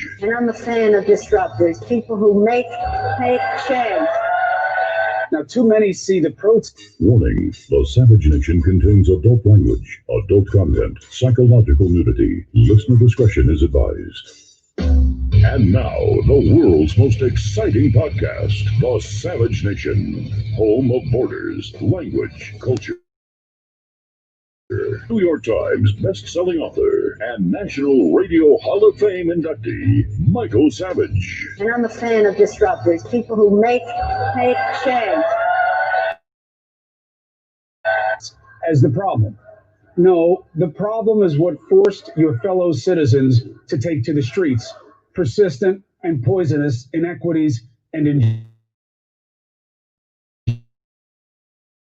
Savage. And I'm a fan of disruptors, people who make change. Now, too many see the protest. Warning, the Savage Nation contains adult language, adult content, psychological nudity. Listener discretion is advised. And now, the world's most exciting podcast, The Savage Nation, home of borders, language, culture. New York Times best-selling author and National Radio Hall of Fame inductee, Michael Savage. And I'm a fan of disruptors, people who make change. As the problem. No, the problem is what forced your fellow citizens to take to the streets. Persistent and poisonous inequities and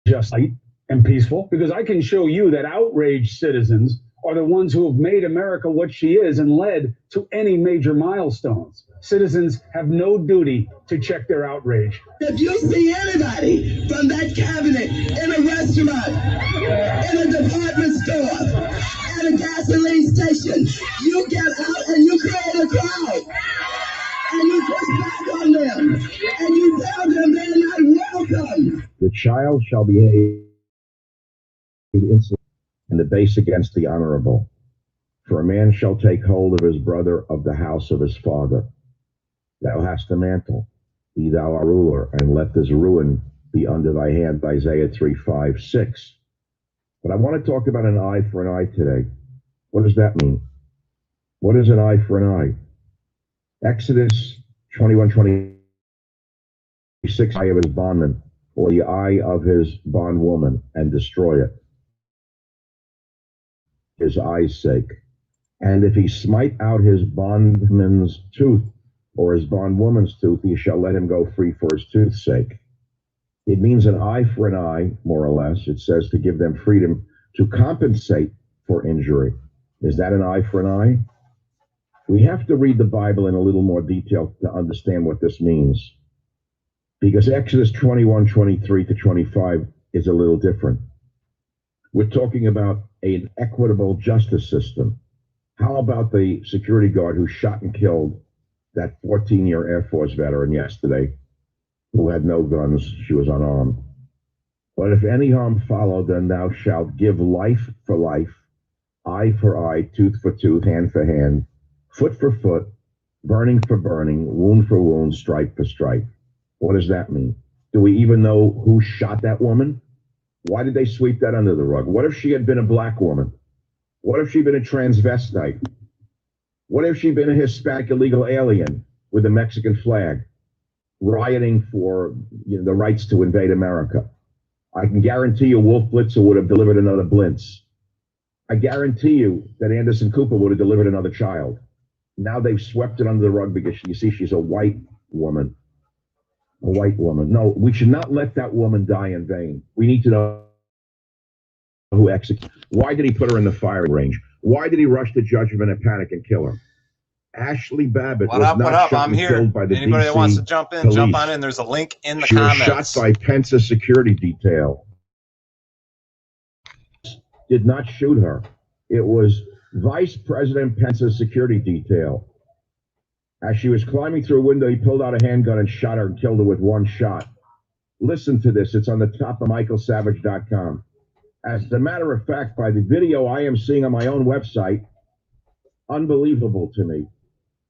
injustice and peaceful, because I can show you that outraged citizens are the ones who have made America what she is and led to any major milestones. Citizens have no duty to check their outrage. If you see anybody from that cabinet in a restaurant, in a department store, at a gasoline station, you get out and you create a crowd. And you push back on them. And you tell them they're not welcome. The child shall behave insolently and debase against the honorable. For a man shall take hold of his brother of the house of his father. Thou hast a mantle, be thou a ruler, and let this ruin be under thy hand. Isaiah 3:5-6. But I want to talk about an eye for an eye today. What does that mean? What is an eye for an eye? Exodus 21:26, eye of his bondman, or the eye of his bondwoman, and destroy it. His eye's sake. And if he smite out his bondman's tooth, or his bondwoman's tooth, he shall let him go free for his tooth's sake. It means an eye for an eye, more or less. It says to give them freedom to compensate for injury. Is that an eye for an eye? We have to read the Bible in a little more detail to understand what this means. Because Exodus 21:23-25 is a little different. We're talking about an equitable justice system. How about the security guard who shot and killed that 14-year Air Force veteran yesterday who had no guns? She was unarmed. But if any harm follow, then thou shalt give life for life, eye for eye, tooth for tooth, hand for hand, foot for foot, burning for burning, wound for wound, stripe for stripe. What does that mean? Do we even know who shot that woman? Why did they sweep that under the rug? What if she had been a black woman? What if she'd been a transvestite? What if she'd been a Hispanic illegal alien with a Mexican flag, rioting for the rights to invade America? I can guarantee you Wolf Blitzer would have delivered another Blintz. I guarantee you that Anderson Cooper would have delivered another child. Now they've swept it under the rug because you see she's a white woman. A white woman. No, we should not let that woman die in vain. We need to know who executed. Why did he put her in the firing range? Why did he rush to judgment and panic and kill her? Ashley Babbitt was not shot and killed by the Anybody that wants to jump in, police. jump on in. There's a link in the She comments. was shot by Pence's security detail. Did not shoot her. It was Vice President Pence's security detail. As she was climbing through a window, he pulled out a handgun and shot her and killed her with one shot. Listen to this. It's on the top of michaelsavage.com. As a matter of fact, by the video I am seeing on my own website, unbelievable to me.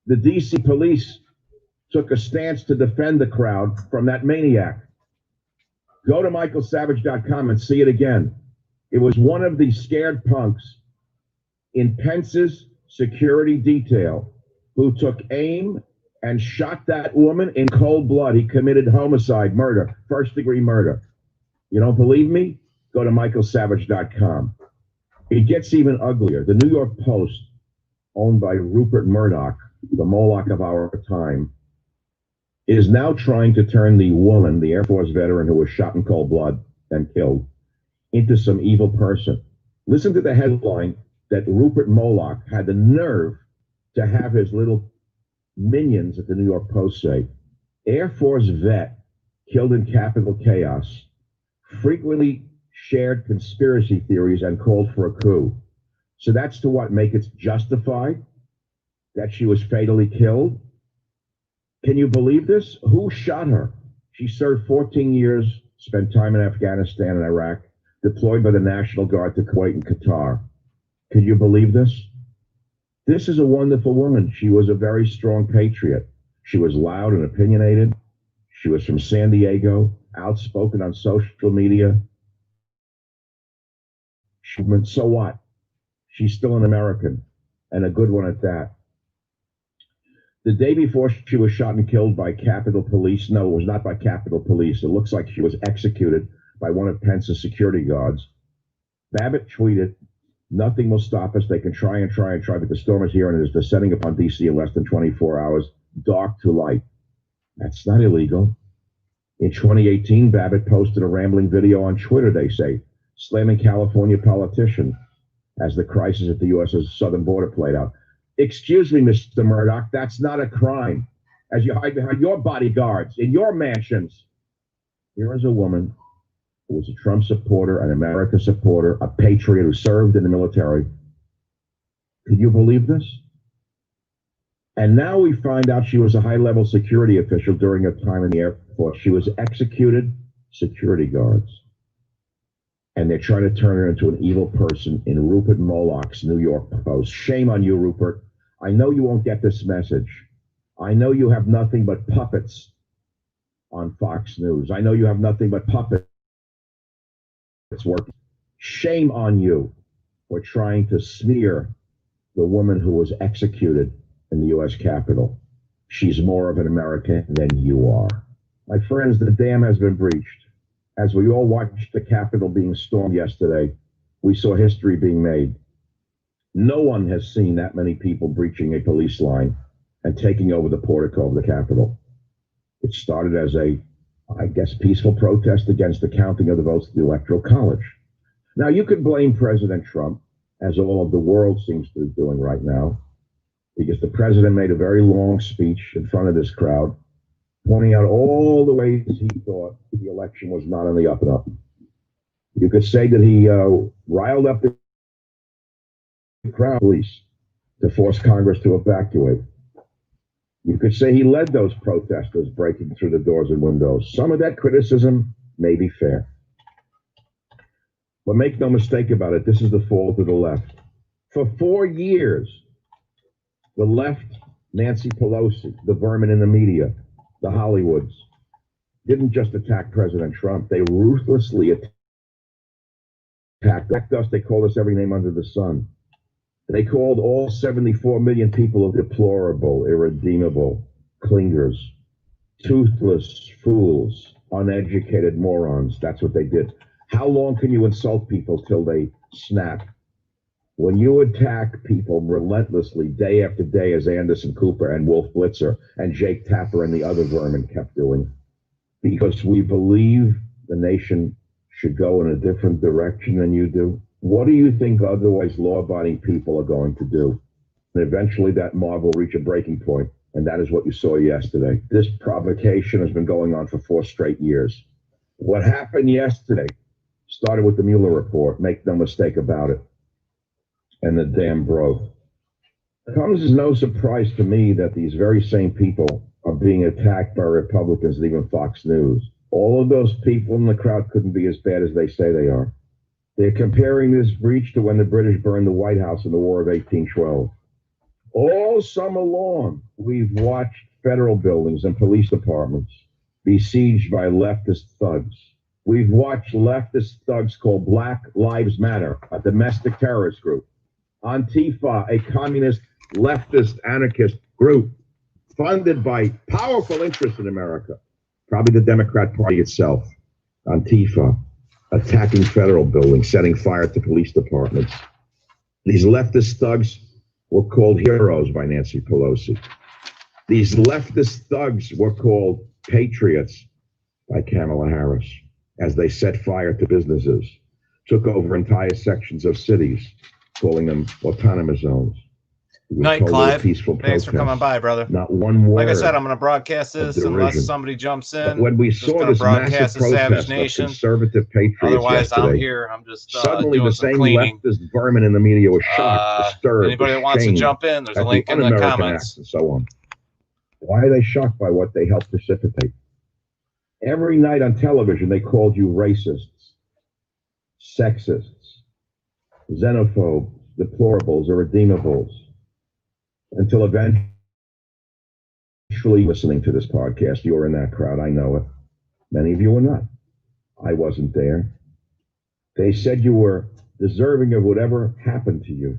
The D.C. police took a stance to defend the crowd from that maniac. Go to michaelsavage.com and see it again. It was one of the scared punks in Pence's security detail who took aim and shot that woman in cold blood. He committed homicide, murder, first-degree murder. You don't believe me? Go to michaelsavage.com. It gets even uglier. The New York Post, owned by Rupert Murdoch, the Moloch of our time, is now trying to turn the woman, the Air Force veteran who was shot in cold blood and killed, into some evil person. Listen to the headline that Rupert Moloch had the nerve to have his little minions at the New York Post say. Air Force vet killed in Capitol chaos, frequently shared conspiracy theories and called for a coup. So that's to what? Make it justified? that she was fatally killed? Can you believe this? Who shot her? She served 14 years, spent time in Afghanistan and Iraq, deployed by the National Guard to Kuwait and Qatar. Can you believe this? This is a wonderful woman. She was a very strong patriot. She was loud and opinionated. She was from San Diego, outspoken on social media. She went, so what? She's still an American, and a good one at that. The day before she was shot and killed by Capitol Police, no, it was not by Capitol Police. It looks like she was executed by one of Pence's security guards. Babbitt tweeted, "Nothing will stop us. They can try and try and try, but the storm is here and it is descending upon D.C. in less than 24 hours, dark to light." That's not illegal. In 2018, Babbitt posted a rambling video on Twitter, they say, slamming California politicians as the crisis at the U.S.'s southern border played out. Excuse me, Mr. Murdoch, that's not a crime. As you hide behind your bodyguards in your mansions. Here is a woman who was a Trump supporter, an America supporter, a patriot who served in the military. Could you believe this? And now we find out she was a high-level security official during her time in the Air Force. She was executed, security guards. And they're trying to turn her into an evil person in Rupert Murdoch's New York Post. Shame on you, Rupert. I know you won't get this message. I know you have nothing but puppets on Fox News. I know you have nothing but puppets working. Shame on you for trying to smear the woman who was executed in the U.S. Capitol. She's more of an American than you are. My friends, the dam has been breached. As we all watched the Capitol being stormed yesterday, we saw history being made. No one has seen that many people breaching a police line and taking over the portico of the Capitol. It started as a, I guess, peaceful protest against the counting of the votes at the Electoral College. Now, you could blame President Trump, as all of the world seems to be doing right now, because the president made a very long speech in front of this crowd, pointing out all the ways he thought the election was not on the up and up. You could say that he riled up the crowd police to force Congress to evacuate. You could say he led those protesters breaking through the doors and windows. Some of that criticism may be fair. But make no mistake about it, this is the fault of the left. For 4 years, the left, Nancy Pelosi, the vermin in the media, the Hollywoods, didn't just attack President Trump. They ruthlessly attacked us. They called us every name under the sun. They called all 74 million people deplorable, irredeemable, clingers, toothless fools, uneducated morons. That's what they did. How long can you insult people till they snap? When you attack people relentlessly, day after day, as Anderson Cooper and Wolf Blitzer and Jake Tapper and the other vermin kept doing, because we believe the nation should go in a different direction than you do, what do you think otherwise law-abiding people are going to do? And eventually that mob will reach a breaking point, and that is what you saw yesterday. This provocation has been going on for 4 straight years. What happened yesterday started with the Mueller report, make no mistake about it, and the dam broke. It comes as no surprise to me that these very same people are being attacked by Republicans and even Fox News. All of those people in the crowd couldn't be as bad as they say they are. They're comparing this breach to when the British burned the White House in the War of 1812. All summer long, we've watched federal buildings and police departments besieged by leftist thugs. We've watched leftist thugs called Black Lives Matter, a domestic terrorist group. Antifa, a communist, leftist, anarchist group funded by powerful interests in America, probably the Democrat Party itself. Antifa, attacking federal buildings, setting fire to police departments. These leftist thugs were called heroes by Nancy Pelosi. These leftist thugs were called patriots by Kamala Harris as they set fire to businesses, took over entire sections of cities, calling them autonomous zones. We Night, called it a Clive. peaceful Thanks for coming protest. by, brother. Not one word. Like I said, I'm going to broadcast this derision. unless somebody jumps But in. when we Just saw gonna this massive broadcast the Savage protest of Nation. conservative patriots Otherwise, I'm yesterday, here. I'm just suddenly doing the some same cleaning. leftist vermin in the media was shocked, disturbed, Anybody that wants to ashamed jump in, there's a at link the in the un-American comments. acts and so on. Why are they shocked by what they helped precipitate? Every night on television, they called you racists, sexists, xenophobes, deplorables, irredeemables, until eventually listening to this podcast, you were in that crowd. I know it. Many of you were not. I wasn't there. They said you were deserving of whatever happened to you,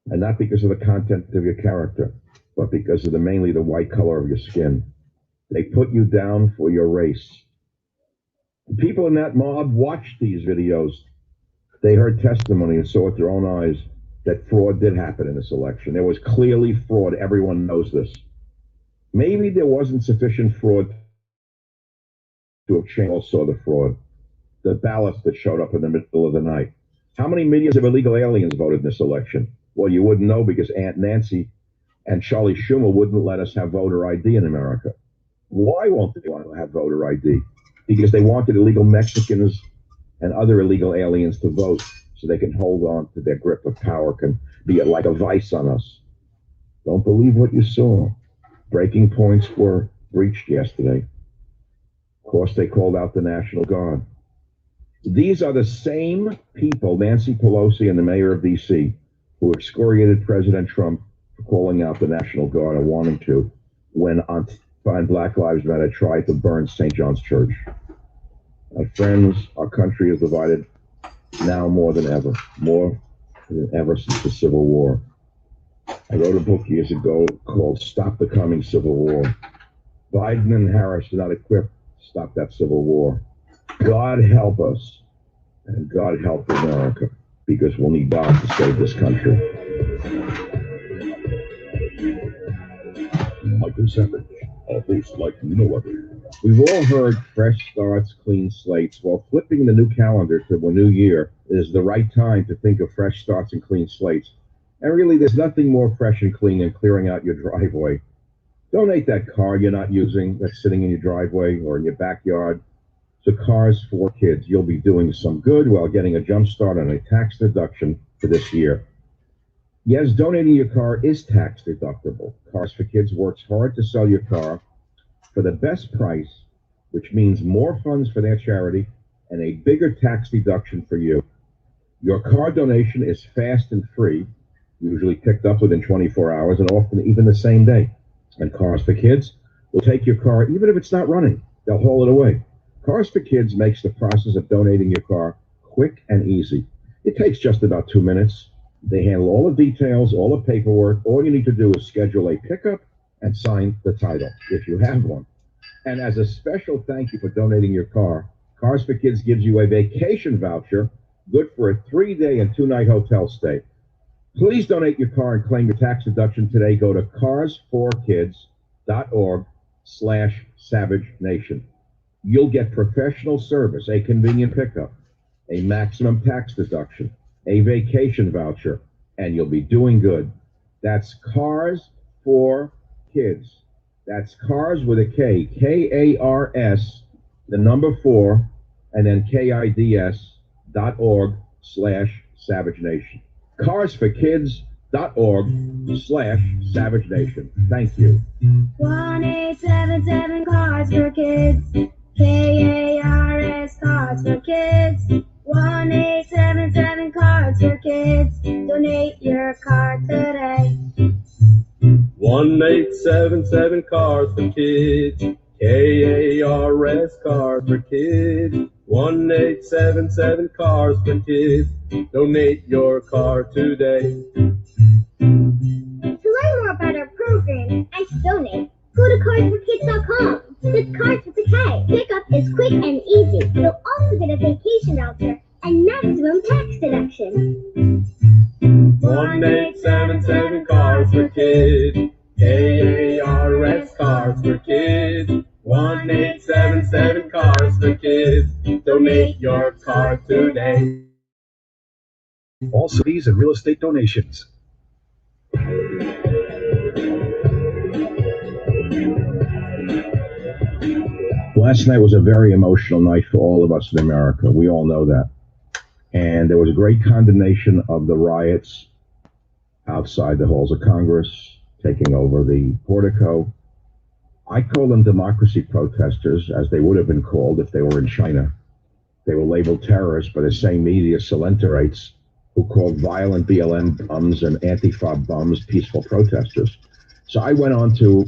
and not because of the content of your character, but because of mainly the white color of your skin. They put you down for your race. The people in that mob watched these videos. They heard testimony and saw with their own eyes that fraud did happen in this election. There was clearly fraud. Everyone knows this. Maybe there wasn't sufficient fraud to have changed. All saw the fraud. The ballots that showed up in the middle of the night. How many millions of illegal aliens voted in this election? Well, you wouldn't know because Aunt Nancy and Charlie Schumer wouldn't let us have voter ID in America. Why won't they want to have voter ID? Because they wanted illegal Mexicans and other illegal aliens to vote so they can hold on to their grip of power, can be like a vice on us. Don't believe what you saw. Breaking points were breached yesterday. Of course, they called out the National Guard. These are the same people, Nancy Pelosi and the mayor of D.C., who excoriated President Trump for calling out the National Guard and wanting to when on Black Lives Matter tried to burn St. John's Church. My friends, our country is divided now more than ever since the Civil War. I wrote a book years ago called Stop the Coming Civil War. Biden and Harris are not equipped to stop that Civil War. God help us, and God help America, because we'll need God to save this country. Michael Savage, a host like no other. We've all heard fresh starts, clean slates. While flipping the new calendar to a new year is the right time to think of fresh starts and clean slates. And really, there's nothing more fresh and clean than clearing out your driveway. Donate that car you're not using that's sitting in your driveway or in your backyard to Cars for Kids. You'll be doing some good while getting a jump start on a tax deduction for this year. Yes, donating your car is tax deductible. Cars for Kids works hard to sell your car for the best price, which means more funds for their charity and a bigger tax deduction for you. Your car donation is fast and free, usually picked up within 24 hours and often even the same day. And Cars for Kids will take your car even if it's not running. They'll haul it away. Cars for Kids makes the process of donating your car quick and easy. It takes just about 2 minutes. They handle all the details, all the paperwork. All you need to do is schedule a pickup and sign the title, if you have one. And as a special thank you for donating your car, Cars for Kids gives you a vacation voucher good for a 3-day and 2-night hotel stay. Please donate your car and claim your tax deduction today. Go to carsforkids.org/SavageNation. You'll get professional service, a convenient pickup, a maximum tax deduction, a vacation voucher, and you'll be doing good. That's Cars for Kids. That's Cars with a K, K-A-R-S, the number 4, and then KIDS.org/SavageNation. carsforkids.org/SavageNation. Thank you. 1877 Cars for Kids. KARS Cars for Kids. 1877 Cars for Kids. Donate your car today. 1877 Cars for Kids. KARS Cars for Kids. 1877 Cars for Kids. Donate your car today. To learn more about our program and to donate, go to carsforkids.com. That's Cars with a K. Pickup is quick and easy. You'll also get a vacation voucher and maximum tax deduction. 1877 Cars for Kids. KARS Cars for Kids. 1877 Cars for Kids. Donate your car today. Also, fees and real estate donations. Last night was a very emotional night for all of us in America. We all know that. And there was a great condemnation of the riots outside the halls of Congress, taking over the portico. I call them democracy protesters, as they would have been called if they were in China. They were labeled terrorists by the same media Salentarites who called violent BLM bums and Antifa bums peaceful protesters. So I went on to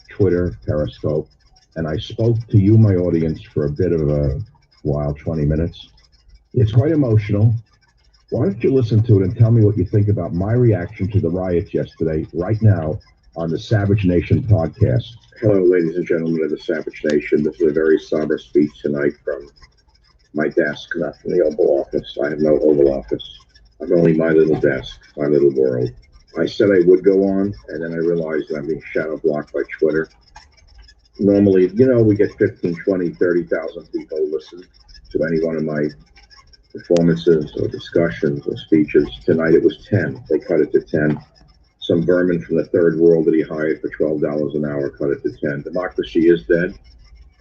Twitter, Periscope, and I spoke to you, my audience, for a bit of a while, 20 minutes. It's quite emotional. Why don't you listen to it and tell me what you think about my reaction to the riots yesterday, right now, on the Savage Nation podcast. Hello, ladies and gentlemen of the Savage Nation. This is a very somber speech tonight from my desk, not from the Oval Office. I have no Oval Office. I'm only my little desk, my little world. I said I would go on, and then I realized that I'm being shadow blocked by Twitter. Normally, you know, we get 15, 20, 30,000 people listen to any one of my performances or discussions or speeches. Tonight it was 10. They cut it to 10. Some vermin from the third world that he hired for $12 an hour cut it to 10. Democracy is dead,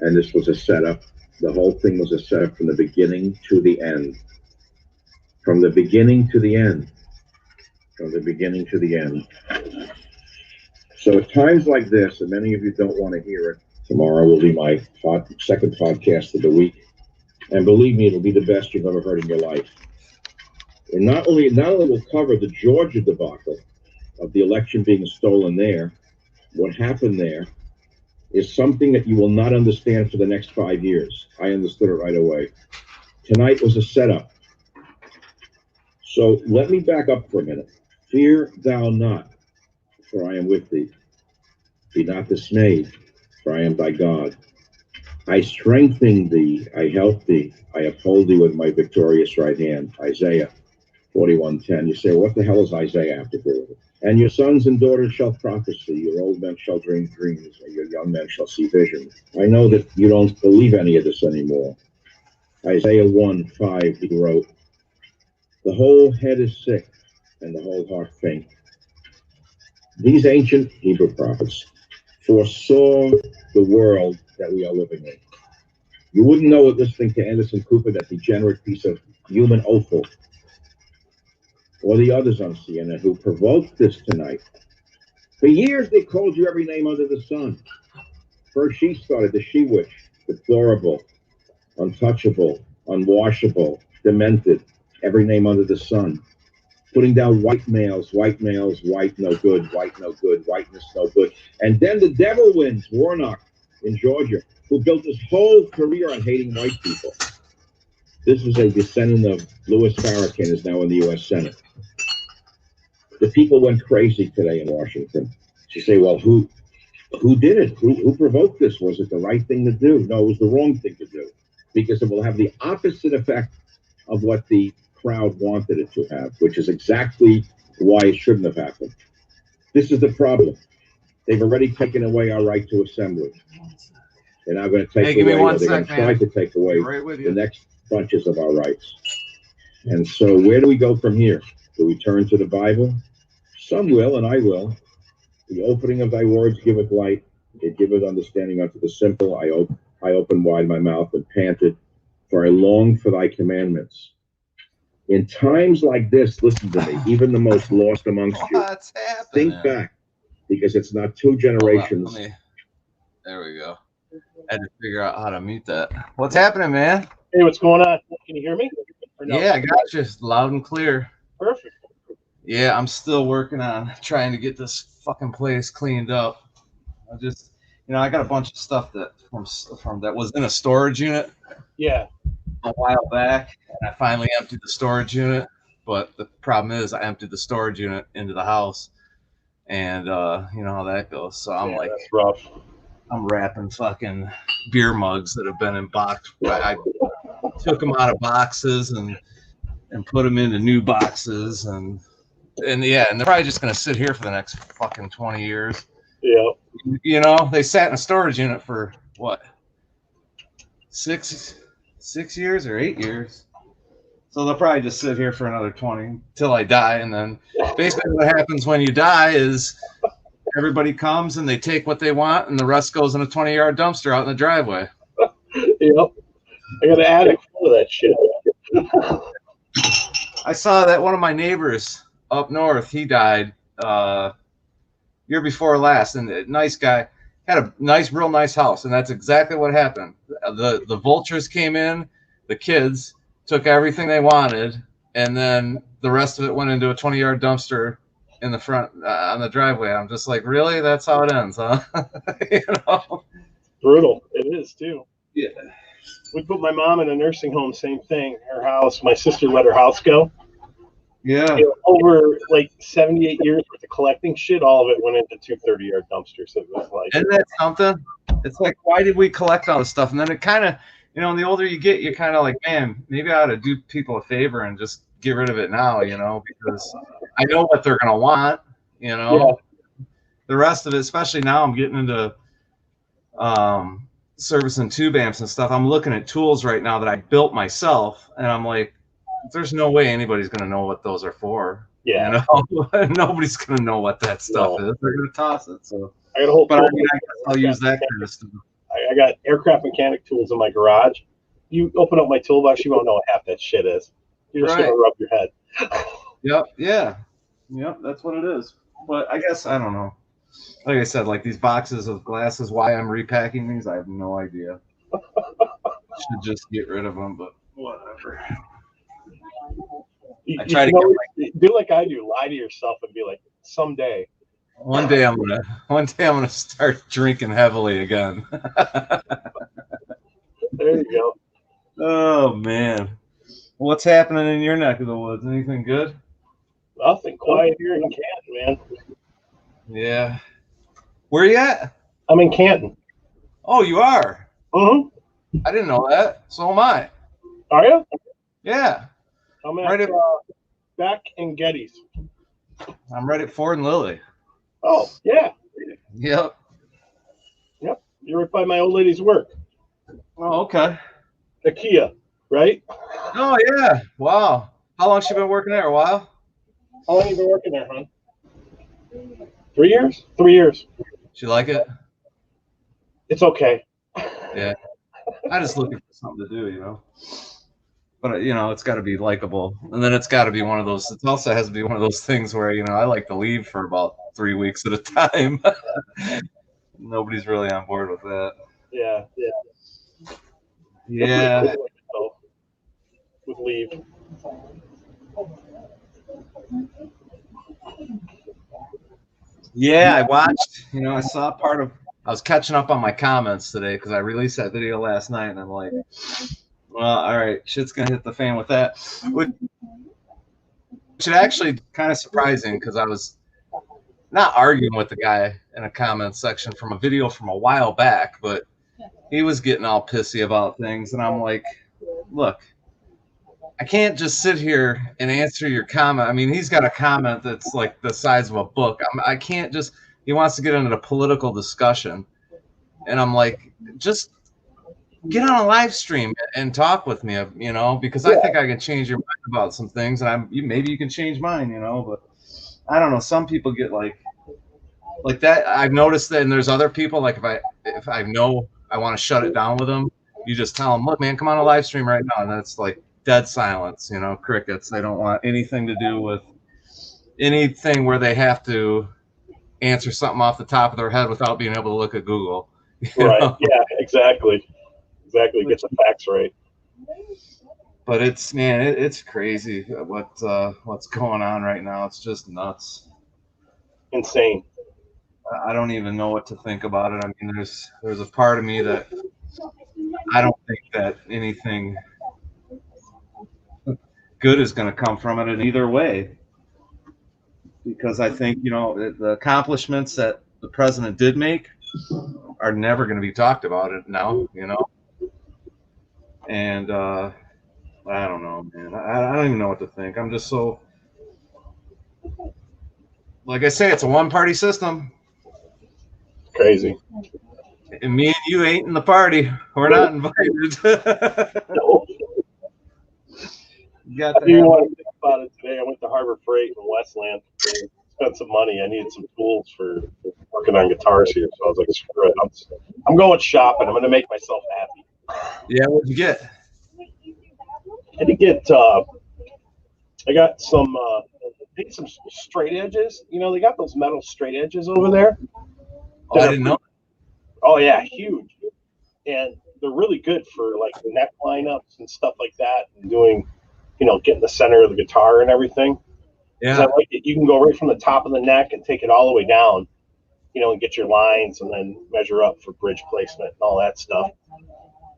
and this was a setup. The whole thing was a setup from the beginning to the end. From the beginning to the end. From the beginning to the end. So at times like this, and many of you don't want to hear it, tomorrow will be my second podcast of the week. And believe me, it'll be the best you've ever heard in your life. And not only will cover the Georgia debacle of the election being stolen there, what happened there is something that you will not understand for the next 5 years. I understood it right away. Tonight was a setup. So let me back up for a minute. Fear thou not, for I am with thee. Be not dismayed, for I am thy God. I strengthen thee, I help thee, I uphold thee with my victorious right hand. Isaiah 41:10. You say, what the hell does Isaiah have to do with it? And your sons and daughters shall prophesy, your old men shall dream dreams, and your young men shall see visions. I know that you don't believe any of this anymore. Isaiah 1:5, he wrote, the whole head is sick, and the whole heart faint. These ancient Hebrew prophets foresaw the world that we are living in. You wouldn't know it listening to Anderson Cooper, that degenerate piece of human offal, or the others on CNN who provoked this tonight. For years, they called you every name under the sun. First, she started, the she-witch, deplorable, untouchable, unwashable, demented, every name under the sun. Putting down white males, white no good, whiteness no good. And then the devil wins, Warnock in Georgia, who built his whole career on hating white people. This is a descendant of Louis Farrakhan, is now in the U.S. Senate. The people went crazy today in Washington. She say, well, who did it? Who provoked this? Was it the right thing to do? No, it was the wrong thing to do, because it will have the opposite effect of what the crowd wanted it to have, which is exactly why it shouldn't have happened. This is the problem. They've already taken away our right to assembly. They're now going to take away, or they're going to try to take away the next bunches of our rights. And so where do we go from here? Do we turn to the Bible? Some will, and I will. The opening of thy words giveth light. It giveth understanding unto the simple. I opened wide my mouth and panted, for I longed for thy commandments. In times like this, listen to me, even the most lost amongst you, think back, because it's not two generations. There we go. I had to figure out how to mute that. What's happening, man? Hey, what's going on? Can you hear me? No? Yeah, I got you loud and clear. Perfect. Yeah, I'm still working on trying to get this fucking place cleaned up. I just, I got a bunch of stuff that from that was in a storage unit. Yeah. A while back, and I finally emptied the storage unit. But the problem is, I emptied the storage unit into the house, and you know how that goes. So I'm like, that's rough. I'm wrapping fucking beer mugs that have been in box. I took them out of boxes and put them into new boxes, and yeah, and they're probably just gonna sit here for the next fucking 20 years. Yeah. They sat in a storage unit for what, 6 years or 8 years. So they'll probably just sit here for another 20 till I die. And then basically what happens when you die is everybody comes and they take what they want, and the rest goes in a 20-yard dumpster out in the driveway. Yep. I got an attic full of that shit. I saw that one of my neighbors up north, he died year before last, and a nice guy, had a real nice house, and that's exactly what happened. The vultures came in, the kids took everything they wanted, and then the rest of it went into a 20-yard dumpster in the front on the driveway. I'm just like, really? That's how it ends, huh? You know? Brutal. It is too. Yeah. We put my mom in a nursing home. Same thing. Her house. My sister let her house go. Yeah. You know, over like 78 years worth of collecting shit, all of it went into 2 30-yard dumpsters. It was like, isn't that something? It's like, why did we collect all this stuff? And then it kind of, you know, and the older you get, you're kind of like, man, maybe I ought to do people a favor and just get rid of it now, you know, because I know what they're going to want, you know. Yeah. The rest of it, especially now I'm getting into servicing tube amps and stuff. I'm looking at tools right now that I built myself, and I'm like, there's no way anybody's going to know what those are for. Yeah. You know? Nobody's going to know what that stuff is. They're going to toss it. So, I got a whole but I mean, I guess I'll use that kind of stuff. I got aircraft mechanic tools in my garage. You open up my toolbox, you won't know what half that shit is. You're just going to rub your head. Yep. Yeah. Yep. That's what it is. But I guess, I don't know. Like I said, like these boxes of glasses, why I'm repacking these, I have no idea. Should just get rid of them, but whatever. I try to do like I do, lie to yourself and be like, someday. One day I'm gonna start drinking heavily again. There you go. Oh man. What's happening in your neck of the woods? Anything good? Nothing. Quiet here in Canton, man. Yeah. Where are you at? I'm in Canton. Oh, you are? Mm-hmm. I didn't know that. So am I. Are you? Yeah. I'm at Beck and Getty's. I'm right at Ford and Lily. Oh, yeah. Yep. Yep. You're right by my old lady's work. Oh, okay. The Kia, right? Oh, yeah. Wow. How long has she been working there? A while? How long have you been working there, hon? 3 years? 3 years. She like it? It's okay. Yeah. I just looking for something to do, you know. But, you know, it's got to be likable. And then it's got to be one of those, it also has to be one of those things where, you know, I like to leave for about 3 weeks at a time. Nobody's really on board with that. Yeah. Yeah. Yeah. With leave. Yeah, I watched, you know, I saw I was catching up on my comments today because I released that video last night, and I'm like, well, all right, shit's going to hit the fan with that. Which is actually kind of surprising because I was not arguing with the guy in a comment section from a video from a while back, but he was getting all pissy about things, and I'm like, look, I can't just sit here and answer your comment. I mean, he's got a comment that's like the size of a book. I can't just, he wants to get into a political discussion. And I'm like, just get on a live stream and talk with me, you know, because I think I can change your mind about some things, and maybe you can change mine, you know, but I don't know. Some people get like that. I've noticed that, and there's other people, like if I know I want to shut it down with them, you just tell them, look, man, come on a live stream right now. And that's like dead silence, you know, crickets. They don't want anything to do with anything where they have to answer something off the top of their head without being able to look at Google. Right. Know? Yeah, exactly. Exactly. Get the facts right. But it's, man, it's crazy what's going on right now. It's just nuts. Insane. I don't even know what to think about it. I mean, there's a part of me that I don't think that anything good is going to come from it in either way. Because I think, you know, the accomplishments that the president did make are never going to be talked about it now, you know. And I don't know, man. I don't even know what to think. I'm just so, like I say, it's a one-party system. Crazy. And me and you ain't in the party. We're not invited. No. You got I didn't want to think about it today. I went to Harbor Freight in Westland. Spent some money. I needed some tools for working on guitars here, so I was like, screw it. I'm going shopping. I'm going to make myself happy. Yeah, what'd you get? I had to get. I got some straight edges. You know, they got those metal straight edges over there. Oh, I didn't know. Oh yeah, huge. And they're really good for like neck lineups and stuff like that, and doing, you know, getting the center of the guitar and everything. Yeah. I like it. You can go right from the top of the neck and take it all the way down, you know, and get your lines and then measure up for bridge placement and all that stuff.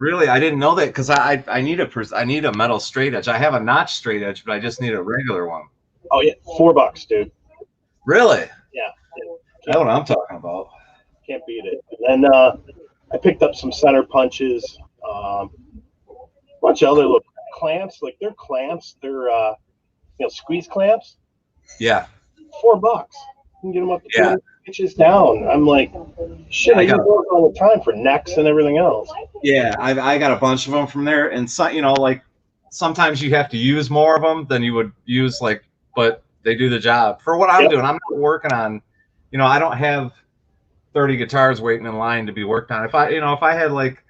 Really, I didn't know that because I need a metal straight edge. I have a notch straight edge, but I just need a regular one. Oh yeah, $4, dude. Really? Yeah. That's what I'm talking about. Can't beat it. And then I picked up some center punches, a bunch of other little clamps. Like they're clamps. They're you know, squeeze clamps. Yeah. $4. You can get them up to 2 inches down. I'm like, shit, I use those all the time for necks and everything else. Yeah, I got a bunch of them from there, and so, you know, like sometimes you have to use more of them than you would use, like, but they do the job for what I'm doing. I'm not working on, you know, I don't have 30 guitars waiting in line to be worked on. If I had like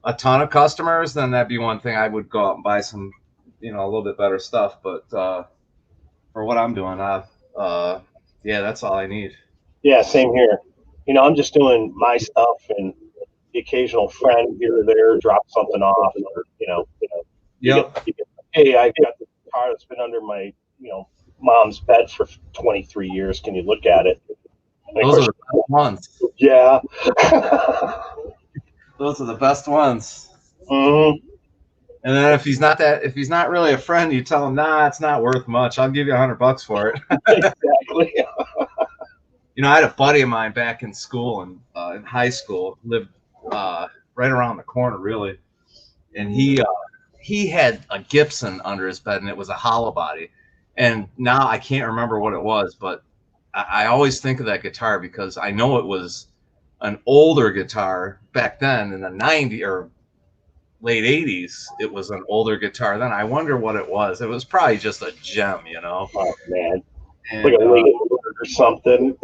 a ton of customers, then that'd be one thing. I would go out and buy some, you know, a little bit better stuff. But for what I'm doing, yeah, that's all I need. Yeah, same here. You know, I'm just doing my stuff, and the occasional friend here or there drop something off, or hey, I got the guitar that's been under my, you know, mom's bed for 23 years. Can you look at it? And those are the best ones. Yeah. Those are the best ones. Mm-hmm. And then if he's not really a friend, you tell him, nah, it's not worth much. I'll give you $100 for it. Exactly. You know, I had a buddy of mine back in school and in high school, lived right around the corner, really, and he had a Gibson under his bed, and it was a hollow body. And now I can't remember what it was, but I always think of that guitar because I know it was an older guitar back then in the 90s or late 80s. It was an older guitar then. I wonder what it was. It was probably just a gem, you know. Oh man, and, like a late or something.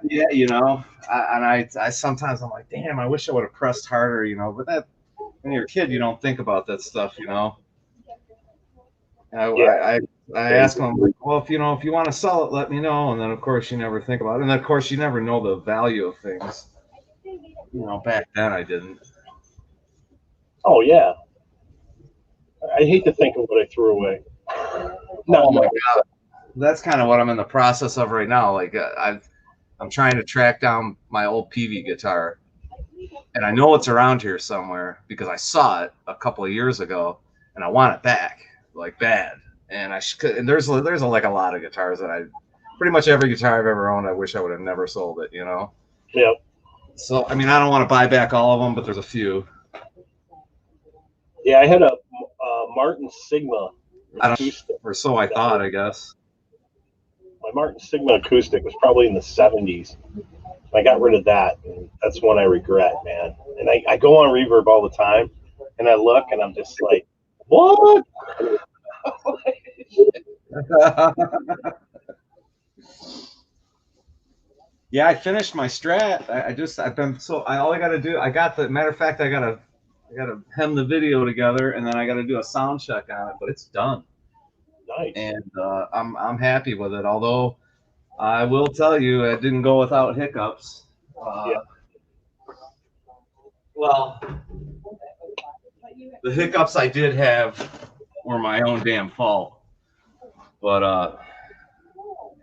Yeah, you know. I sometimes I'm like, damn, I wish I would have pressed harder, you know. But that, when you're a kid, you don't think about that stuff, you know. I ask them, well, if you want to sell it, let me know. And then of course you never think about it. And of course you never know the value of things. You know, back then I didn't. Oh yeah. I hate to think of what I threw away. No, oh my God. That's kind of what I'm in the process of right now. Like I'm trying to track down my old PV guitar, and I know it's around here somewhere because I saw it a couple of years ago, and I want it back, like bad. And and there's like a lot of guitars that pretty much every guitar I've ever owned, I wish I would have never sold it, you know? Yep. So, I mean, I don't want to buy back all of them, but there's a few. Yeah, I had a Martin Sigma acoustic. Or so I thought, I guess. My Martin Sigma acoustic was probably in the 70s. I got rid of that, and that's one I regret, man. And I go on Reverb all the time, and I look, and I'm just like, what? Yeah, I finished my Strat. All I got to do, matter of fact, I got to hem the video together, and then I got to do a sound check on it, but it's done. Nice. And I'm happy with it. Although I will tell you, it didn't go without hiccups. Well, the hiccups I did have were my own damn fault. But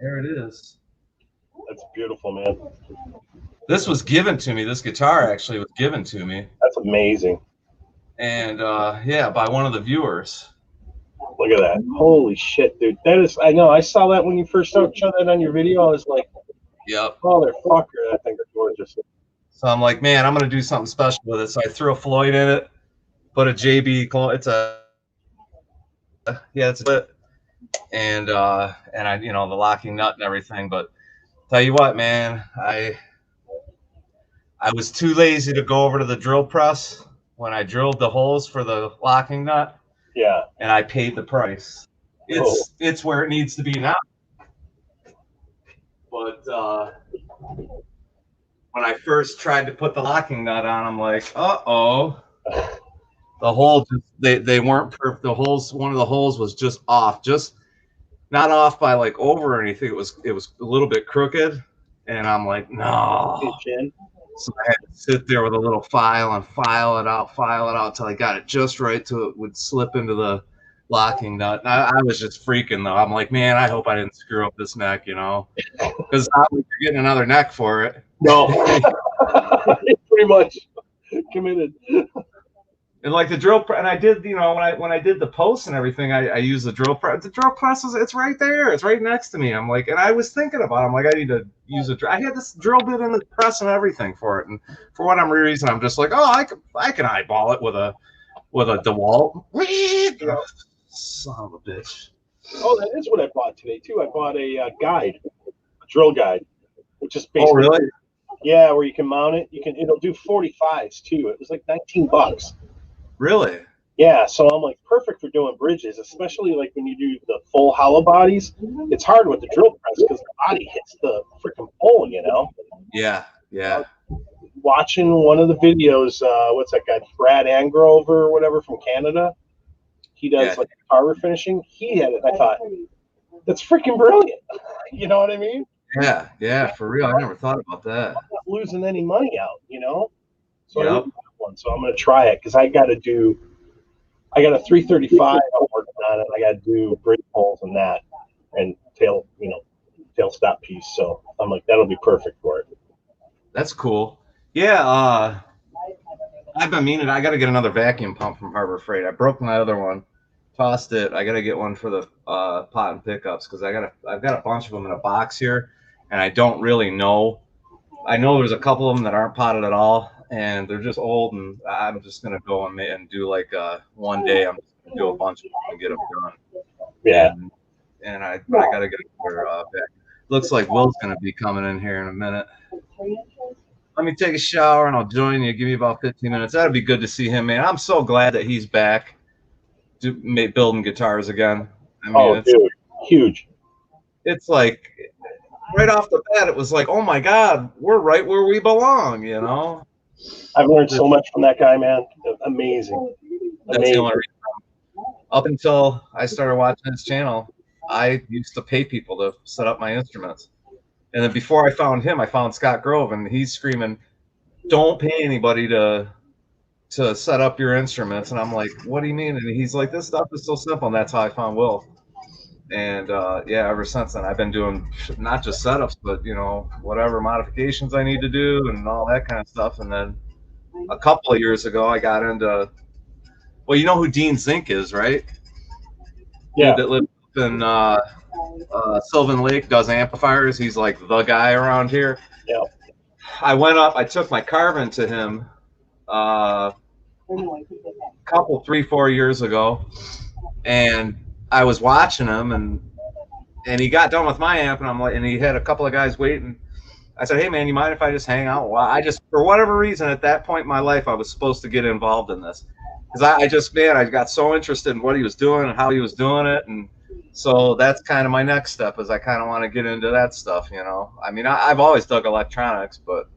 there it is. That's beautiful, man. This was given to me. This guitar actually was given to me. That's amazing. And yeah, by one of the viewers. Look at that. Holy shit, dude. That is, I know. I saw that when you first showed that on your video. I was like, yep. Motherfucker, that thing is gorgeous. So I'm like, man, I'm going to do something special with it. So I threw a Floyd in it, put a JB, it's a split. And I, you know, the locking nut and everything. But tell you what, man, I was too lazy to go over to the drill press when I drilled the holes for the locking nut. Yeah. And I paid the price. It's where it needs to be now. But when I first tried to put the locking nut on, I'm like, uh-oh. The hole, they weren't perfect. The holes, one of the holes was just off, just not off by like over or anything. It was a little bit crooked, and I'm like, no. So I had to sit there with a little file and file it out till I got it just right so it would slip into the locking nut. And I was just freaking though. I'm like, man, I hope I didn't screw up this neck, you know, because you're getting another neck for it. No, pretty much committed. And like the drill press, and I did, you know, when I did the posts and everything, I used the drill press. The drill press it's right there, it's right next to me. I'm like, and I was thinking about it. I'm like, I need to use I had this drill bit in the press and everything for it, and for whatever reason, I'm just like, oh, I can eyeball it with a DeWalt. Son of a bitch. Oh, that is what I bought today too. I bought a guide, a drill guide, which is basically, oh really? Yeah, where you can mount it. It'll do 45s too. It was like $19. Really? Yeah, so I'm like, perfect for doing bridges, especially like when you do the full hollow bodies. It's hard with the drill press because the body hits the freaking pole, you know? Yeah, yeah. Watching one of the videos, what's that guy, Brad Angrove or whatever from Canada? He does like guitar refinishing. He had it. I thought, that's freaking brilliant. You know what I mean? Yeah, yeah, for real. I never thought about that. I'm not losing any money out, you know? So I need one, so I'm going to try it because I got a 335 I'm working on it. I got to do bridge poles and that and tail stop piece. So I'm like, that'll be perfect for it. That's cool. Yeah, I've been meaning, I got to get another vacuum pump from Harbor Freight. I broke my other one, tossed it. I got to get one for the pot and pickups because I've got a bunch of them in a box here, and I don't really know. I know there's a couple of them that aren't potted at all, and they're just old, and I'm just going to go and do like one day. I'm just going to do a bunch of them and get them done. Yeah. And I got to get another vacuum. Looks like Will's going to be coming in here in a minute. Let me take a shower and I'll join you. Give me about 15 minutes. That'd be good to see him, man. I'm so glad that he's back building guitars again. I mean, dude, huge. It's like right off the bat, it was like, oh my God, we're right where we belong, you know? I've learned so much from that guy, man. Amazing. That's the only reason. Up until I started watching his channel, I used to pay people to set up my instruments. And then before I found him, I found Scott Grove, and he's screaming, don't pay anybody to set up your instruments. And I'm like, what do you mean? And he's like, this stuff is so simple. And that's how I found Will. And yeah, ever since then, I've been doing not just setups, but, you know, whatever modifications I need to do and all that kind of stuff. And then a couple of years ago, I got into, well, you know who Dean Zink is, right? Yeah. Dude that lives in Sylvan Lake, does amplifiers. He's like the guy around here. Yeah. I went up, I took my Carvin to him a couple, 3-4 years ago, and I was watching him, and he got done with my amp, and I'm like, and he had a couple of guys waiting. I said, hey man, you mind if I just hang out? Well, I just, for whatever reason, at that point in my life, I was supposed to get involved in this, because I got so interested in what he was doing and how he was doing it, and so that's kind of my next step, is I kind of want to get into that stuff, you know. I mean, I've always dug electronics, but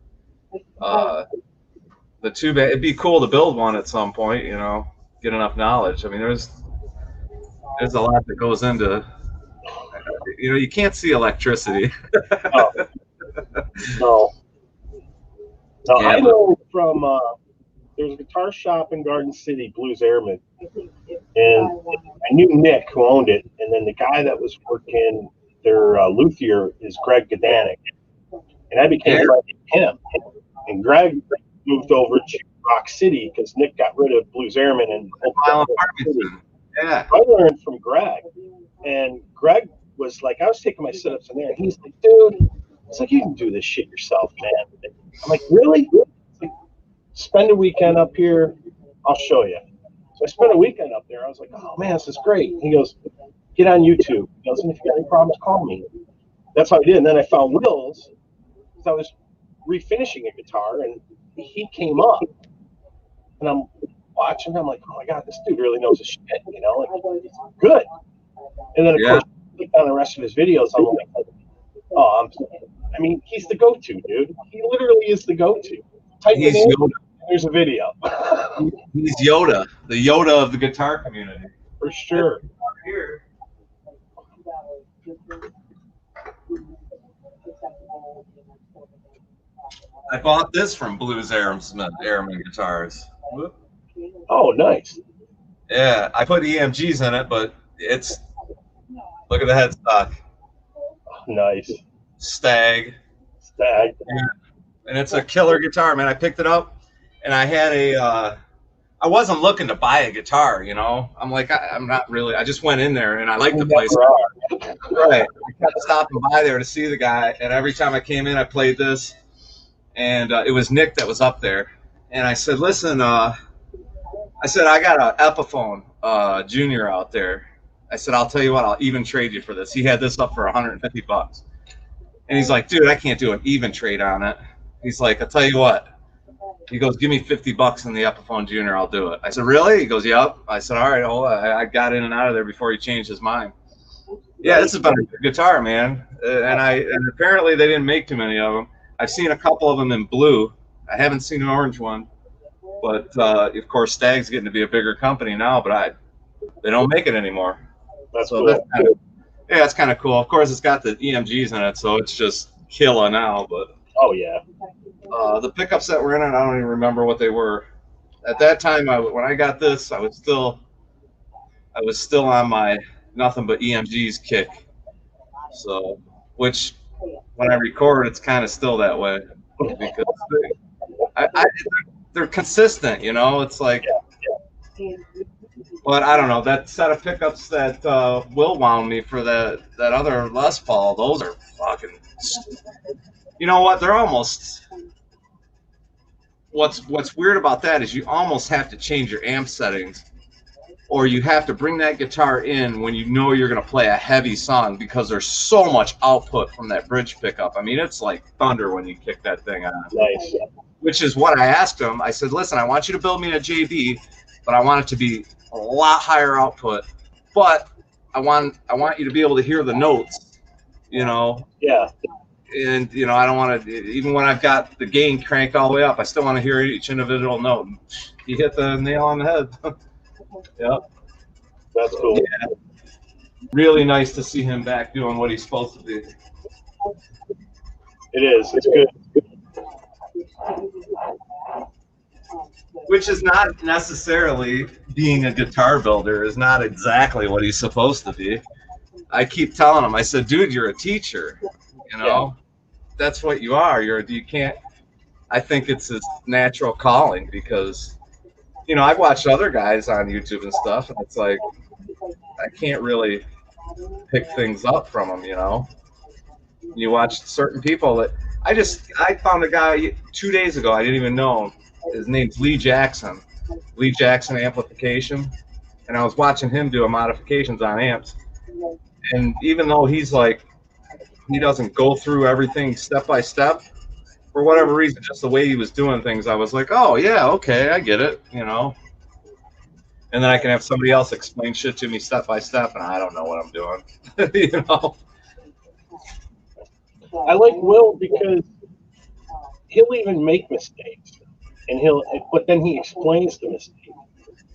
the tube, it'd be cool to build one at some point, you know, get enough knowledge. I mean, there's a lot that goes into, you know, you can't see electricity. No. Yeah, I know from there's a guitar shop in Garden City, Blues Airmen, and I knew Nick who owned it, and then the guy that was working their luthier is Greg Gadanek, and I became friends with him. And Greg moved over to Rock City because Nick got rid of Blues Airmen and yeah. I learned from Greg, and Greg was like, I was taking my setups in there, and he's like, dude, it's like, you can do this shit yourself, man. I'm like, really? Like, spend a weekend up here, I'll show you. So I spent a weekend up there. I was like, oh man, this is great. He goes, get on YouTube. He goes, and if you got any problems, call me. That's how I did. And then I found Will's, because I was refinishing a guitar, and he came up, and I'm watching him. I'm like, oh my God, this dude really knows his shit, you know, like, it's good. And then of course, I clicked on the rest of his videos. I'm like, oh, I mean, he's the go-to, dude. He literally is the go-to. Type it in. Yoda. There's a video. He's Yoda, the Yoda of the guitar community. For sure. Here. I bought this from Blues Airman Guitars. Oh, nice. Yeah, I put EMGs in it, but it's, look at the headstock. Nice. Stag. Stag. Yeah. And it's a killer guitar, man. I picked it up, and I had a, I wasn't looking to buy a guitar, you know. I'm like, I'm not really. I just went in there, and I liked the place. Right. I kept stopping by there to see the guy, and every time I came in, I played this. And it was Nick that was up there. And I said, listen, I got an Epiphone Junior out there. I said, I'll tell you what, I'll even trade you for this. He had this up for $150. And he's like, dude, I can't do an even trade on it. He's like, I'll tell you what. He goes, give me $50 in the Epiphone Junior, I'll do it. I said, really? He goes, yep. I said, all right, I got in and out of there before he changed his mind. Yeah, this is about a good guitar, man. And apparently they didn't make too many of them. I've seen a couple of them in blue. I haven't seen an orange one. But, of course, Stag's getting to be a bigger company now, but they don't make it anymore. That's so cool. That's kind of cool. Of course, it's got the EMGs in it, so it's just killer now. But oh, yeah. The pickups that were in it, I don't even remember what they were. At that time, when I got this, I was still on my nothing but EMGs kick. So, which when I record, it's kind of still that way because they're consistent, you know. It's like, but I don't know, that set of pickups that Will wound me for that other Les Paul, those are fucking. You know what? They're almost. What's weird about that is you almost have to change your amp settings, or you have to bring that guitar in when you know you're going to play a heavy song because there's so much output from that bridge pickup. I mean, it's like thunder when you kick that thing on. Nice. Which is what I asked him. I said, listen, I want you to build me a JB, but I want it to be a lot higher output. But I want you to be able to hear the notes, you know. Yeah. And, you know, I don't want to, even when I've got the gain cranked all the way up, I still want to hear each individual note. He hit the nail on the head. Yep. That's cool. Yeah. Really nice to see him back doing what he's supposed to be. It is. It's good. Which is not necessarily being a guitar builder is not exactly what he's supposed to be. I keep telling him, I said, dude, you're a teacher, you know. Yeah. That's what you are. You can't. I think it's his natural calling because, you know, I've watched other guys on YouTube and stuff, and it's like I can't really pick things up from them, you know. You watch certain people that I found a guy 2 days ago. I didn't even know him. His name's Lee Jackson Amplification, and I was watching him do modifications on amps. And even though he's like, he doesn't go through everything step by step, for whatever reason, just the way he was doing things, I was like, oh yeah, okay, I get it, you know. And then I can have somebody else explain shit to me step by step, and I don't know what I'm doing, you know. I like Will because he'll even make mistakes, but then he explains the mistake.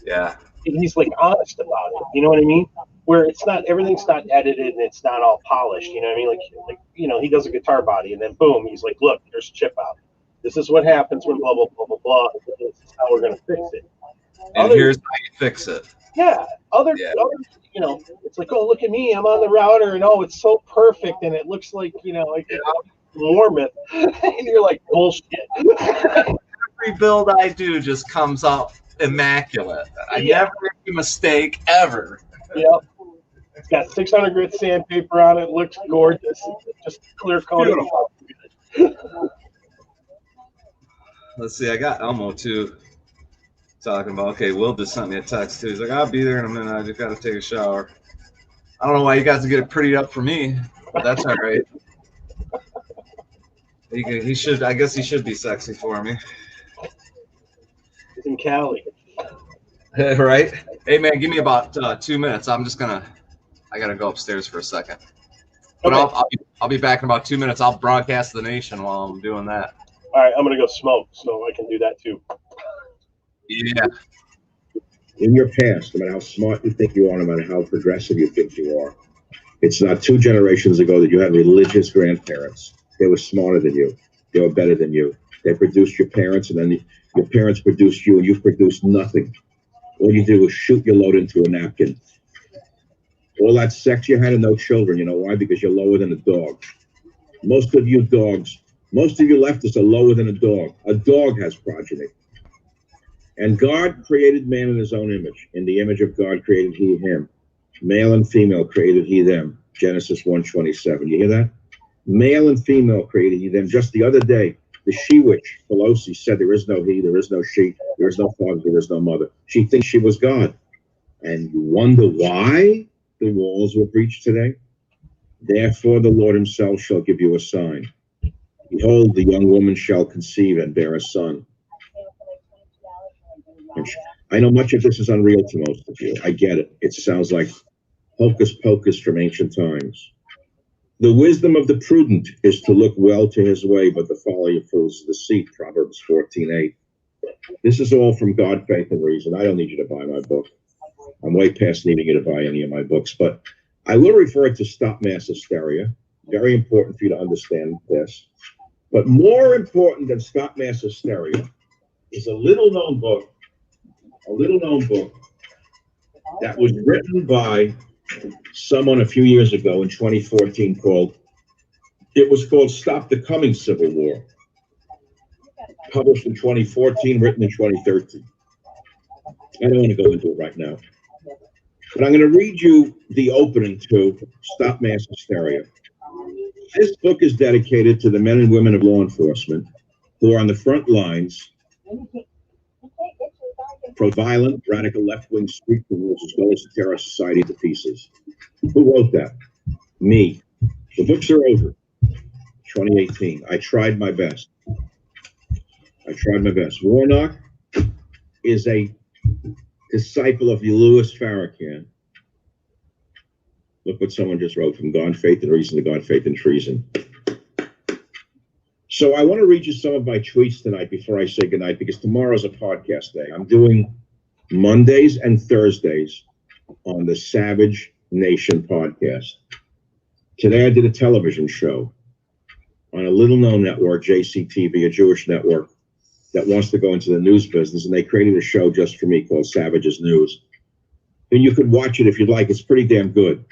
Yeah. He's like honest about it. You know what I mean? Where it's not, everything's not edited and it's not all polished. You know what I mean? Like you know, he does a guitar body and then boom, he's like, look, there's a chip out. This is what happens when blah blah blah blah blah. This is how we're gonna fix it. And here's how you fix it. Yeah. Other, you know, it's like, oh, look at me, I'm on the router, and oh, it's so perfect, and it looks like, you know, like Warmouth, and you're like, bullshit. Every build I do just comes out immaculate. I never make a mistake ever. Yep. It's got 600 grit sandpaper on it. Looks gorgeous. Just clear coating. Let's see. I got Elmo too. Talking about, okay, Will just sent me a text too. He's like, I'll be there in a minute. I just got to take a shower. I don't know why you guys get it prettied up for me, but that's all right. He should. I guess he should be sexy for me. He's in Cali. Right? Hey man, give me about 2 minutes. I gotta go upstairs for a second. But okay. I'll be back in about 2 minutes. I'll broadcast the nation while I'm doing that. All right, I'm gonna go smoke, so I can do that too. Yeah. In your past, no matter how smart you think you are, no matter how progressive you think you are, it's not 2 generations ago that you had religious grandparents. They were smarter than you. They were better than you. They produced your parents, and then your parents produced you, and you produced nothing. All you did was shoot your load into a napkin. All that sex you had and no children. You know why? Because you're lower than a dog. Most of you leftists are lower than a dog. A dog has progeny. And God created man in his own image. In the image of God created he him. Male and female created he them. Genesis 1:27. You hear that? Male and female created he them. Just the other day, the she witch, Pelosi, said there is no he, there is no she, there is no father, there is no mother. She thinks she was God. And you wonder why the walls were breached today? Therefore the Lord himself shall give you a sign. Behold, the young woman shall conceive and bear a son. I know much of this is unreal to most of you. I get it. It sounds like hocus pocus from ancient times. The wisdom of the prudent is to look well to his way, but the folly of fools is deceit. Proverbs 14:8. This is all from God, Faith, and Reason. I don't need you to buy my book. I'm way past needing you to buy any of my books, but I will refer to Stop Mass Hysteria. Very important for you to understand this. But more important than Stop Mass Hysteria is a little-known book that was written by someone a few years ago in 2014 called Stop the Coming Civil War. Published in 2014, written in 2013. I don't want to go into it right now. But I'm going to read you the opening to Stop Mass Hysteria. This book is dedicated to the men and women of law enforcement who are on the front lines for violent, radical left-wing street rules, as well as to tear our society to pieces. Who wrote that? Me. The books are over. 2018. I tried my best. Warnock is a disciple of Louis Farrakhan. Look what someone just wrote, from God, Faith, and Reason to God, Faith, and Treason. So I want to read you some of my tweets tonight before I say goodnight, because tomorrow's a podcast day. I'm doing Mondays and Thursdays on the Savage Nation podcast. Today I did a television show on a little-known network, JCTV, a Jewish network that wants to go into the news business, and they created a show just for me called Savage's News. And you could watch it if you'd like. It's pretty damn good.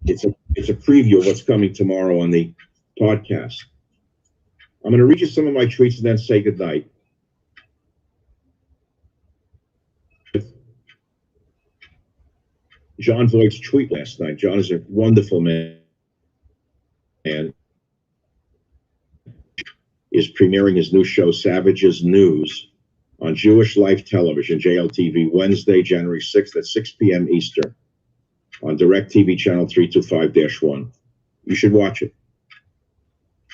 It's a preview of what's coming tomorrow on the podcast. I'm going to read you some of my tweets and then say goodnight. John Voigt's tweet last night. John is a wonderful man and is premiering his new show, Savage's News, on Jewish Life Television, JLTV, Wednesday, January 6th at 6 p.m. Eastern on DirecTV channel 325-1. You should watch it.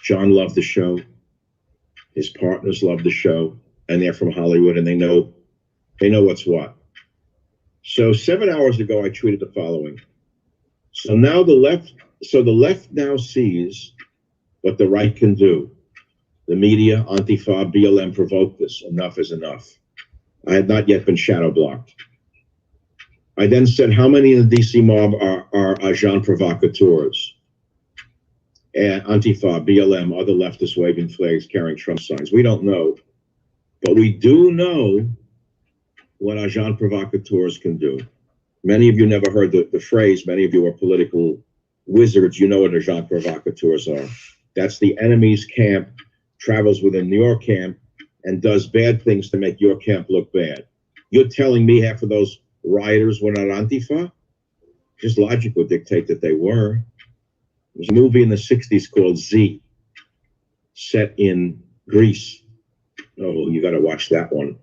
John loved the show. His partners love the show, and they're from Hollywood, and they know what's what. So 7 hours ago, I tweeted the following. So the left now sees what the right can do. The media, Antifa, BLM provoked this. Enough is enough. I had not yet been shadow blocked. I then said, how many in the DC mob are agents provocateurs? And Antifa, BLM, other leftists waving flags, carrying Trump signs. We don't know. But we do know what agents provocateurs can do. Many of you never heard the phrase. Many of you are political wizards. You know what agents provocateurs are. That's the enemy's camp, travels within your camp, and does bad things to make your camp look bad. You're telling me half of those rioters were not Antifa? Just logic would dictate that they were. There's a movie in the 60s called Z, set in Greece. Oh, you got to watch that one.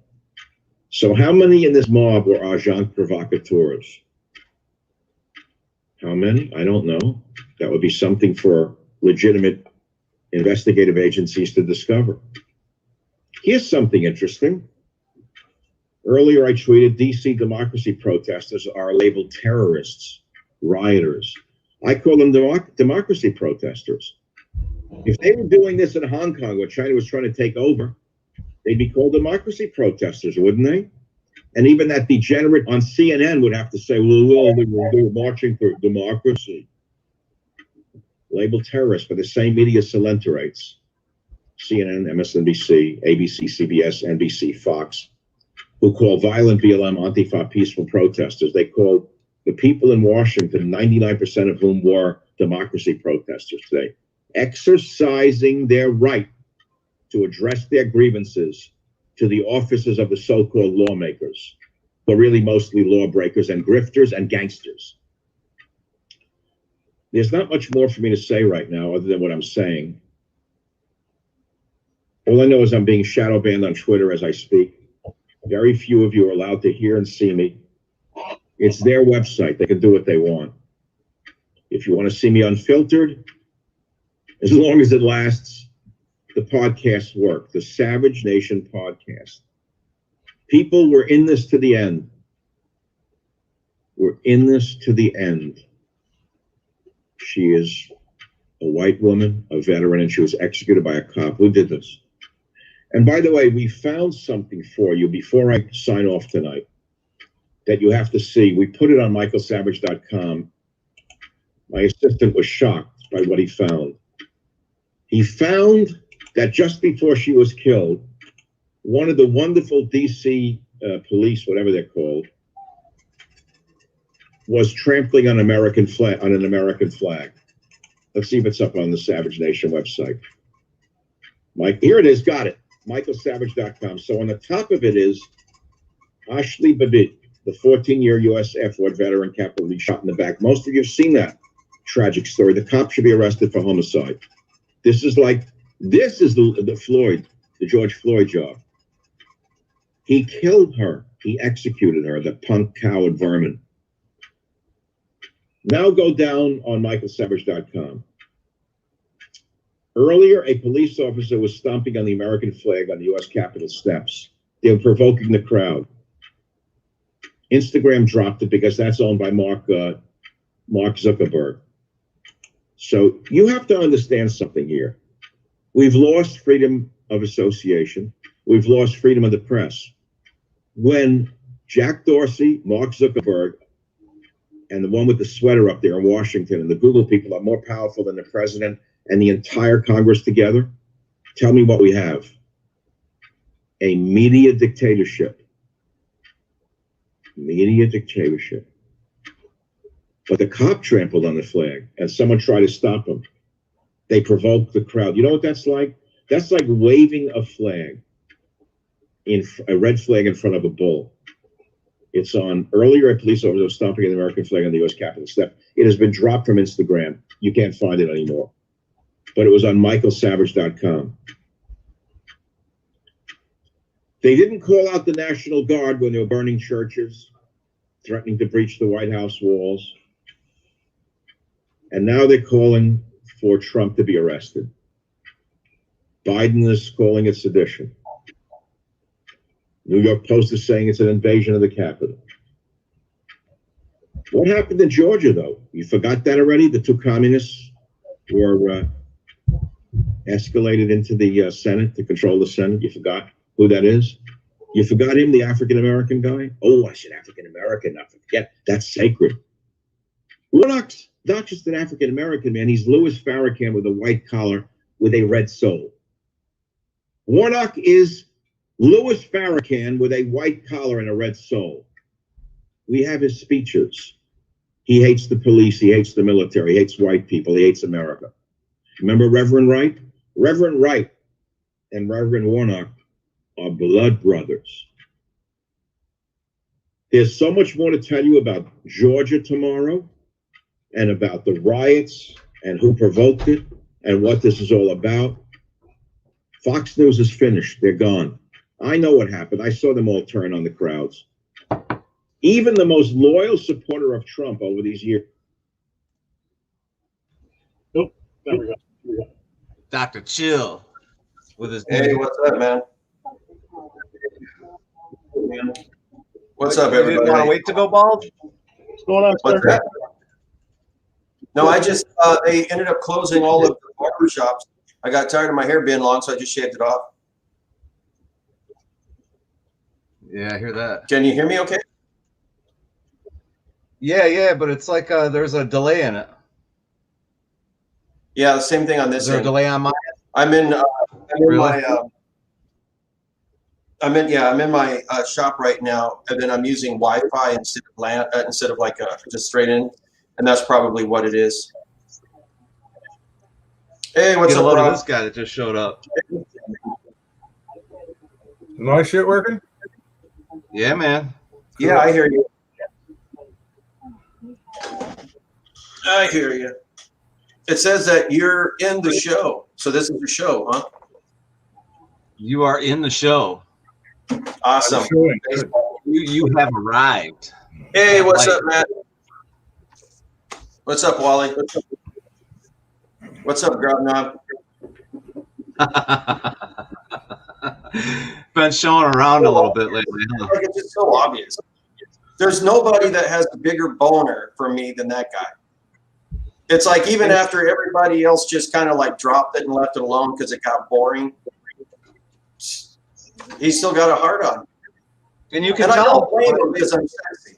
So how many in this mob were agents provocateurs? How many? I don't know. That would be something for legitimate investigative agencies to discover. Here's something interesting. Earlier I tweeted DC democracy protesters are labeled terrorists, rioters. I call them democracy protesters. If they were doing this in Hong Kong, where China was trying to take over, they'd be called democracy protesters, wouldn't they? And even that degenerate on CNN would have to say, well, they were marching for democracy. Labeled terrorists by the same media Salenterates. CNN, MSNBC, ABC, CBS, NBC, Fox, who call violent BLM Antifa peaceful protesters. They called the people in Washington, 99% of whom were democracy protesters today, exercising their right to address their grievances to the offices of the so-called lawmakers, who are really mostly lawbreakers and grifters and gangsters. There's not much more for me to say right now other than what I'm saying. All I know is I'm being shadow banned on Twitter as I speak. Very few of you are allowed to hear and see me. It's their website. They can do what they want. If you want to see me unfiltered, as long as it lasts, the podcasts work. The Savage Nation podcast. People, we're in this to the end. We're in this to the end. She is a white woman, a veteran, and she was executed by a cop. Who did this? And by the way, we found something for you before I sign off tonight that you have to see. We put it on michaelsavage.com. My assistant was shocked by what he found. He found that just before she was killed, one of the wonderful DC police, whatever they're called, was trampling on an American flag. Let's see if it's up on the Savage Nation website. Mike, here it is. Got it. michaelsavage.com. So on the top of it is Ashley Babbitt, the 14-year U.S. Air Force veteran capitally shot in the back. Most of you have seen that tragic story. The cop should be arrested for homicide. This is the George Floyd job. He killed her. He executed her, the punk, coward vermin. Now go down on michaelsavage.com. Earlier, a police officer was stomping on the American flag on the U.S. Capitol steps. They were provoking the crowd. Instagram dropped it because that's owned by Mark Zuckerberg. So you have to understand something here. We've lost freedom of association. We've lost freedom of the press. When Jack Dorsey, Mark Zuckerberg, and the one with the sweater up there in Washington and the Google people are more powerful than the president and the entire Congress together, tell me what we have. A media dictatorship. Media dictatorship. But the cop trampled on the flag and someone tried to stop him. They provoked the crowd. You know what that's like? That's like waving a flag, a red flag in front of a bull. It's on earlier. A police officer was stomping an American flag on the U.S. Capitol step. It has been dropped from Instagram. You can't find it anymore. But it was on michaelsavage.com. They didn't call out the National Guard when they were burning churches, threatening to breach the White House walls. And now they're calling for Trump to be arrested. Biden is calling it sedition. New York Post is saying it's an invasion of the Capitol. What happened in Georgia, though? You forgot that already? The two communists were escalated into the Senate to control the Senate. You forgot who that is? You forgot him, the African-American guy? Oh, I said African-American, not forget. That's sacred. Warnock's not just an African-American man. He's Louis Farrakhan with a white collar with a red soul. Warnock is Louis Farrakhan with a white collar and a red soul. We have his speeches. He hates the police. He hates the military. He hates white people. He hates America. Remember Reverend Wright? Reverend Wright and Reverend Warnock are blood brothers. There's so much more to tell you about Georgia tomorrow and about the riots and who provoked it and what this is all about. Fox News is finished. They're gone. I know what happened. I saw them all turn on the crowds. Even the most loyal supporter of Trump over these years. Nope. There we go. Dr. Chill with his. Hey, what's up, man? What's up, everybody? You didn't want to wait to go bald? What's going on, What's sir? that? No, I just they ended up closing all of the barber shops I got tired of my hair being long, so I just shaved it off. Yeah, I hear that. Can you hear me okay? Yeah, but it's like there's a delay in it. Yeah, the same thing on this. Is there a delay on my end? I'm in Really? I'm in my shop right now, and then I'm using Wi-Fi instead of like just straight in, and that's probably what it is. Hey, what's Get a up, load of Rob? this guy that just showed up. My shit working? Yeah, man. Yeah, I hear you. I hear you. It says that you're in the show, so this is your show, huh? You are in the show. Awesome. You have arrived. Hey, what's up, Matt? What's up, Wally? What's up, Grubnob? Been showing around a little bit lately. Huh? Like, it's just so obvious. There's nobody that has a bigger boner for me than that guy. It's like even after everybody else just kind of like dropped it and left it alone because it got boring, he's still got a heart on. And you can I tell don't blame him because I'm sexy.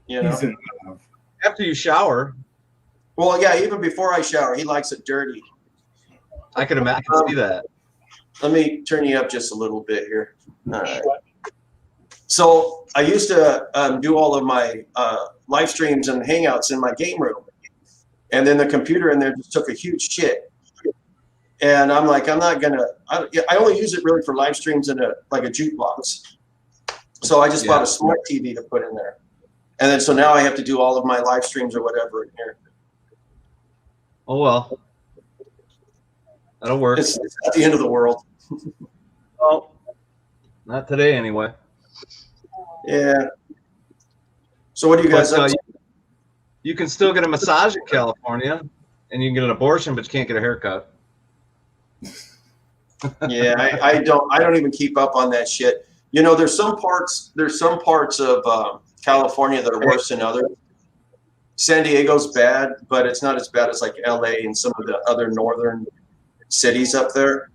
You know? After you shower. Well, yeah, even before I shower, he likes it dirty. I can see that. Let me turn you up just a little bit here. All right. So I used to do all of my live streams and hangouts in my game room. And then the computer in there just took a huge shit. And I'm like, I'm not going to, I only use it really for live streams in like a jukebox. So I just bought a smart TV to put in there. And then so now I have to do all of my live streams or whatever in here. Oh, well. That'll work. It's at the end of the world. Well, not today anyway. Yeah. So what do you guys up to? You can still get a massage in California, and you can get an abortion, but you can't get a haircut. Yeah, I don't even keep up on that shit. You know, there's some parts of California that are worse than others. San Diego's bad, but it's not as bad as like LA and some of the other northern cities up there.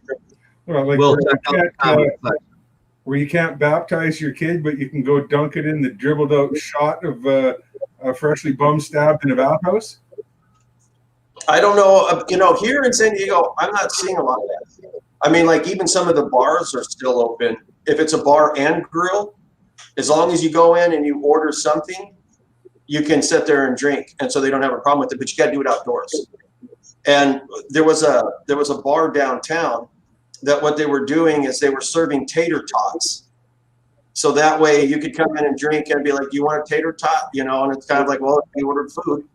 Well, like where you can't baptize your kid, but you can go dunk it in the dribbled out shot of a freshly bum stabbed in a bathhouse. I don't know. You know, here in San Diego, I'm not seeing a lot of that. I mean, like even some of the bars are still open. If it's a bar and grill, as long as you go in and you order something, you can sit there and drink, and so they don't have a problem with it. But you got to do it outdoors. And there was a bar downtown that what they were doing is they were serving tater tots. So that way you could come in and drink and be like, "Do you want a tater tot?" You know, and it's kind of like, well, you ordered food.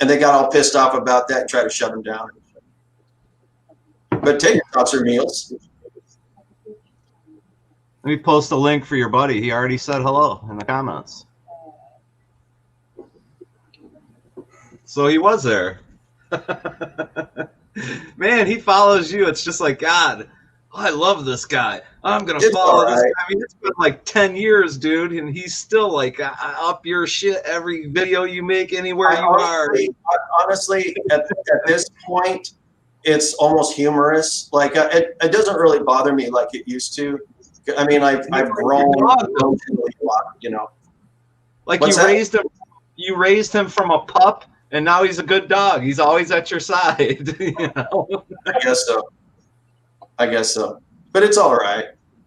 And they got all pissed off about that and tried to shut them down. But tater tots are meals. Let me post a link for your buddy. He already said hello in the comments. So he was there. Man, he follows you. It's just like, God, I love this guy. I'm going to follow this guy. I mean, it's been like 10 years, dude, and he's still like up your shit every video you make anywhere you are. Honestly, at this point, it's almost humorous. Like, it doesn't really bother me like it used to. I mean, I've grown a lot, you know. Like you raised him from a pup, and now he's a good dog. He's always at your side. You know? I guess so. But it's all right.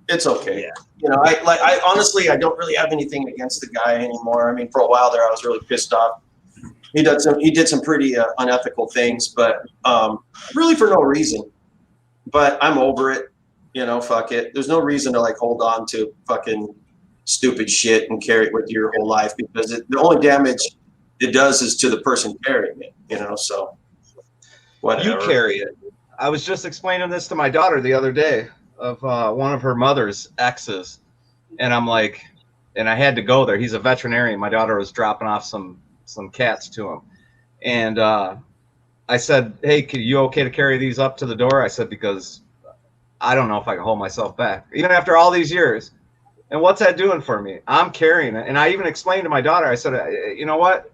It's okay. Yeah. You know, I honestly, I don't really have anything against the guy anymore. I mean, for a while there, I was really pissed off. He did some pretty unethical things, but really for no reason. But I'm over it. You know, fuck it. There's no reason to like hold on to fucking stupid shit and carry it with you your whole life, because the only damage it does is to the person carrying it. You know, so whatever. You carry it. I was just explaining this to my daughter the other day of one of her mother's exes, and I'm like, and I had to go there. He's a veterinarian. My daughter was dropping off some cats to him, and I said, "Hey, you okay to carry these up to the door?" I said, because I don't know if I can hold myself back, even after all these years. And what's that doing for me? I'm carrying it. And I even explained to my daughter, I said, you know what?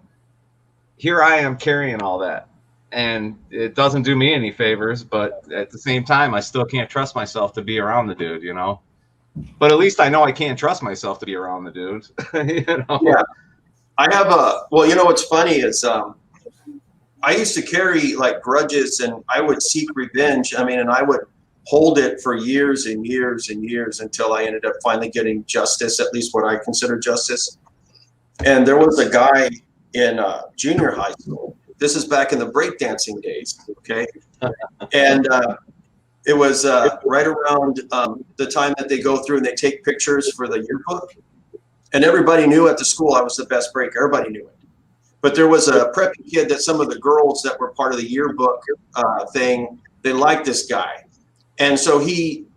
Here I am carrying all that. and it doesn't do me any favors. But at the same time, I still can't trust myself to be around the dude, you know. But at least I know I can't trust myself to be around the dude. You know? Yeah, I have a. Well, you know what's funny is I used to carry like grudges, and I would seek revenge. I mean, and I would hold it for years and years and years until I ended up finally getting justice, at least what I consider justice. And there was a guy in junior high school. This is back in the breakdancing days, okay? And it was right around the time that they go through and they take pictures for the yearbook. And everybody knew at the school I was the best breaker. Everybody knew it. But there was a preppy kid that some of the girls that were part of the yearbook thing, they liked this guy. And so he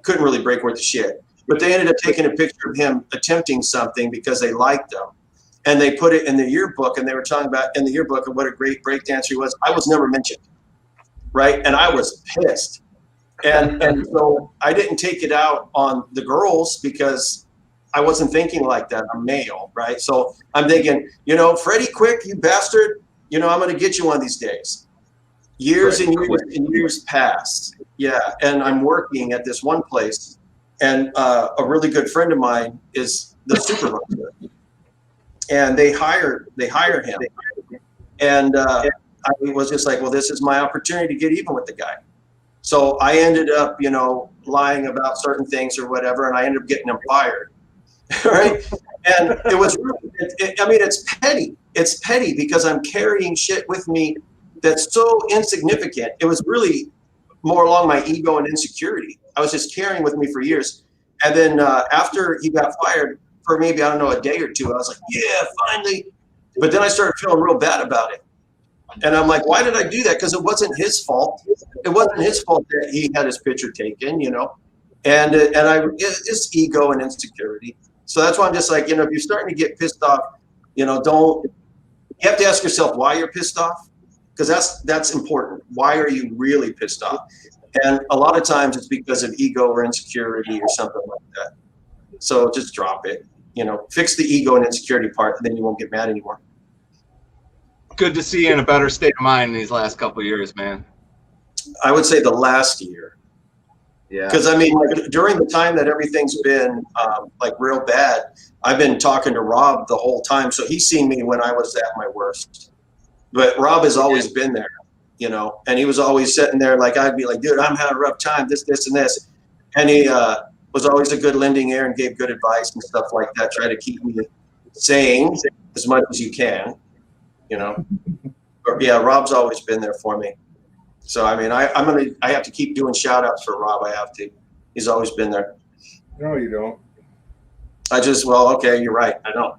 couldn't really break worth of shit. But they ended up taking a picture of him attempting something because they liked him. And they put it in the yearbook, and they were talking about in the yearbook of what a great breakdancer he was. I was never mentioned, right? And I was pissed. And so I didn't take it out on the girls because I wasn't thinking like that. I'm male, right? So I'm thinking, you know, Freddie Quick, you bastard, you know, I'm going to get you one of these days. Years and years and years pass. Yeah. And I'm working at this one place, and a really good friend of mine is the supervisor. And they hire him. And I was just like, well, this is my opportunity to get even with the guy. So I ended up, you know, lying about certain things or whatever, and I ended up getting him fired. Right? And it was really, I mean, it's petty. It's petty because I'm carrying shit with me that's so insignificant. It was really more along my ego and insecurity. I was just carrying with me for years. And then after he got fired, for maybe, I don't know, a day or two, I was like, yeah, finally. But then I started feeling real bad about it. And I'm like, why did I do that? Because it wasn't his fault. It wasn't his fault that he had his picture taken, you know. And it's ego and insecurity. So that's why I'm just like, you know, if you're starting to get pissed off, you know, you have to ask yourself why you're pissed off, because that's important. Why are you really pissed off? And a lot of times it's because of ego or insecurity or something like that. So just drop it, you know, fix the ego and insecurity part, and then you won't get mad anymore. Good to see you in a better state of mind these last couple of years, man. I would say the last year. Yeah. Because I mean, like, during the time that everything's been like real bad, I've been talking to Rob the whole time. So he's seen me when I was at my worst. But Rob has always been there, you know, and he was always sitting there like, I'd be like, dude, I'm having a rough time, this, and this. And he was always a good lending ear and gave good advice and stuff like that. Try to keep me sane as much as you can, you know. But yeah, Rob's always been there for me. So I mean, I have to keep doing shout outs for Rob. I have to. He's always been there. No, you don't. Well, okay, you're right. I know.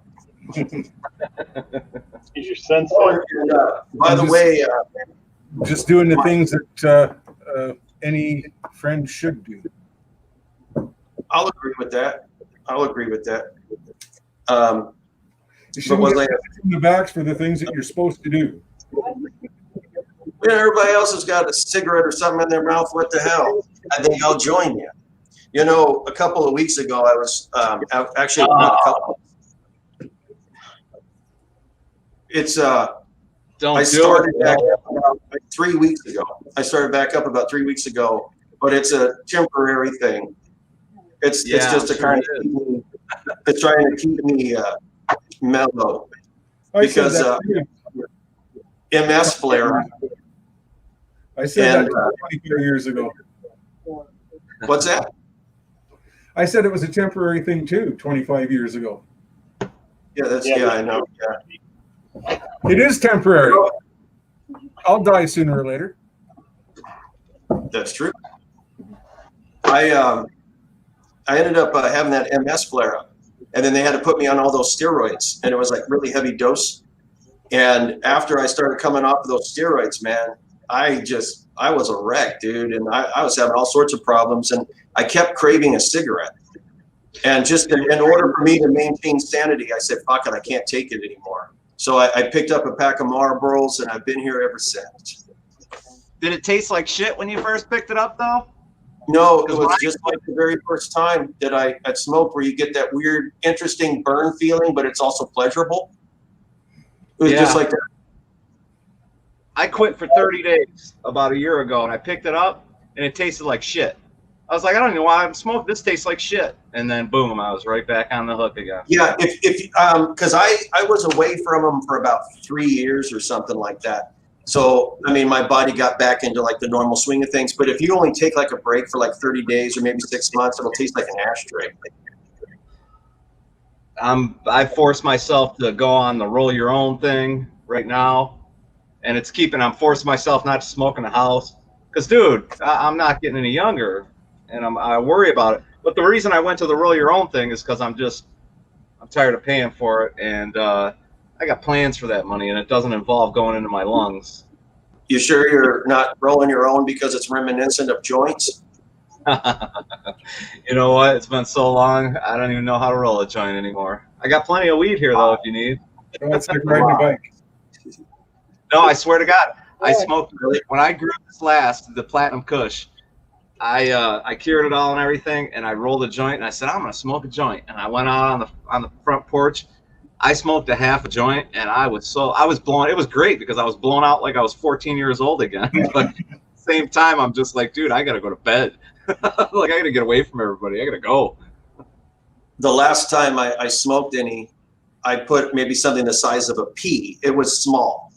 He's your sensei. Oh, and, by the way, just doing the things that any friend should do. I'll agree with that. You shouldn't get in the backs for the things that you're supposed to do. You know, everybody else has got a cigarette or something in their mouth. What the hell? I think I'll join you. You know, a couple of weeks ago, I was actually not a couple. It's I started back up about 3 weeks ago. But it's a temporary thing. It's just a kind of it's trying to keep me mellow because MS flare. I said that 24 years ago. What's that? I said it was a temporary thing too, 25 years ago. Yeah, I know. Yeah. It is temporary. I'll die sooner or later. That's true. I ended up having that MS flare up, and then they had to put me on all those steroids, and it was like really heavy dose. And after I started coming off of those steroids, man, I was a wreck, dude. And I was having all sorts of problems, and I kept craving a cigarette. And just in order for me to maintain sanity, I said, fuck it, I can't take it anymore. So I picked up a pack of Marlboros, and I've been here ever since. Did it taste like shit when you first picked it up, though? No, it was just like the very first time that I had smoked, where you get that weird, interesting burn feeling, but it's also pleasurable. It was just like that. I quit for 30 days about a year ago, and I picked it up, and it tasted like shit. I was like, I don't know why I'm smoking. This tastes like shit. And then boom, I was right back on the hook again. Yeah, because I was away from them for about 3 years or something like that. So, I mean, my body got back into like the normal swing of things. But if you only take like a break for like 30 days or maybe 6 months, it'll taste like an ashtray. I forced myself to go on the roll your own thing right now. And it's I'm forcing myself not to smoke in the house. Because, dude, I'm not getting any younger. And I worry about it. But the reason I went to the roll your own thing is because I'm tired of paying for it. And I got plans for that money, and it doesn't involve going into my lungs. You sure you're not rolling your own because it's reminiscent of joints? You know what? It's been so long, I don't even know how to roll a joint anymore. I got plenty of weed here, though, if you need. Oh, it's like riding a bike. No, I swear to God, I smoked when I grew this last, the Platinum Kush. I cured it all and everything, and I rolled a joint, and I said, I'm gonna smoke a joint. And I went out on the front porch. I smoked a half a joint, and I was blown. It was great because I was blown out like I was 14 years old again. But at the same time, I'm just like, dude, I gotta go to bed. Like, I gotta get away from everybody. I gotta go. The last time I smoked any, I put maybe something the size of a pea. It was small.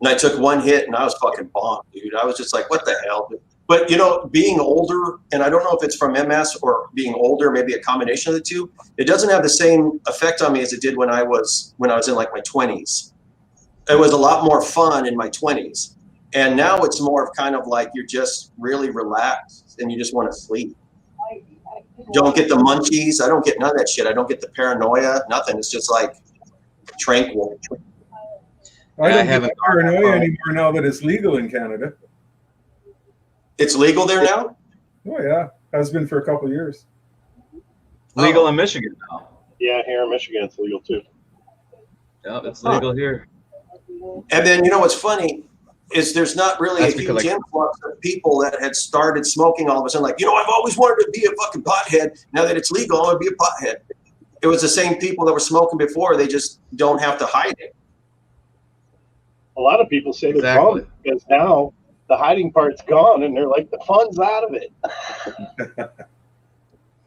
And I took one hit, and I was fucking bombed, dude. I was just like, what the hell? But, you know, being older, and I don't know if it's from MS or being older, maybe a combination of the two, it doesn't have the same effect on me as it did when I was in like my 20s. It was a lot more fun in my 20s. And now it's more of kind of like you're just really relaxed and you just want to sleep. Don't get the munchies. I don't get none of that shit. I don't get the paranoia, nothing. It's just like tranquil. I don't have paranoia anymore now that it's legal in Canada. It's legal there now? Oh, yeah. Has been for a couple of years. Legal in Michigan now. Yeah, here in Michigan, it's legal too. Yeah, it's legal here. And then, you know what's funny is there's not really a huge influx of people that had started smoking all of a sudden. Like, you know, I've always wanted to be a fucking pothead. Now that it's legal, I want to be a pothead. It was the same people that were smoking before. They just don't have to hide it. A lot of people say they're bummed because now the hiding part's gone, and they're like, the fun's out of it.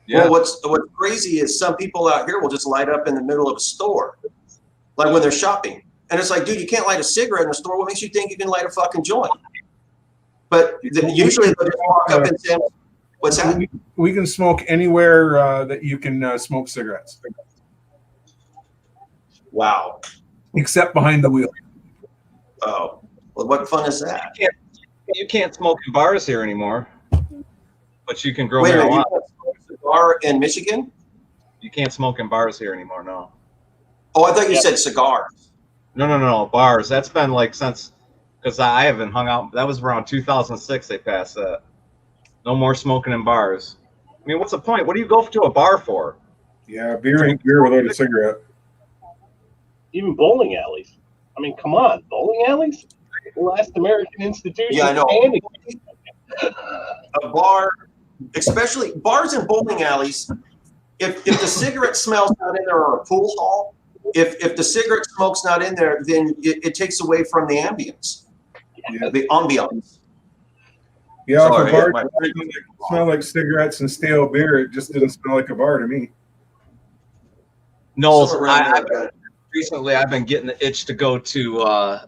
Yeah. Well, what's crazy is some people out here will just light up in the middle of a store, like when they're shopping. And it's like, dude, you can't light a cigarette in a store. What makes you think you can light a fucking joint? But usually they'll just walk up and say, what's that? We can smoke anywhere that you can smoke cigarettes. Wow. Except behind the wheel. Oh, well, what fun is that? You can't smoke in bars here anymore, but you can grow marijuana. marijuana. You can't smoke a cigar in Michigan? You can't smoke in bars here anymore, no. Oh, I thought you said cigars. No, bars. That's been like since, because I haven't hung out. That was around 2006 they passed that. No more smoking in bars. I mean, what's the point? What do you go to a bar for? Yeah, beer ain't beer without a cigarette. Even bowling alleys. I mean, come on, bowling alleys? The last American institution. Yeah, I know. A bar, especially bars and bowling alleys, if the cigarette smell's not in there or a pool hall, if the cigarette smoke's not in there, then it takes away from the ambience, the ambiance. Yeah, if a bar doesn't smell like cigarettes and stale beer, it just didn't smell like a bar to me. No, recently I've been getting the itch to go to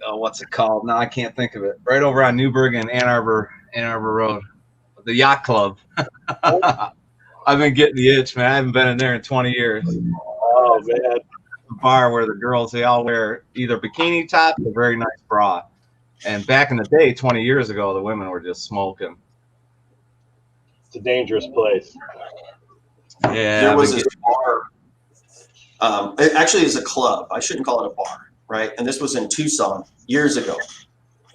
what's it called? No, I can't think of it. Right over on Newburgh and Ann Arbor Road, the Yacht Club. I've been getting the itch, man. I haven't been in there in 20 years. Oh man, a bar where the girls, they all wear either bikini tops or very nice bra. And back in the day, 20 years ago, the women were just smoking. It's a dangerous place. Yeah, there was this bar. It actually is a club. I shouldn't call it a bar, right? And this was in Tucson years ago,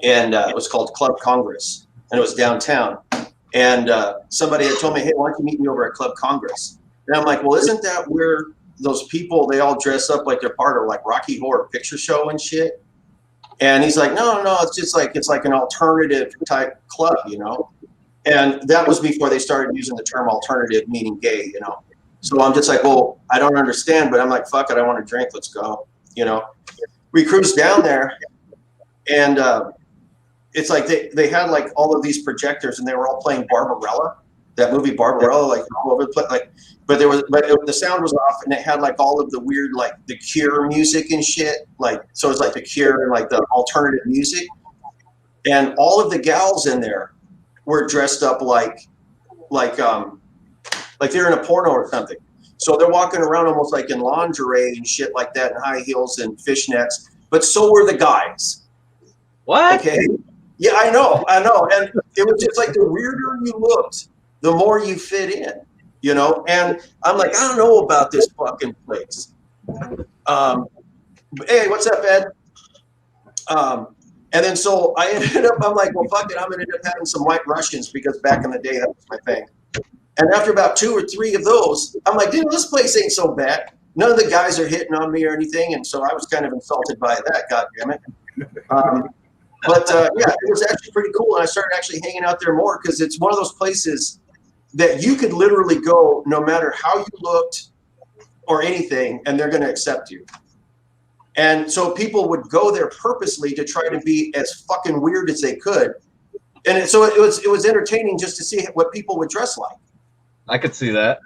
and it was called Club Congress, and it was downtown. And somebody had told me, "Hey, why don't you meet me over at Club Congress?" And I'm like, "Well, isn't that where those people, they all dress up like they're part of like Rocky Horror Picture Show and shit?" And he's like, no, it's just like, it's like an alternative type club, you know? And that was before they started using the term alternative, meaning gay, you know? So I'm just like, well, I don't understand, but I'm like, fuck it, I want to drink, let's go, you know? We cruised down there, And it's like they had like all of these projectors, and they were all playing Barbarella, that movie Barbarella, like all over the place. Like, but the sound was off, and it had like all of the weird like the Cure music and shit. Like, so it's like the Cure and like the alternative music, and all of the gals in there were dressed up like they're in a porno or something. So they're walking around almost like in lingerie and shit like that, and high heels and fishnets. But so were the guys. What? Okay. Yeah, I know. And it was just like the weirder you looked, the more you fit in, you know? And I'm like, I don't know about this fucking place. Hey, what's up, Ed? And then so I ended up, I'm like, well, fuck it. I'm going to end up having some White Russians because back in the day, that was my thing. And after about 2 or 3 of those, I'm like, dude, this place ain't so bad. None of the guys are hitting on me or anything. And so I was kind of insulted by that, God damn it. But yeah, it was actually pretty cool. And I started actually hanging out there more because it's one of those places that you could literally go no matter how you looked or anything, and they're going to accept you. And so people would go there purposely to try to be as fucking weird as they could. And it was entertaining just to see what people would dress like. I could see that.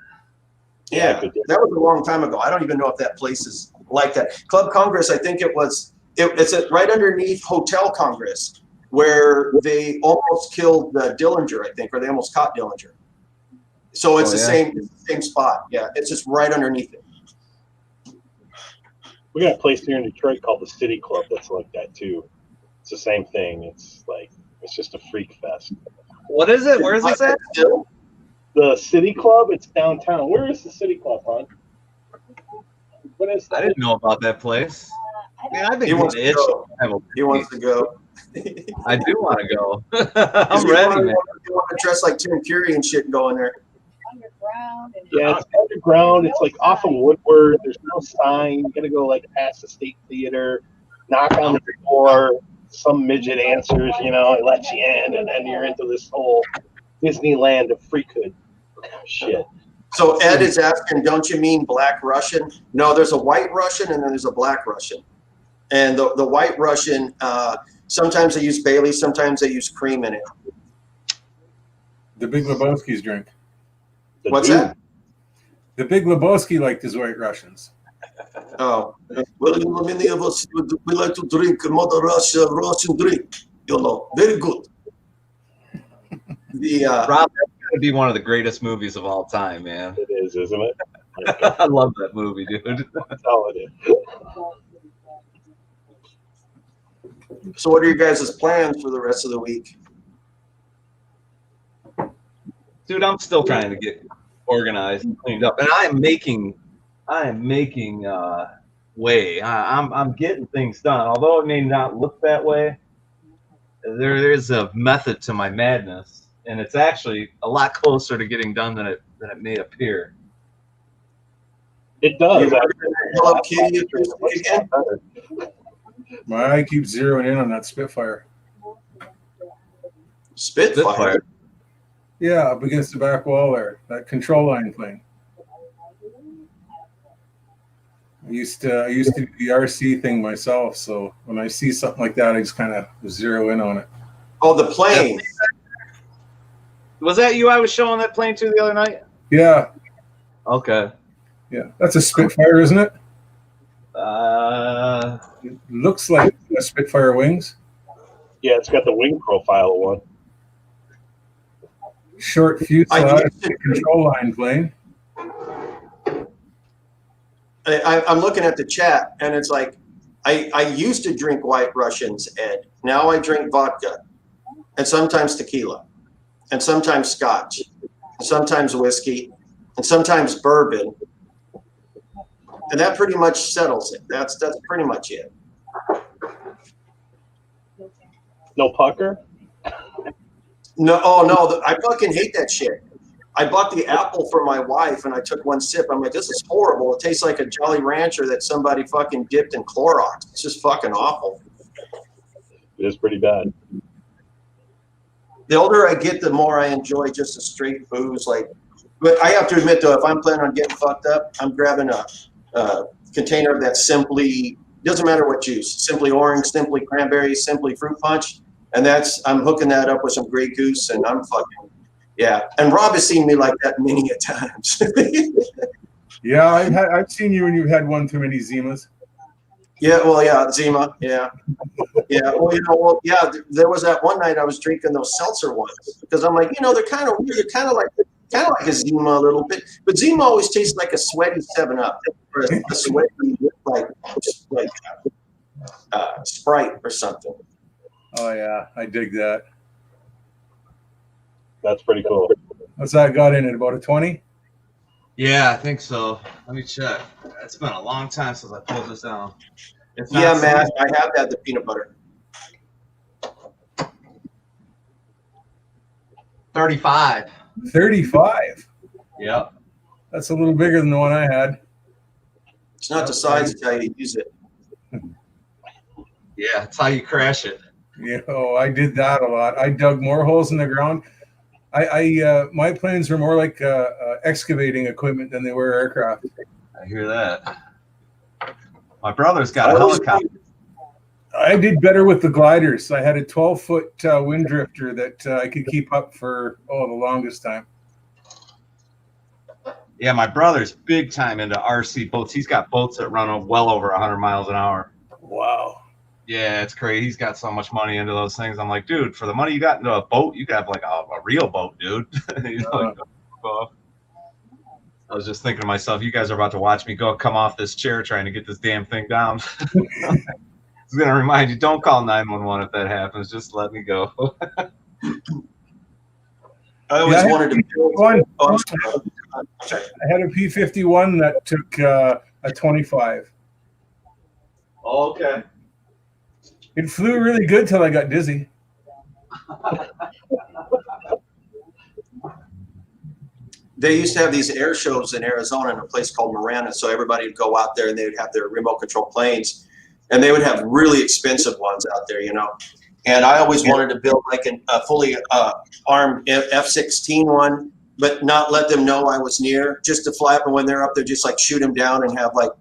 Yeah, that was a long time ago. I don't even know if that place is like that. Club Congress, I think it's right underneath Hotel Congress, where they almost killed Dillinger, I think, or they almost caught Dillinger. So it's the same spot. Yeah, it's just right underneath it. We got a place here in Detroit called the City Club that's like that too. It's the same thing. It's just a freak fest. What is it? Where is this at? The City Club. It's downtown. Where is the City Club, hon? What is that? I didn't know about that place. Man, I've been He wants to go. He wants to go. I do want to go. I'm ready, man. You want to dress like Tim Curry and shit and go in there. Yeah, it's underground. It's like off of Woodward. There's no sign. You gotta go like past the State Theater, knock on the door. Some midget answers, you know, it lets you in, and then you're into this whole Disneyland of freakhood. Shit. So Ed is asking, don't you mean Black Russian? No, there's a White Russian and then there's a Black Russian. And the White Russian, sometimes they use Bailey, sometimes they use cream in it. The Big Lebowski's drink. What's that? The Big Lebowski liked his White Russians. Oh, well, many of us we like to drink Mother Russia Russian drink. You know, very good. Rob, that's gonna be one of the greatest movies of all time, man. It is, isn't it? I love that movie, dude. That's all it is. So, what are your guys' plans for the rest of the week? Dude, I'm still trying to get organized and cleaned up, and I am making way. I'm getting things done, although it may not look that way. There's a method to my madness, and it's actually a lot closer to getting done than it may appear. It does. Hello, Kitty. Again? My eye keeps zeroing in on that Spitfire. Spitfire? Yeah, up against the back wall there. That control line plane. I used to do the RC thing myself, so when I see something like that, I just kind of zero in on it. Oh, the plane. Was that you I was showing that plane to the other night? Yeah. Okay. Yeah, that's a Spitfire, isn't it? It looks like a Spitfire wings. Yeah, it's got the wing profile one. Short fuselage control line plane. I'm looking at the chat, and it's like, I used to drink White Russians, Ed. Now I drink vodka, and sometimes tequila, and sometimes scotch, and sometimes whiskey, and sometimes bourbon. And that pretty much settles it. That's pretty much it. No pucker? No, oh no, I fucking hate that shit. I bought the apple for my wife, and I took one sip. I'm like, this is horrible. It tastes like a Jolly Rancher that somebody fucking dipped in Clorox. It's just fucking awful. It is pretty bad. The older I get, the more I enjoy just a straight booze. Like, but I have to admit though, if I'm planning on getting fucked up, I'm grabbing a container of that Doesn't matter what juice. Simply orange, simply cranberry, simply fruit punch. And I'm hooking that up with some Grey Goose, and I'm fucking, yeah. And Rob has seen me like that many a times. Yeah, I've seen you when you've had one too many Zimas. Yeah, well, yeah, Zima, yeah. Yeah, well, there was that one night I was drinking those seltzer ones because I'm like, they're kind of weird. They're kind of like a Zima a little bit, but Zima always tastes like a sweaty 7-Up or a sweaty like Sprite or something. Oh yeah, I dig that. That's pretty cool. What's that got in it? About a 20? Yeah, I think so. Let me check. It's been a long time since I pulled this down. Yeah, Matt, I have had the peanut butter. 35. 35? Yep. That's a little bigger than the one I had. It's not the size, it's how you use it. Yeah, it's how you crash it. I did that a lot. I dug more holes in the ground. My planes were more like excavating equipment than they were aircraft. I hear that. My brother's got a helicopter. I did better with the gliders. I had a 12-foot wind drifter that I could keep up for the longest time. Yeah, my brother's big time into RC boats. He's got boats that run well over 100 miles an hour. Wow. Yeah, it's crazy. He's got so much money into those things. I'm like, dude, for the money you got into a boat, you got like a real boat, dude. I was just thinking to myself, you guys are about to watch me come off this chair trying to get this damn thing down. It's going to remind you, don't call 911 if that happens. Just let me go. I always wanted to build one. I had a P-51 that took a 25. Oh, okay. It flew really good till I got dizzy. They used to have these air shows in Arizona in a place called Marana. So everybody would go out there and they would have their remote control planes, and they would have really expensive ones out there, And I always wanted to build like a fully armed F-16 one, but not let them know I was near, just to fly up, and when they're up there, just like shoot them down and have it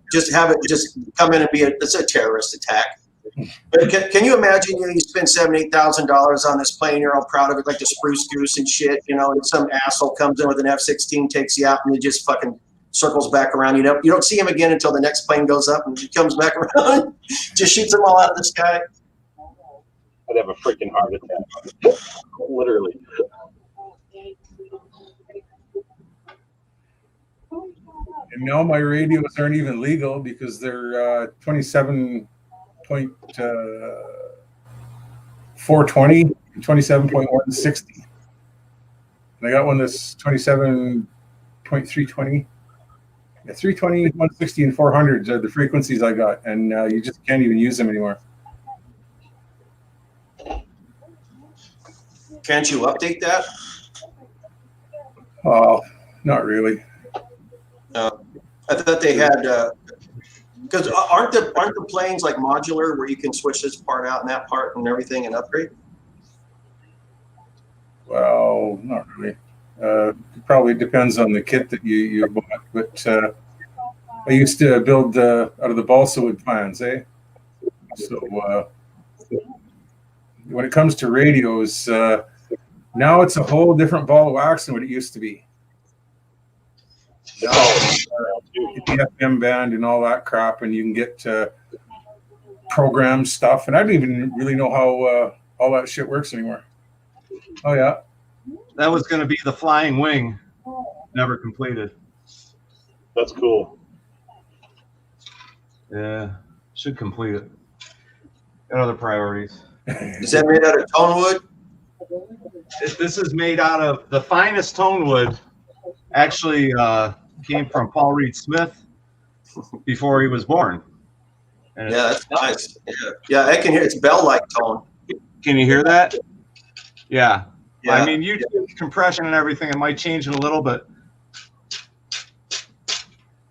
just come in and it's a terrorist attack. But can you imagine, you spend $7,000-8,000 on this plane, you're all proud of it, like the Spruce Goose and shit, and some asshole comes in with an F-16, takes you out, and it just fucking circles back around. You don't see him again until the next plane goes up, and he comes back around, just shoots them all out of the sky. I'd have a freaking heart attack, literally. And now my radios aren't even legal because they're 27.420, 27.160. And I got one that's 27.320. Yeah, 320, 160, and 400s are the frequencies I got, and you just can't even use them anymore. Can't you update that? Oh, not really. I thought they had, because aren't the planes like modular where you can switch this part out and that part and everything and upgrade? Well, not really. It probably depends on the kit that you bought, but I used to build out of the balsa wood plans, eh? So when it comes to radios, now it's a whole different ball of wax than what it used to be. Now, the FM band and all that crap, and you can get program stuff, and I don't even really know how all that shit works anymore. Oh yeah, that was going to be the flying wing, never completed. That's cool. Yeah, should complete it. Got other priorities. Is that made out of tone wood? This is made out of the finest tone wood. Actually, came from Paul Reed Smith before he was born. And yeah, that's nice. Yeah, I can hear it's bell-like tone. Can you hear that? Yeah. Yeah. I mean, you do compression and everything. It might change it a little, but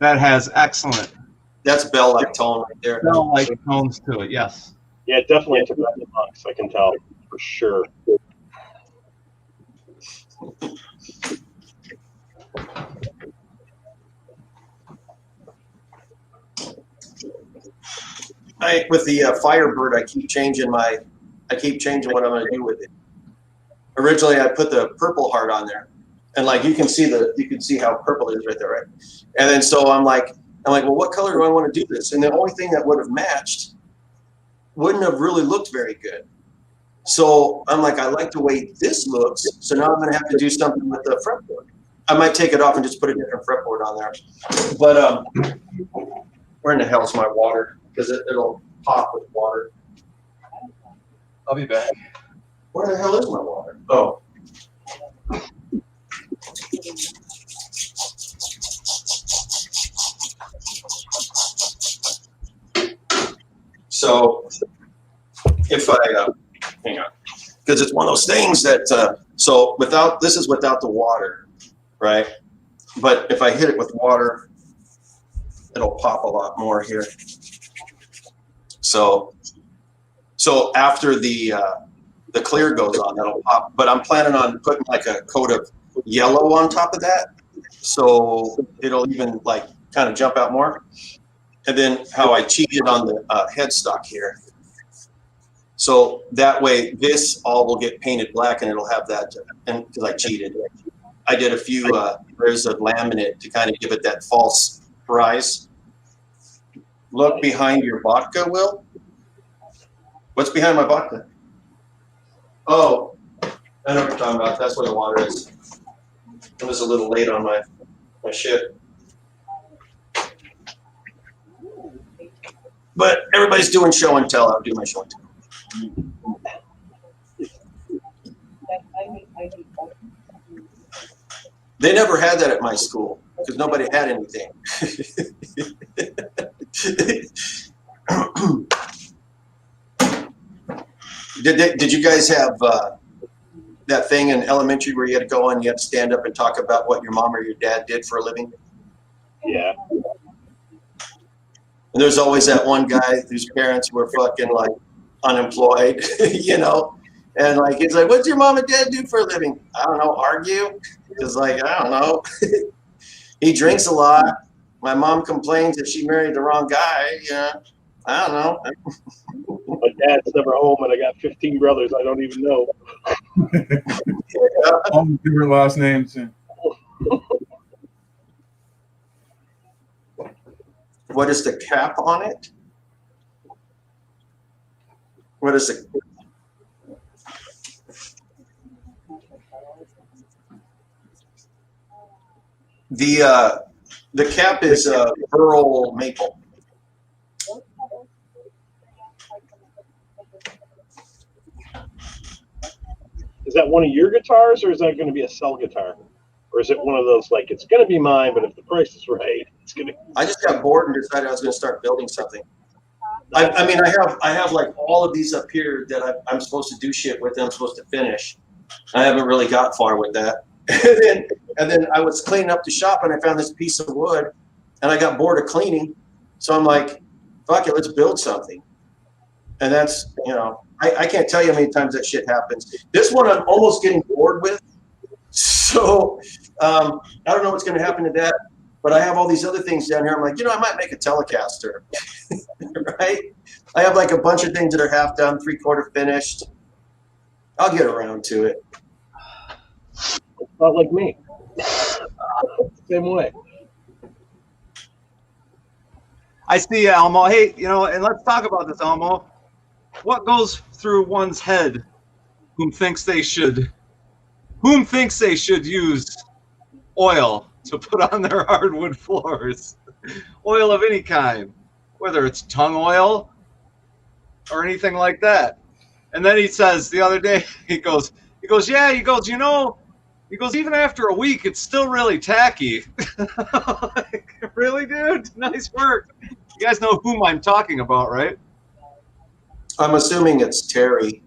that has excellent. That's bell-like tone right there. Bell-like tones to it. Yes. Yeah, definitely took that box. I can tell for sure. with the Firebird, I keep changing what I'm going to do with it. Originally, I put the purple heart on there, and like you can see how purple it is right there, right? And then so I'm like, well, what color do I want to do this? And the only thing that would have matched wouldn't have really looked very good. So I'm like, I like the way this looks. So now I'm going to have to do something with the fretboard. I might take it off and just put a different fretboard on there. But where in the hell's my water? Because it'll pop with water. I'll be back. Where the hell is my water? Oh. So if I hang on, because it's one of those things that so this is without the water, right? But if I hit it with water, it'll pop a lot more here. So after the clear goes on, that'll pop. But I'm planning on putting like a coat of yellow on top of that, so it'll even like kind of jump out more. And then how I cheated on the headstock here. So that way this all will get painted black and it'll have that, and because I cheated. I did a few layers of laminate to kind of give it that false rise. Look behind your vodka, Will. What's behind my vodka? Oh, I know what you're talking about. That's where the water is. I was a little late on my shit. But everybody's doing show and tell. I'll do my show and tell. They never had that at my school because nobody had anything. Did you guys have that thing in elementary where you had to go and you had to stand up and talk about what your mom or your dad did for a living? Yeah. And there's always that one guy whose parents were fucking like unemployed, you know? And like, he's like, what's your mom and dad do for a living? I don't know, argue? Because like, I don't know. He drinks a lot. My mom complains that she married the wrong guy. Yeah, I don't know. My dad's never home and I got 15 brothers I don't even know. All different last names. What is the cap on it? What is it? The cap is pearl maple. Is that one of your guitars or is that going to be a sell guitar? Or is it one of those like, it's going to be mine, but if the price is right, it's going to... I just got bored and decided I was going to start building something. I mean, I have like all of these up here that I'm supposed to do shit with, I'm supposed to finish. I haven't really got far with that. and then I was cleaning up the shop and I found this piece of wood and I got bored of cleaning. So I'm like, fuck it, let's build something. And that's, you know, I can't tell you how many times that shit happens. This one I'm almost getting bored with. So I don't know what's going to happen to that, but I have all these other things down here. I'm like, you know, I might make a Telecaster, right? I have like a bunch of things that are half done, 3/4 finished. I'll get around to it. Not like me. Same way. I see, Elmo. Hey, you know, and let's talk about this, Elmo. What goes through one's head whom thinks they should use oil to put on their hardwood floors? Oil of any kind, whether it's tongue oil or anything like that. And then he says the other day, he goes, you know, even after a week, it's still really tacky. Like, really, dude? Nice work. You guys know whom I'm talking about, right? I'm assuming it's Terry.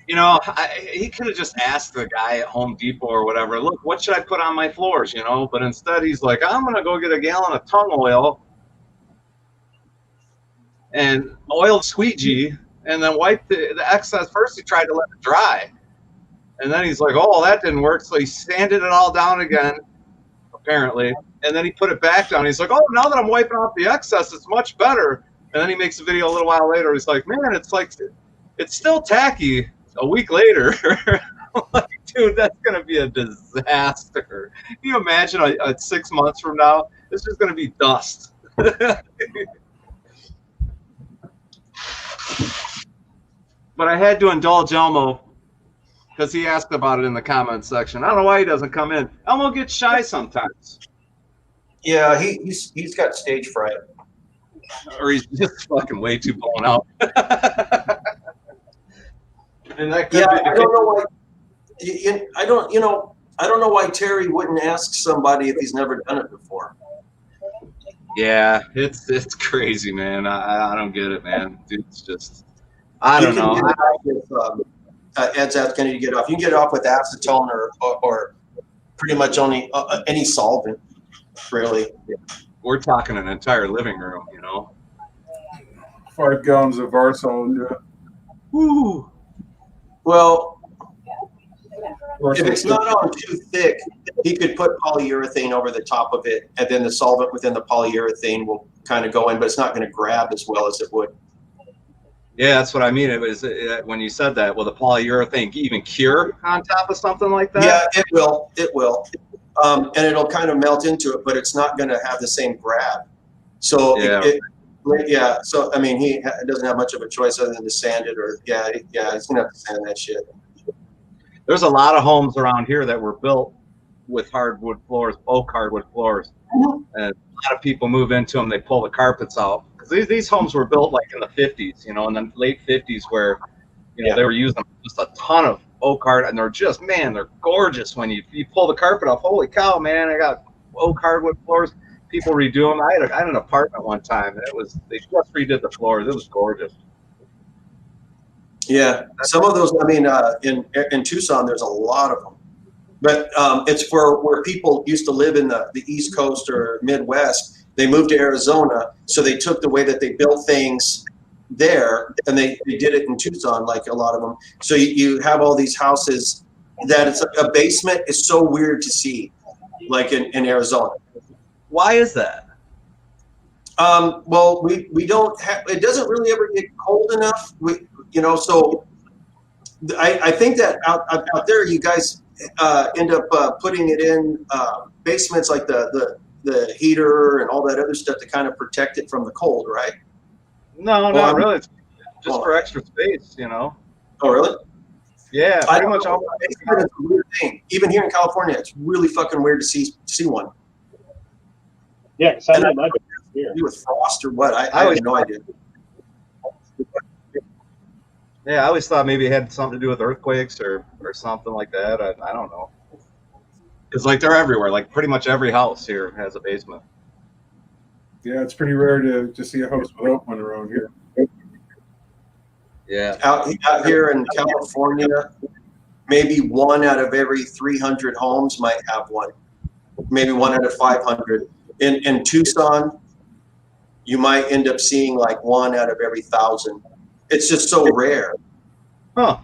You know, he could have just asked the guy at Home Depot or whatever, look, what should I put on my floors, you know? But instead he's like, I'm going to go get a gallon of tongue oil and oil squeegee and then wipe the excess. First he tried to let it dry. And then he's like, oh, that didn't work. So he sanded it all down again, apparently. And then he put it back down. He's like, oh, now that I'm wiping off the excess, it's much better. And then he makes a video a little while later. He's like, man, it's still tacky a week later. I'm like, dude, that's going to be a disaster. Can you imagine 6 months from now? This is going to be dust. But I had to indulge Elmo because he asked about it in the comments section. I don't know why he doesn't come in. Elmo gets shy sometimes. Yeah, he's got stage fright. Or he's just fucking way too blown out. And that could be I don't know why. I don't know why Terry wouldn't ask somebody if he's never done it before. Yeah, it's crazy, man. I don't get it, man. Dude, it's just I don't know. Ed's asking you to get off. You can get it off with acetone or pretty much only any solvent, really. We're talking an entire living room, you know. 5 gallons of Varsol will do it. Woo. Well, if it's not on too thick, he could put polyurethane over the top of it, and then the solvent within the polyurethane will kind of go in, but it's not going to grab as well as it would. Yeah, that's what I mean. It was when you said that. Will the polyurethane even cure on top of something like that? Yeah, it will. It will. And it'll kind of melt into it, but it's not going to have the same grab. So yeah. So I mean, he doesn't have much of a choice other than to sand it, or he's gonna have to sand that shit. There's a lot of homes around here that were built with hardwood floors, oak hardwood floors, and a lot of people move into them. They pull the carpets out because these homes were built like in the 50s, you know, in the late 50s, where they were using just a ton of oak hard, and they're just, man, they're gorgeous when you pull the carpet off. Holy cow, man! I got oak hardwood floors. People redo them. I had an apartment one time, and they just redid the floors. It was gorgeous. Yeah, some of those. I mean, in Tucson, there's a lot of them, but it's for where people used to live in the East Coast or Midwest. They moved to Arizona, so they took the way that they built things there, and they did it in Tucson, like a lot of them. So you have all these houses that it's a basement is so weird to see, like in Arizona. Why is that? Well, we don't have. It doesn't really ever get cold enough. So I think that out there, you guys end up putting it in basements, like the heater and all that other stuff to kind of protect it from the cold, right? No, not really. It's just for extra space, you know. Oh, really? Yeah, pretty much all. Basement is a weird thing. Even here in California, it's really fucking weird to see one. Yeah, because I might be with frost or what? I have no idea. Yeah, I always thought maybe it had something to do with earthquakes or something like that. I don't know. Because like they're everywhere. Like pretty much every house here has a basement. Yeah, it's pretty rare to see a house without one around here. Yeah. Out here in California, maybe 1 out of every 300 homes might have one. Maybe 1 out of 500. In Tucson, you might end up seeing like 1 out of every 1,000. It's just so rare. Huh.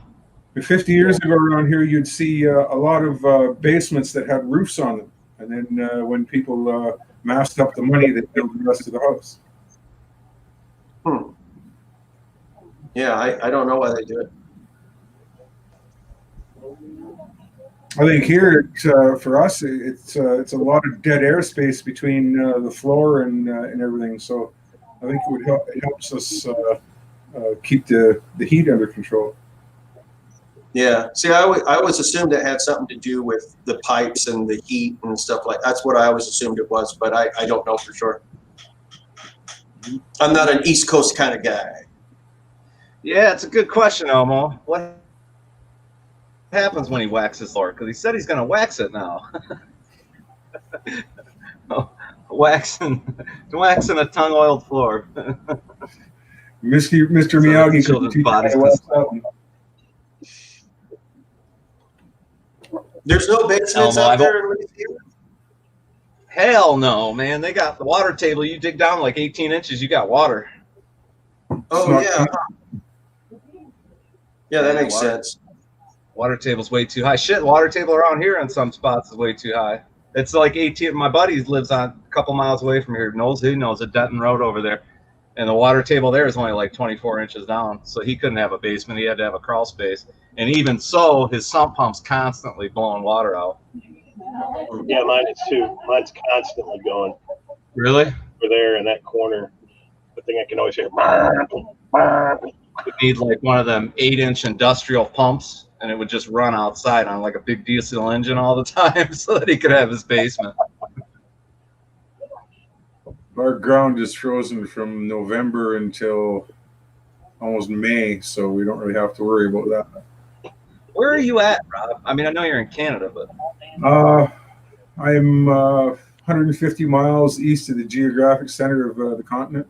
50 years ago around here, you'd see a lot of basements that had roofs on them. And then when people massed up the money, they built the rest of the house. Yeah, I don't know why they do it. I think here, for us, it's a lot of dead airspace between the floor and everything. So I think it helps us keep the heat under control. Yeah. See, I always assumed it had something to do with the pipes and the heat and stuff like that. That's what I always assumed it was, but I don't know for sure. I'm not an East Coast kind of guy. Yeah, it's a good question, Elmo. What happens when he waxes the floor? Because he said he's going to wax it now. waxing a tongue-oiled floor. Mr. Miyagi. Children's bodies. There's no basements out there in Louisiana? Hell no, man. They got the water table. You dig down like 18 inches, you got water. Oh, yeah. Yeah, that makes sense. Water table's way too high. Shit, water table around here in some spots is way too high. It's like 18. My buddy lives on a couple miles away from here. He knows it, Denton Road over there. And the water table there is only like 24 inches down, so he couldn't have a basement. He had to have a crawl space. And even so, his sump pump's constantly blowing water out. Yeah, mine is too. Mine's constantly going. Really? Over there in that corner. The thing I can always hear. Would need like one of them 8-inch industrial pumps, and it would just run outside on like a big diesel engine all the time, so that he could have his basement. Our ground is frozen from November until almost May, so we don't really have to worry about that. Where are you at, Rob? I mean, I know you're in Canada, but I'm 150 miles east of the geographic center of the continent.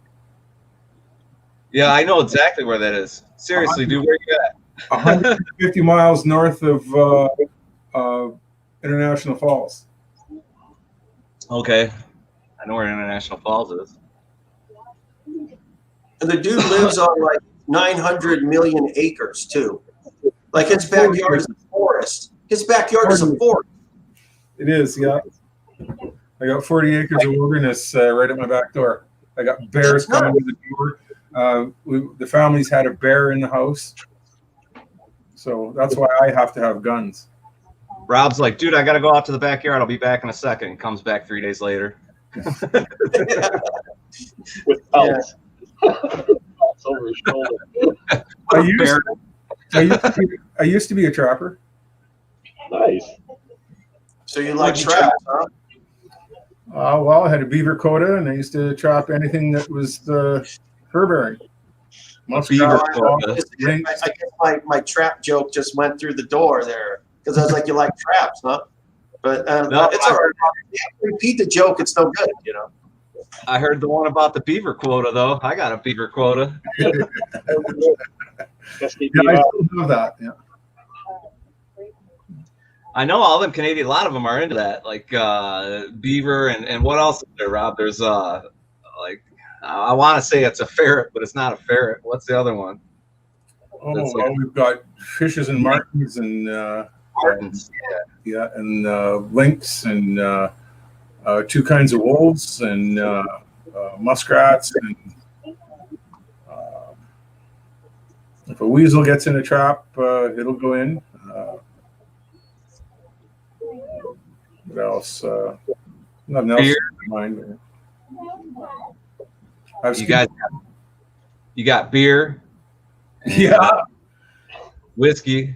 yeah, I know exactly where that is. Seriously, dude, where you at? 150 miles north of International Falls. Okay, I know where International Falls is. And the dude lives on like 900 million acres too. Like his backyard is a forest. His backyard is a forest. It is, yeah. I got 40 acres of wilderness right at my back door. I got bears coming to the door. The family's had a bear in the house. So that's why I have to have guns. Rob's like, dude, I got to go out to the backyard. I'll be back in a second. And comes back 3 days later. With pelts. Pelts over his shoulder. I used to be a trapper. Nice. So you like traps, huh? Well, I had a beaver quota, and I used to trap anything that was fur-bearing. Beaver quota. I guess my trap joke just went through the door there because I was like, "You like traps, huh?" But no, it's all right. You have to repeat the joke; it's no good, you know. I heard the one about the beaver quota, though. I got a beaver quota. Yeah, I still have that. Yeah. I know all them Canadian. A lot of them are into that, like beaver and what else is there, Rob? There's like I want to say it's a ferret, but it's not a ferret. What's the other one? Oh, well, we've got fishes and martins and martins, yeah, and lynx and two kinds of wolves and muskrats and if a weasel gets in a trap, it'll go in. What else? Nothing else in mind. You got beer. Yeah. Whiskey.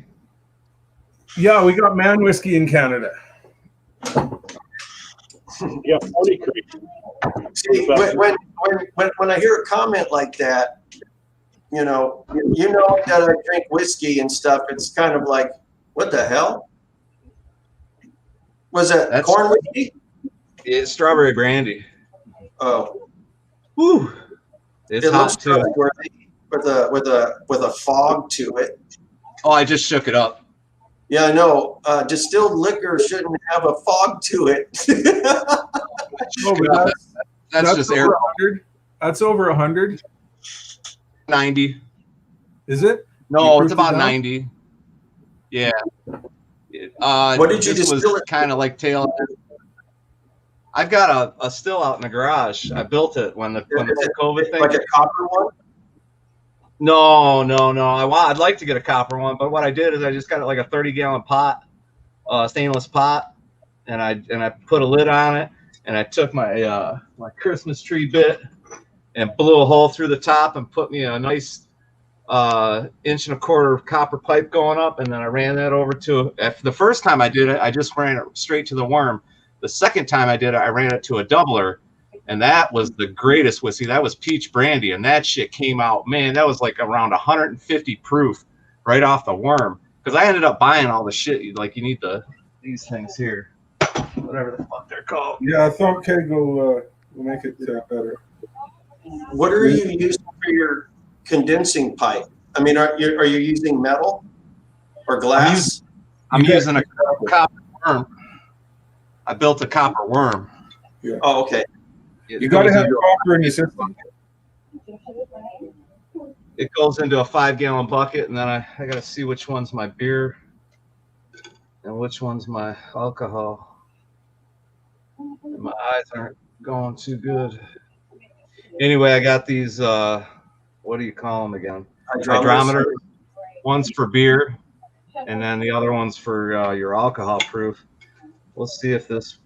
Yeah, we got man whiskey in Canada. Yeah, 40 Creek. See, when I hear a comment like that, you know that I drink whiskey and stuff. It's kind of like, what the hell? Was that corn whiskey? It's strawberry brandy. Oh, whew! It's hot too. With a fog to it. Oh, I just shook it up. Yeah, I know. Distilled liquor shouldn't have a fog to it. That's just air. 100. That's over 100. 90. Is it? No, it's about 90. Yeah. What did you distill it? Kind of like tail. I've got a still out in the garage. I built it when the COVID thing. Like a copper one? No. I'd like to get a copper one, but what I did is I just got like a 30-gallon pot, stainless pot, and I put a lid on it, and I took my my Christmas tree bit and blew a hole through the top and put me a nice 1.25 inch copper pipe going up, and then I ran that over to. The first time I did it, I just ran it straight to the worm. The second time I did it, I ran it to a doubler. And that was the greatest whiskey. That was peach brandy, and that shit came out. Man, that was like around 150 proof right off the worm. Because I ended up buying all the shit. Like you need these things here, whatever the fuck they're called. Yeah, I thought Keg will make it better. What are you using for your condensing pipe? I mean, are you using metal or glass? I'm using a copper worm. I built a copper worm. Yeah. Oh, okay. You got to have copper in your system. It goes into a 5-gallon bucket, and then I got to see which one's my beer and which one's my alcohol. And my eyes aren't going too good. Anyway, I got these. What do you call them again? Hydrometers. One's for beer, and then the other one's for your alcohol proof. We'll see if this,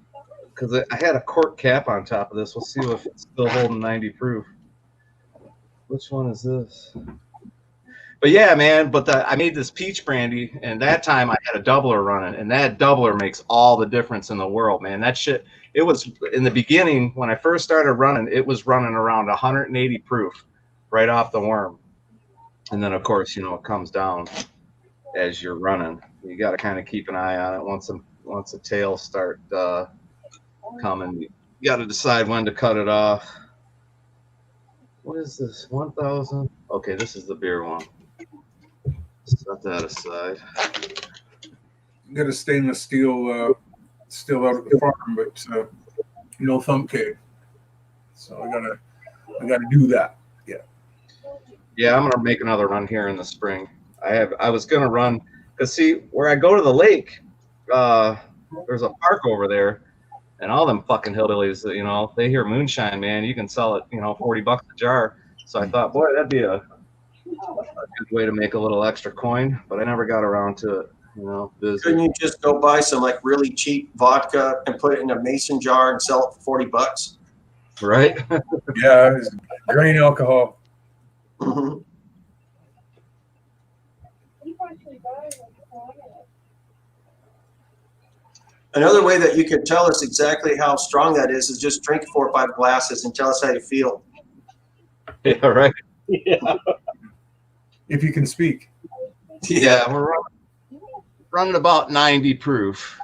because I had a cork cap on top of this. We'll see if it's still holding 90 proof. Which one is this? But yeah, man. But I made this peach brandy, and that time I had a doubler running, and that doubler makes all the difference in the world, man. That shit. It was in the beginning when I first started running. It was running around 180 proof, right off the worm, and then of course it comes down as you're running. You got to kind of keep an eye on it. Once the tails start coming, you got to decide when to cut it off. What is this? 1,000. Okay, this is the beer one. Set that aside. You got a stainless steel still out at the farm, but no thumb cave. So I gotta do that. Yeah, I'm gonna make another run here in the spring. I was gonna run because see where I go to the lake, there's a park over there, and all them fucking hillbillies, they hear moonshine, man. You can sell it, $40 a jar. So I thought, boy, that'd be a good way to make a little extra coin, but I never got around to it. Couldn't you just go buy some like really cheap vodka and put it in a mason jar and sell it for $40? Right? Yeah, it's grain alcohol. Mm-hmm. Another way that you could tell us exactly how strong that is just drink 4 or 5 glasses and tell us how you feel. Yeah, right. Yeah. If you can speak. Yeah, we're running about 90 proof.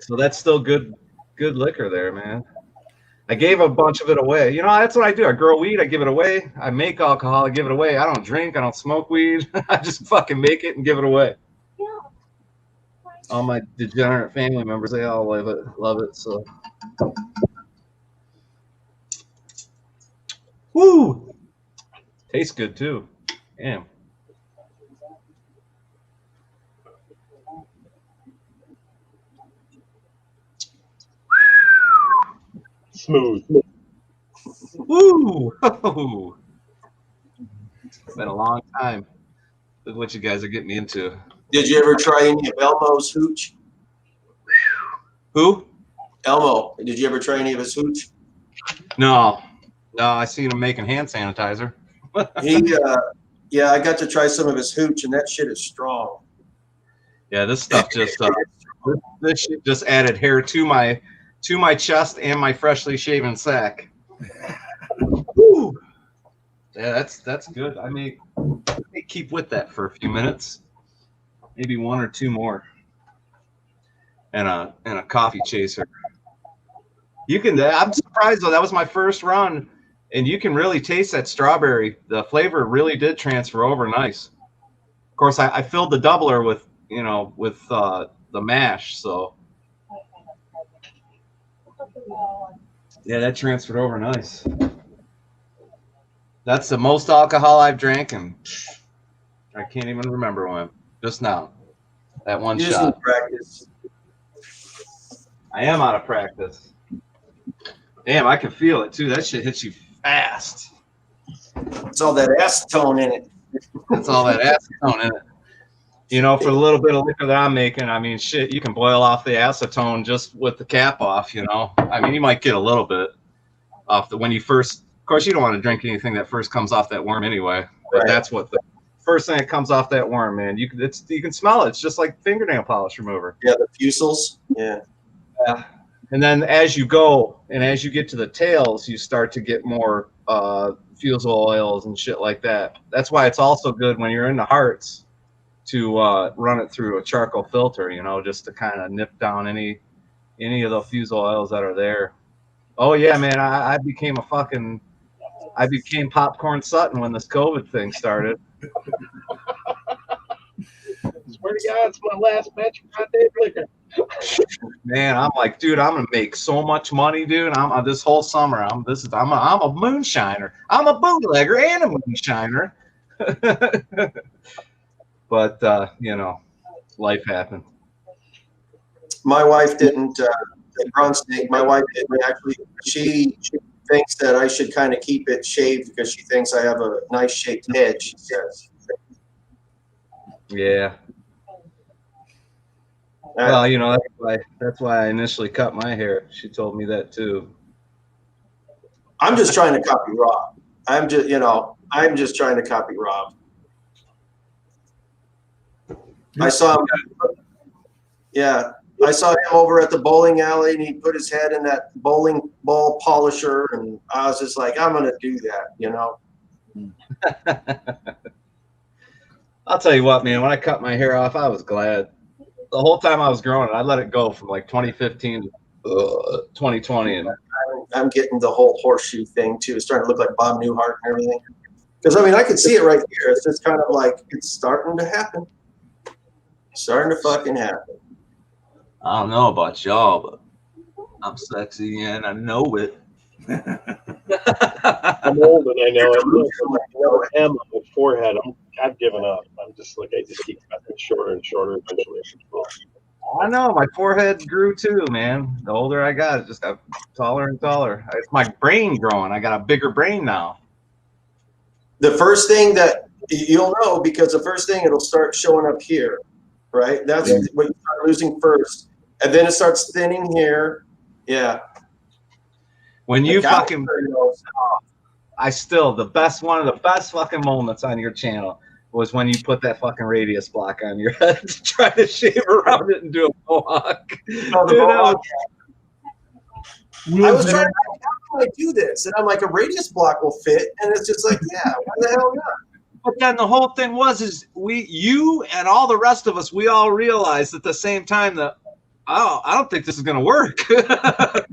So that's still good liquor there, man. I gave a bunch of it away. That's what I do. I grow weed, I give it away. I make alcohol, I give it away. I don't drink, I don't smoke weed. I just fucking make it and give it away. All my degenerate family members, they all love it. So, woo, tastes good too. Damn. Smooth. Woo! It's been a long time. Look what you guys are getting me into. Did you ever try any of Elmo's hooch? Who? Elmo. Did you ever try any of his hooch? No, I seen him making hand sanitizer. Yeah, I got to try some of his hooch, and that shit is strong. Yeah, this stuff just this shit just added hair to my chest and my freshly shaven sack. Woo. Yeah, that's good. I may keep with that for a few minutes, maybe 1 or 2 more, and a coffee chaser. I'm surprised though. That was my first run, and you can really taste that strawberry. The flavor really did transfer over nice. Of course, I filled the doubler with the mash, so yeah, that transferred over nice. That's the most alcohol I've drank, and I can't even remember when. Just now, that one You shot. just need practice. I am out of practice. Damn, I can feel it too. That shit hits you fast. It's all that acetone in it. That's all that acetone in it. For the little bit of liquor that I'm making, I mean, shit, you can boil off the acetone just with the cap off, I mean, you might get a little bit off when you first, of course, you don't want to drink anything that first comes off that worm anyway, but Right. That's what the first thing that comes off that worm, man. You can smell it. It's just like fingernail polish remover. Yeah, the fusels. Yeah. And then as you go and as you get to the tails, you start to get more fusel oils and shit like that. That's why it's also good when you're in the hearts to run it through a charcoal filter, just to kind of nip down any of the fusel oils that are there. Oh yeah, man, I became Popcorn Sutton when this COVID thing started. Swear to God, it's my last batch of goddamn liquor. Man, I'm like, dude, I'm gonna make so much money, dude. I'm this whole summer. I'm a moonshiner. I'm a bootlegger and a moonshiner. But life happened. My wife didn't the ground snake. My wife did. Actually, she thinks that I should kind of keep it shaved because she thinks I have a nice shaped head. She says. Yeah. Well, you know, that's why I initially cut my hair. She told me that too. I'm just trying to copy Rob. I'm just trying to copy Rob. I saw him. Yeah, I saw him over at the bowling alley, and he put his head in that bowling ball polisher, and I was just like, I'm gonna do that, you know. I'll tell you what, man. When I cut my hair off, I was glad. The whole time I was growing it, I let it go from like 2015 to 2020, and I'm getting the whole horseshoe thing too. It's starting to look like Bob Newhart and everything. Because I mean, I can see it right here. It's just kind of like it's starting to happen. Starting to fucking happen. I don't know about y'all, but I'm sexy and I know it. I'm old and I know it. Look, I am on my forehead. I've given up. I'm just like, I just keep cutting shorter and shorter eventually. I know my forehead grew too, man. The older I got, it just got taller and taller. It's my brain growing. I got a bigger brain now. The first thing that you'll know, because the first thing it'll start showing up here, right? That's what you start losing first, and then it starts thinning here. Yeah. When you fucking, I still one of the best fucking moments on your channel was when you put that fucking radius block on your head to try to shave around it and do a mohawk. I was trying to, how can I do this? And I'm like, a radius block will fit, and it's just like, yeah, why the hell not? But then the whole thing was you and all the rest of us, we all realized at the same time that, oh, I don't think this is gonna work. That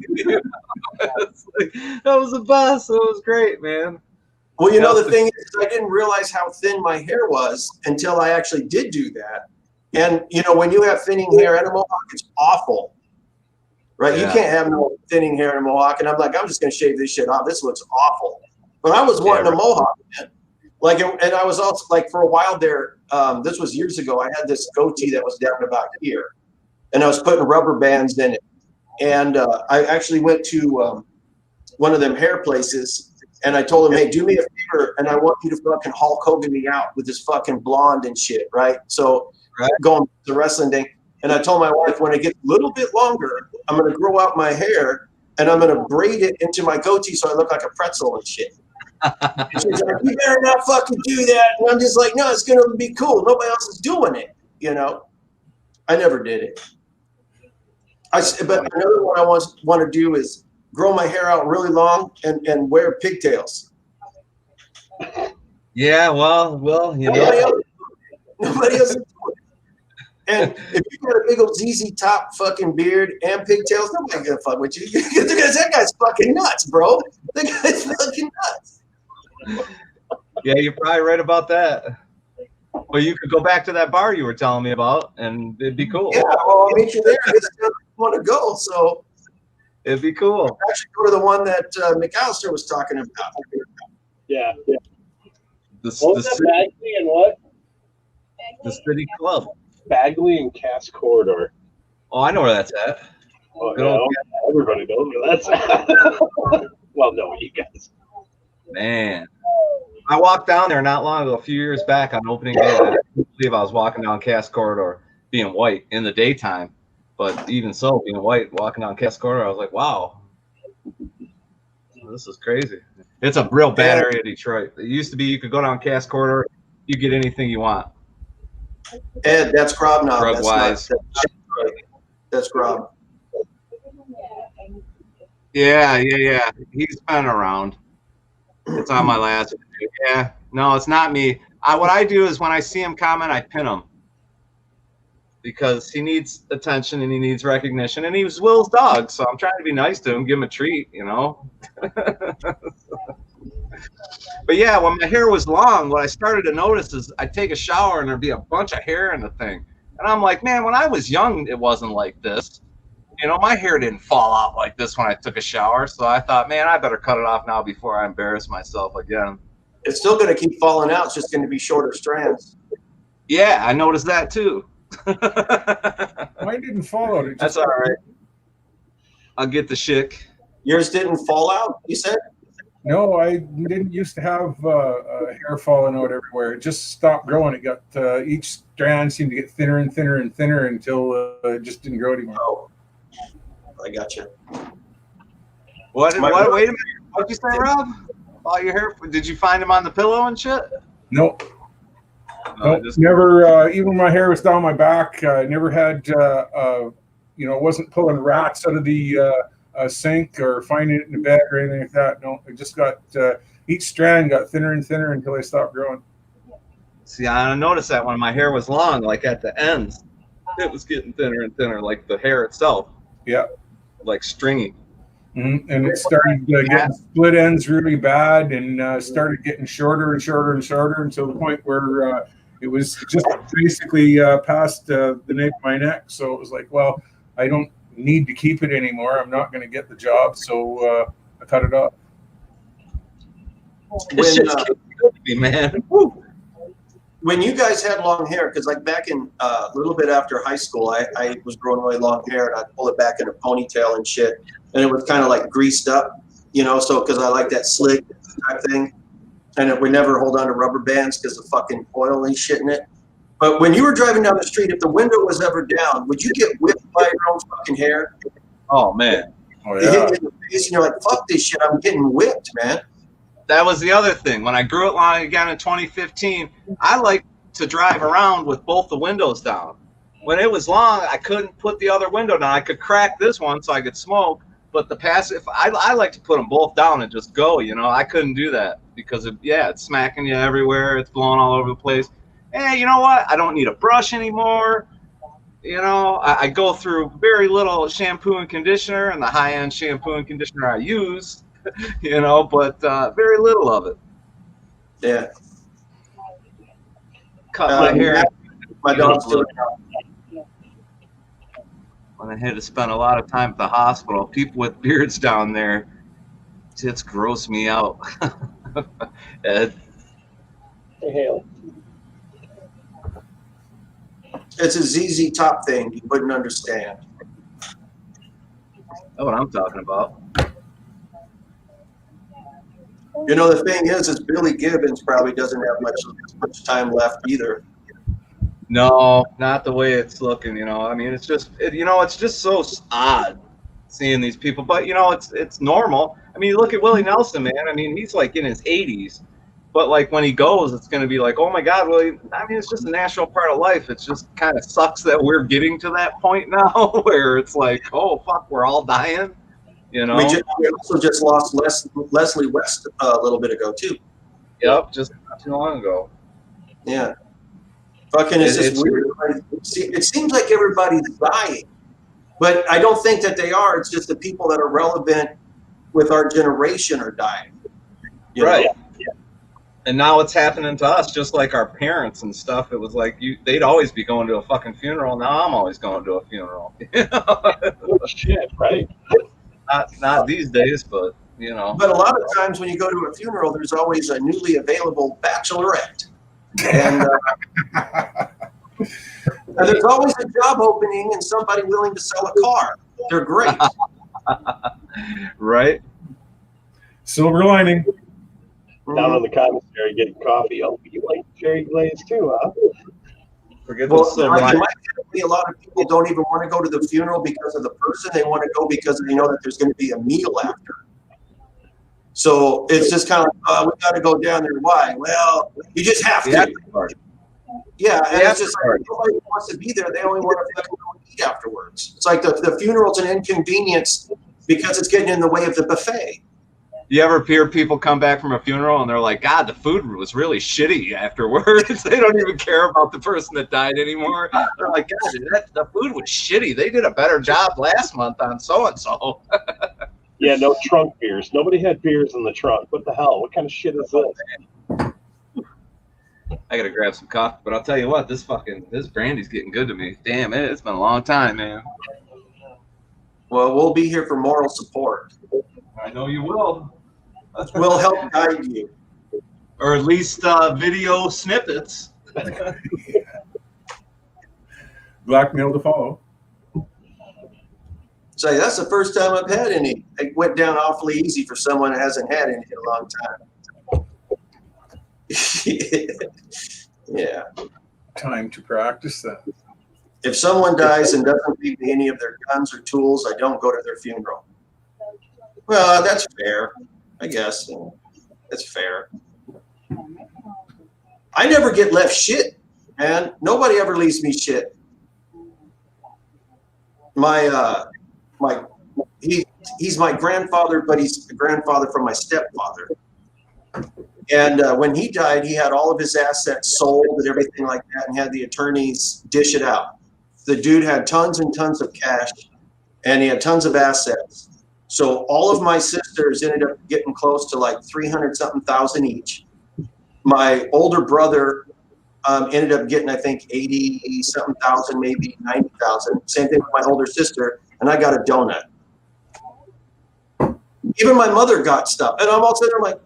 was the best. It was great, man. Well, you know, the thing is, I didn't realize how thin my hair was until I actually did do that. And, you know, when you have thinning hair and a mohawk, it's awful, right? Yeah. You can't have no thinning hair and a mohawk. And I'm like, I'm just going to shave this shit off. This looks awful. But I was wanting a mohawk, man. Like, and I was also, like, for a while there, this was years ago, I had this goatee that was down about here. And I was putting rubber bands in it. And I actually went to one of them hair places. And I told him, hey, do me a favor, and I want you to fucking Hulk Hogan me out with this fucking blonde and shit, right? So going to the wrestling thing. And I told my wife, when it gets a little bit longer, I'm going to grow out my hair, and I'm going to braid it into my goatee so I look like a pretzel and shit. And she's like, you better not fucking do that. And I'm just like, no, it's going to be cool. Nobody else is doing it, you know? I never did it. But another one I want to do is grow my hair out really long and wear pigtails. Yeah, well, you know. Nobody else is doing it. And if you got a big old ZZ Top fucking beard and pigtails, nobody's gonna fuck with you. Because that guy's fucking nuts, bro. That guy's fucking nuts. Yeah, you're probably right about that. Well, you could go back to that bar you were telling me about, and it'd be cool. Yeah, well, I'll meet you there. I just want to go, so. It'd be cool. Actually, go to the one that McAllister was talking about. Yeah. What was that, Bagley and what? The City Club. Bagley and Cass Corridor. Oh, I know where that's at. Oh, yeah, everybody knows where that's at. Well, no, you guys. Man. I walked down there not long ago, a few years back on opening day. I couldn't believe I was walking down Cass Corridor being white in the daytime. But even so, being white, walking down Cass Corridor, I was like, wow, this is crazy. It's a real bad area of Detroit. It used to be you could go down Cass Corridor, you get anything you want. Ed, that's Grob now. Drug-wise. That's Grob. Yeah. He's been around. It's on my last video. Yeah. No, it's not me. What I do is when I see him comment, I pin him. Because he needs attention and he needs recognition, and he was Will's dog, so I'm trying to be nice to him, give him a treat, you know. But yeah, when my hair was long, what I started to notice is I'd take a shower and there'd be a bunch of hair in the thing, and I'm like, man, when I was young, it wasn't like this. You know, my hair didn't fall out like this when I took a shower, so I thought, man, I better cut it off now before I embarrass myself again. It's still going to keep falling out. It's just going to be shorter strands. Yeah, I noticed that too. Mine didn't fall out. That's all right. I'll get the chick. Yours didn't fall out, you said? No, I didn't used to have hair falling out everywhere. It just stopped growing. It got each strand seemed to get thinner and thinner and thinner until it just didn't grow anymore. Oh, I got you. What? Wait a minute. What'd you say, Rob? About your hair? Did you find him on the pillow and shit? Nope. Nope. Never. Even my hair was down my back. I never had. Wasn't pulling rats out of the sink or finding it in the bed or anything like that. No, it just got each strand got thinner and thinner until they stopped growing. See, I noticed that when my hair was long, like at the ends, it was getting thinner and thinner, like the hair itself. Yeah. Like stringy. Mm-hmm. And it started getting split ends really bad, and started getting shorter and shorter and shorter until the point where it was just basically past the nape of my neck. So it was like, well, I don't need to keep it anymore. I'm not going to get the job, so I cut it off. This shit's good to me, man. Woo. When you guys had long hair, because like back in a little bit after high school, I was growing really long hair, and I'd pull it back in a ponytail and shit, and it was kind of like greased up, so because I like that slick type thing, and it would never hold on to rubber bands because of fucking oil and shit in it. But when you were driving down the street, if the window was ever down, would you get whipped by your own fucking hair? Oh, man. Oh, It hit you in the face, and you're like, fuck this shit, I'm getting whipped, man. That was the other thing. When I grew it long again in 2015, I like to drive around with both the windows down. When it was long, I couldn't put the other window down. I could crack this one so I could smoke, but the passive, I like to put them both down and just go, I couldn't do that because, it's smacking you everywhere. It's blowing all over the place. Hey, you know what? I don't need a brush anymore. I go through very little shampoo and conditioner, and the high-end shampoo and conditioner I use, but very little of it. Yeah. Cut my hair. My dog's doing it. When I had to spend a lot of time at the hospital, people with beards down there, it's gross me out. Ed. Hey, Haley. It's a ZZ Top thing. You wouldn't understand. That's what I'm talking about. The thing is Billy Gibbons probably doesn't have much time left either. No, not the way it's looking. I mean, it's just, it's just so odd seeing these people. But it's normal. I mean, you look at Willie Nelson, man. I mean, he's like in his 80s. But like when he goes, it's going to be like, oh my God, Willie. I mean, it's just a natural part of life. It just kind of sucks that we're getting to that point now where it's like, oh fuck, we're all dying. We also just lost Leslie West a little bit ago too. Yep, just not too long ago. Yeah. Fucking, it's just weird. It seems like everybody's dying, but I don't think that they are. It's just the people that are relevant with our generation are dying. Right. Yeah. And now it's happening to us, just like our parents and stuff. It was like they'd always be going to a fucking funeral. Now I'm always going to a funeral. Shit, right? Not these days, but But a lot of times when you go to a funeral, there's always a newly available bachelorette. And there's always a job opening and somebody willing to sell a car. They're great. Right? Silver lining. Down in the commissary getting coffee. Oh, you like cherry glaze too, huh? Forget Well, the like in my family, a lot of people don't even want to go to the funeral because of the person. They want to go because they know that there's going to be a meal after. So it's just kind of like, we got to go down there. Why? Well, you just have to. Yeah, and it's just like nobody wants to be there. They only want to fucking go eat afterwards. It's like the funeral's an inconvenience because it's getting in the way of the buffet. You ever hear people come back from a funeral and they're like, God, the food was really shitty afterwards. They don't even care about the person that died anymore. They're like, God, the food was shitty. They did a better job last month on so-and-so. Yeah, no trunk beers. Nobody had beers in the trunk. What the hell? What kind of shit is this? I got to grab some coffee. But I'll tell you what, this brandy's getting good to me. Damn, it's been a long time, man. Well, we'll be here for moral support. I know you will. We'll help guide you. Or at least video snippets. Blackmail to follow. Say, that's the first time I've had any. It went down awfully easy for someone that hasn't had any in a long time. Yeah. Time to practice that. If someone dies and doesn't leave me any of their guns or tools, I don't go to their funeral. Well, that's fair, I guess. That's fair. I never get left shit, man. Nobody ever leaves me shit. He's my grandfather, but he's the grandfather from my stepfather. And when he died, he had all of his assets sold and everything like that, and had the attorneys dish it out. The dude had tons and tons of cash, and he had tons of assets. So all of my sisters ended up getting close to like 300-something thousand each. My older brother ended up getting, I think, 80-something thousand, maybe 90,000. Same thing with my older sister, and I got a donut. Even my mother got stuff, and I'm all sitting there like,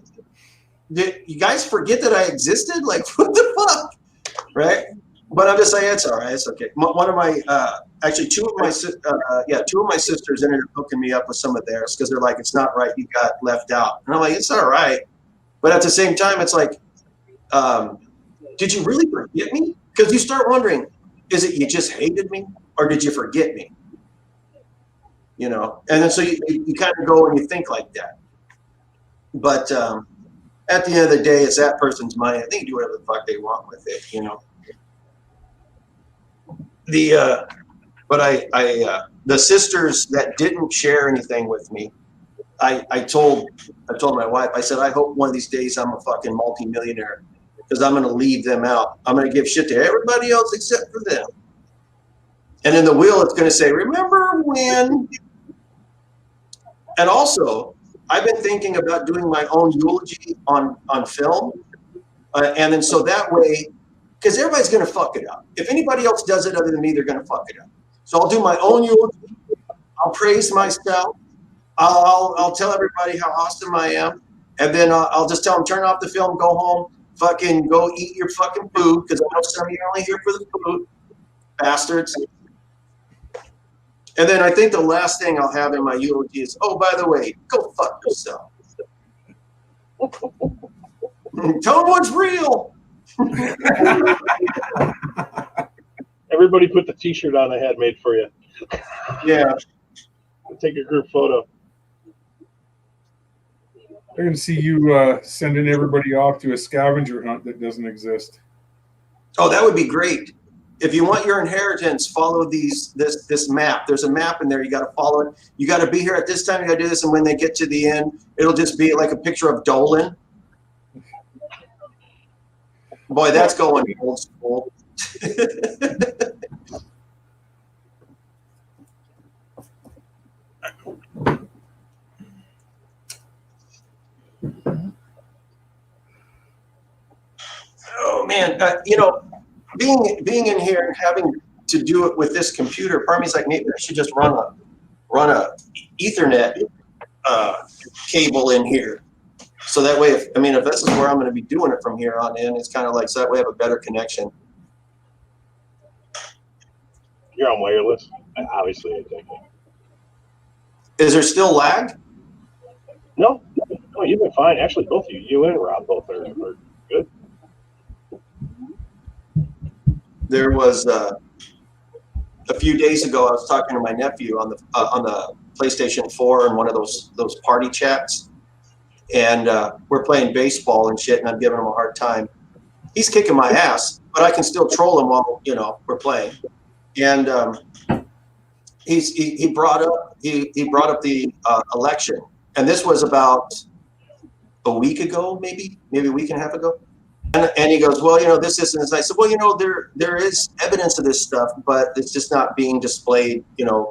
did you guys forget that I existed? Like, what the fuck, right? But I'm just saying, it's all right, it's okay. One of my, actually, two of my sisters ended up hooking me up with some of theirs because they're like, it's not right, you got left out, and I'm like, it's all right, but at the same time, it's like, did you really forget me? Because you start wondering, is it you just hated me, or did you forget me? You know, and then so you kind of go and you think like that. But at the end of the day, it's that person's money. They can do whatever the fuck they want with it, you know. The sisters that didn't share anything with me, I told my wife, I said, I hope one of these days I'm a fucking multimillionaire, because I'm going to leave them out. I'm going to give shit to everybody else except for them. And in the will, it's going to say, remember when? And also, I've been thinking about doing my own eulogy on film. And then so that way, because everybody's going to fuck it up. If anybody else does it other than me, they're going to fuck it up. So I'll do my own eulogy. I'll praise myself. I'll tell everybody how awesome I am. And then I'll just tell them, turn off the film, go home, fucking go eat your fucking food, because I know some of you are only here for the food, bastards. And then I think the last thing I'll have in my eulogy is, oh, by the way, go fuck yourself. Tell them what's real. Everybody put the T-shirt on I had made for you. Yeah. Take a group photo. I can see you sending everybody off to a scavenger hunt that doesn't exist. Oh, that would be great. If you want your inheritance, follow this map. There's a map in there. You got to follow it. You got to be here at this time. You got to do this. And when they get to the end, it'll just be like a picture of Dolan. Boy, that's going old school. Oh man, you know, being in here and having to do it with this computer, part of me's like, maybe I should just run a Ethernet cable in here. So that way, if this is where I'm going to be doing it from here on in, it's kind of like, so that way I have a better connection. You're on wireless, obviously, I think. Is there still lag? No, you've been fine. Actually, both of you and Rob both are good. There was a few days ago, I was talking to my nephew on the PlayStation 4 and one of those party chats, and we're playing baseball and shit, and I'm giving him a hard time. He's kicking my ass, but I can still troll him while we're playing. And he brought up the election, and this was about a week ago, maybe a week and a half ago. And he goes, well, this isn't. And I said, well, there is evidence of this stuff, but it's just not being displayed,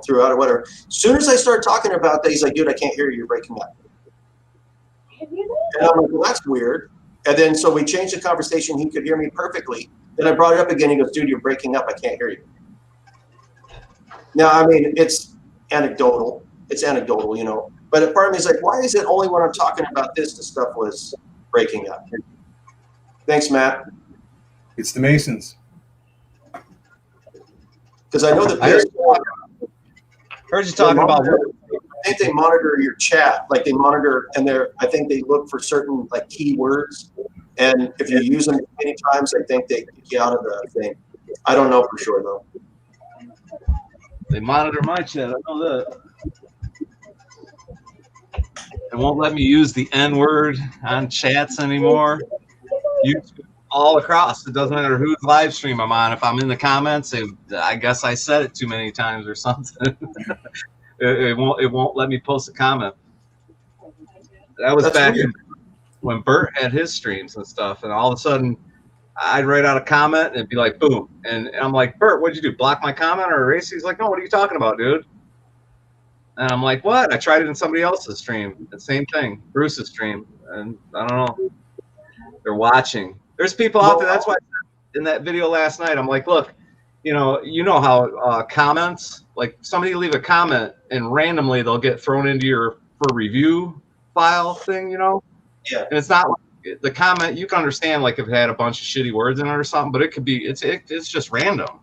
throughout or whatever. As soon as I start talking about that, he's like, dude, I can't hear you. You're breaking up. And I'm like, well, that's weird. And then so we changed the conversation. He could hear me perfectly. Then I brought it up again. He goes, dude, you're breaking up. I can't hear you. Now, it's anecdotal. It's anecdotal, But a part of me is like, why is it only when I'm talking about this, the stuff was breaking up? Thanks, Matt. It's the Masons. Because I know that Heard you talking about. I think they monitor your chat, like they monitor, and I think they look for certain like keywords, and if you use them many times, I think they kick you out of the thing. I don't know for sure though. They monitor my chat. I know that. It won't let me use the N word on chats anymore. YouTube all across. It doesn't matter whose live stream I'm on. If I'm in the comments, I guess I said it too many times or something. It won't let me post a comment. That was back when Bert had his streams and stuff, and all of a sudden I'd write out a comment and it'd be like boom, and I'm like, Bert, what'd you do? Block my comment or erase it? He's like, no, what are you talking about, dude? And I'm like, what? I tried it in somebody else's stream. The same thing, Bruce's stream, and I don't know. They're watching. There's people out there. That's why in that video last night, I'm like, look, you know how comments, like somebody leave a comment and randomly they'll get thrown into your for review file thing, you know? Yeah. And it's not like the comment, you can understand like if it had a bunch of shitty words in it or something, but it could be, it's just random.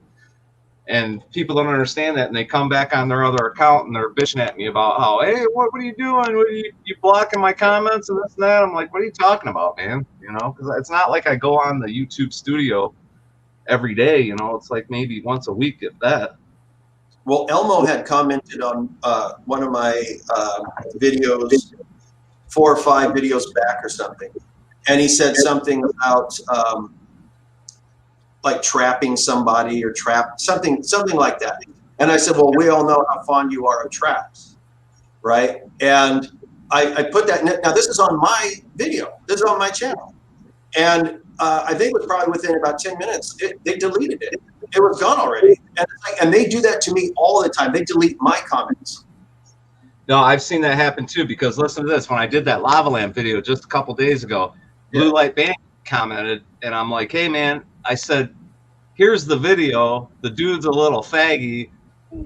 And people don't understand that, and they come back on their other account and they're bitching at me about how, hey, what are you doing? What are you blocking my comments and this and that? I'm like, what are you talking about, man? You know, because it's not like I go on the YouTube studio every day. You know, it's like maybe once a week, if that. Well, Elmo had commented on one of my videos, 4 or 5 videos back or something, and he said something about like trapping somebody or something like that. And I said, well, we all know how fond you are of traps, right? And I put that now this is on my video. This is on my channel. And I think it was probably within about 10 minutes, they deleted it. It was gone already. And they do that to me all the time. They delete my comments. No, I've seen that happen too, because listen to this. When I did that lava lamp video just a couple days ago, Blue Light Band commented, and I'm like, hey, man, I said, here's the video. The dude's a little faggy,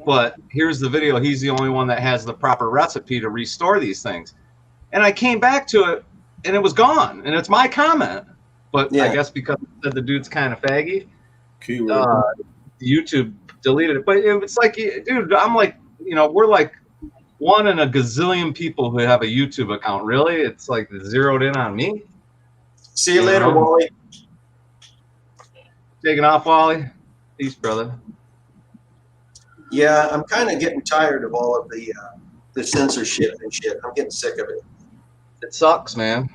but here's the video. He's the only one that has the proper recipe to restore these things. And I came back to it, and it was gone. And it's my comment. But I guess because it said the dude's kind of faggy, YouTube deleted it. But it's like, dude, I'm like, you know, we're like 1 in a gazillion people who have a YouTube account. Really? It's like zeroed in on me. See you later, Wally. Taking off, Wally. Peace, brother. Yeah, I'm kind of getting tired of all of the censorship and shit. I'm getting sick of it. It sucks, man.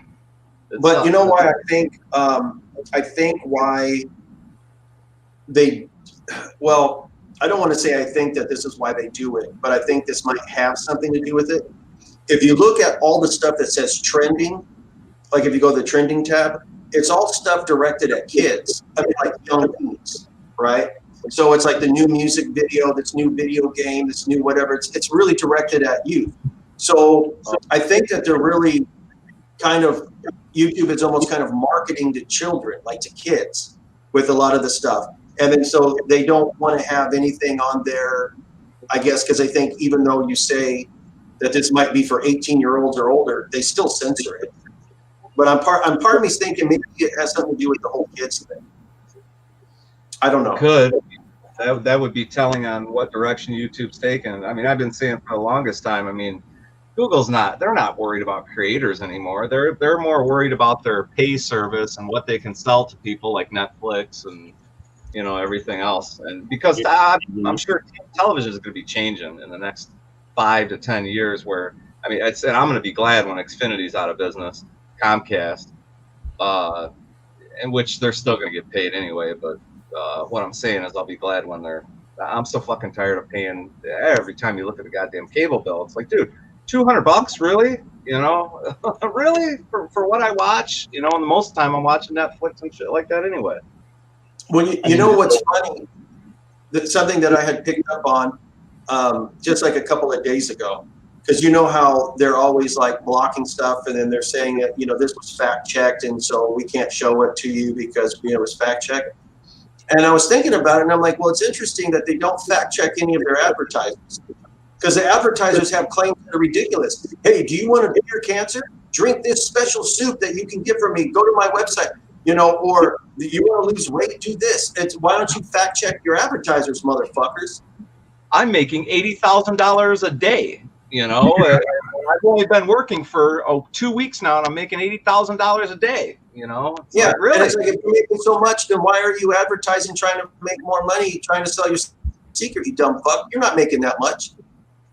But you know why I think why they, well, I don't want to say I think that this is why they do it, but I think this might have something to do with it. If you look at all the stuff that says trending, like if you go to the trending tab, it's all stuff directed at kids, I mean, like young teens, right? So it's like the new music video, this new video game, this new whatever. It's really directed at youth. So I think that they're really kind of, YouTube is almost kind of marketing to children, like to kids, with a lot of the stuff. And then so they don't want to have anything on there, I guess, because they think even though you say that this might be for 18-year-olds or older, they still censor it. But I'm part of me's thinking maybe it has something to do with the whole kids thing. I don't know. Could. That would be telling on what direction YouTube's taken. I mean, I've been saying for the longest time, I mean, they're not worried about creators anymore. They're more worried about their pay service and what they can sell to people like Netflix and, you know, everything else. And because I'm sure television is going to be changing in the next 5 to 10 years where, I mean, I'm going to be glad when Xfinity's out of business, Comcast, in which they're still going to get paid anyway. But what I'm saying is I'll be glad when I'm so fucking tired of paying every time you look at the goddamn cable bill. It's like, dude, $200, really? You know, really for what I watch, you know, and most of the time I'm watching Netflix and shit like that anyway. Well, you know what's funny? That's something that I had picked up on just like a couple of days ago. Because you know how they're always like blocking stuff and then they're saying that, you know, this was fact checked and so we can't show it to you because, you know, it was fact checked. And I was thinking about it and I'm like, well, it's interesting that they don't fact check any of their advertisers. Because the advertisers have claims that are ridiculous. Hey, do you want to cure cancer? Drink this special soup that you can get from me. Go to my website, you know, or you want to lose weight? Do this. Why don't you fact check your advertisers, motherfuckers? I'm making $80,000 a day. You know, I've only been working for 2 weeks now, and I'm making $80,000 a day. You know, it's yeah, like, really. And it's like, if you're making so much, then why are you advertising, trying to make more money, trying to sell your secret? You dumb fuck. You're not making that much.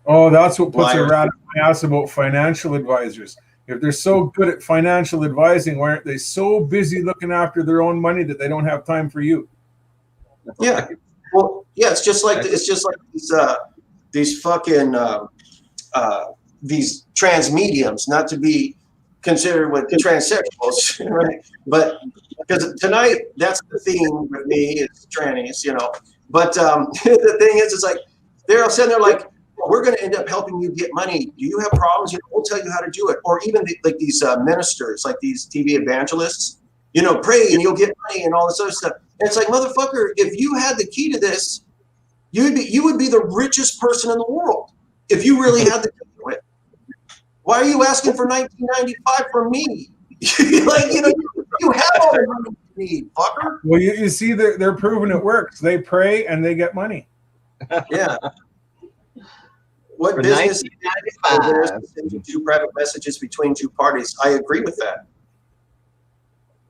Oh, that's what puts a Liars. rat in my ass about financial advisors. If they're so good at financial advising, why aren't they so busy looking after their own money that they don't have time for you? Yeah. Well, yeah, it's just like these fucking these trans mediums, not to be considered with transsexuals, right? But because tonight that's the theme with me is trannies, you know. But the thing is, it's like they're all sitting there like, we're going to end up helping you get money. Do you have problems? You know, we'll tell you how to do it. Or even like these ministers, like these TV evangelists, you know, pray and you'll get money and all this other stuff. And it's like, motherfucker, if you had the key to this, you would be the richest person in the world if you really had the key to it. Why are you asking for $19.95 from me? Like, you know, you have all the money you need, fucker. Well, you see, they're proving it works. They pray and they get money. Yeah. What For business $19.95. sending two private messages between two parties? I agree with that.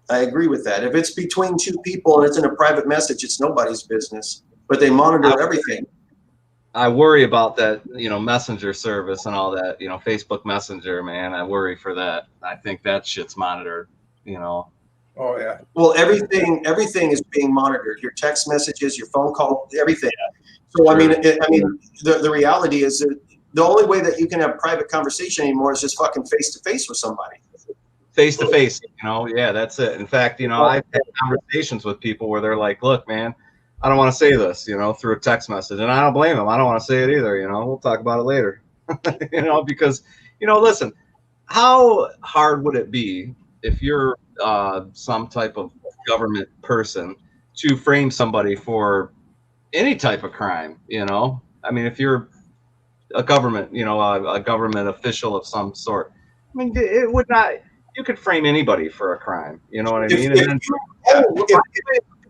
I agree with that. If it's between two people and it's in a private message, it's nobody's business. But they monitor everything. I worry about that, you know, messenger service and all that, you know, Facebook Messenger, man. I worry for that. I think that shit's monitored, you know. Oh yeah. Well, everything is being monitored. Your text messages, your phone call, everything. So I mean, the reality is that the only way that you can have private conversation anymore is just fucking face to face with somebody. Face to face, you know, yeah, that's it. In fact, you know, I've had conversations with people where they're like, look, man, I don't want to say this, you know, through a text message. And I don't blame them. I don't want to say it either, you know. We'll talk about it later. You know, because, you know, listen, how hard would it be if you're some type of government person to frame somebody for any type of crime, you know? I mean, if you're a government, you know, a government official of some sort, I mean, it would not, you could frame anybody for a crime, you know what I mean? And then,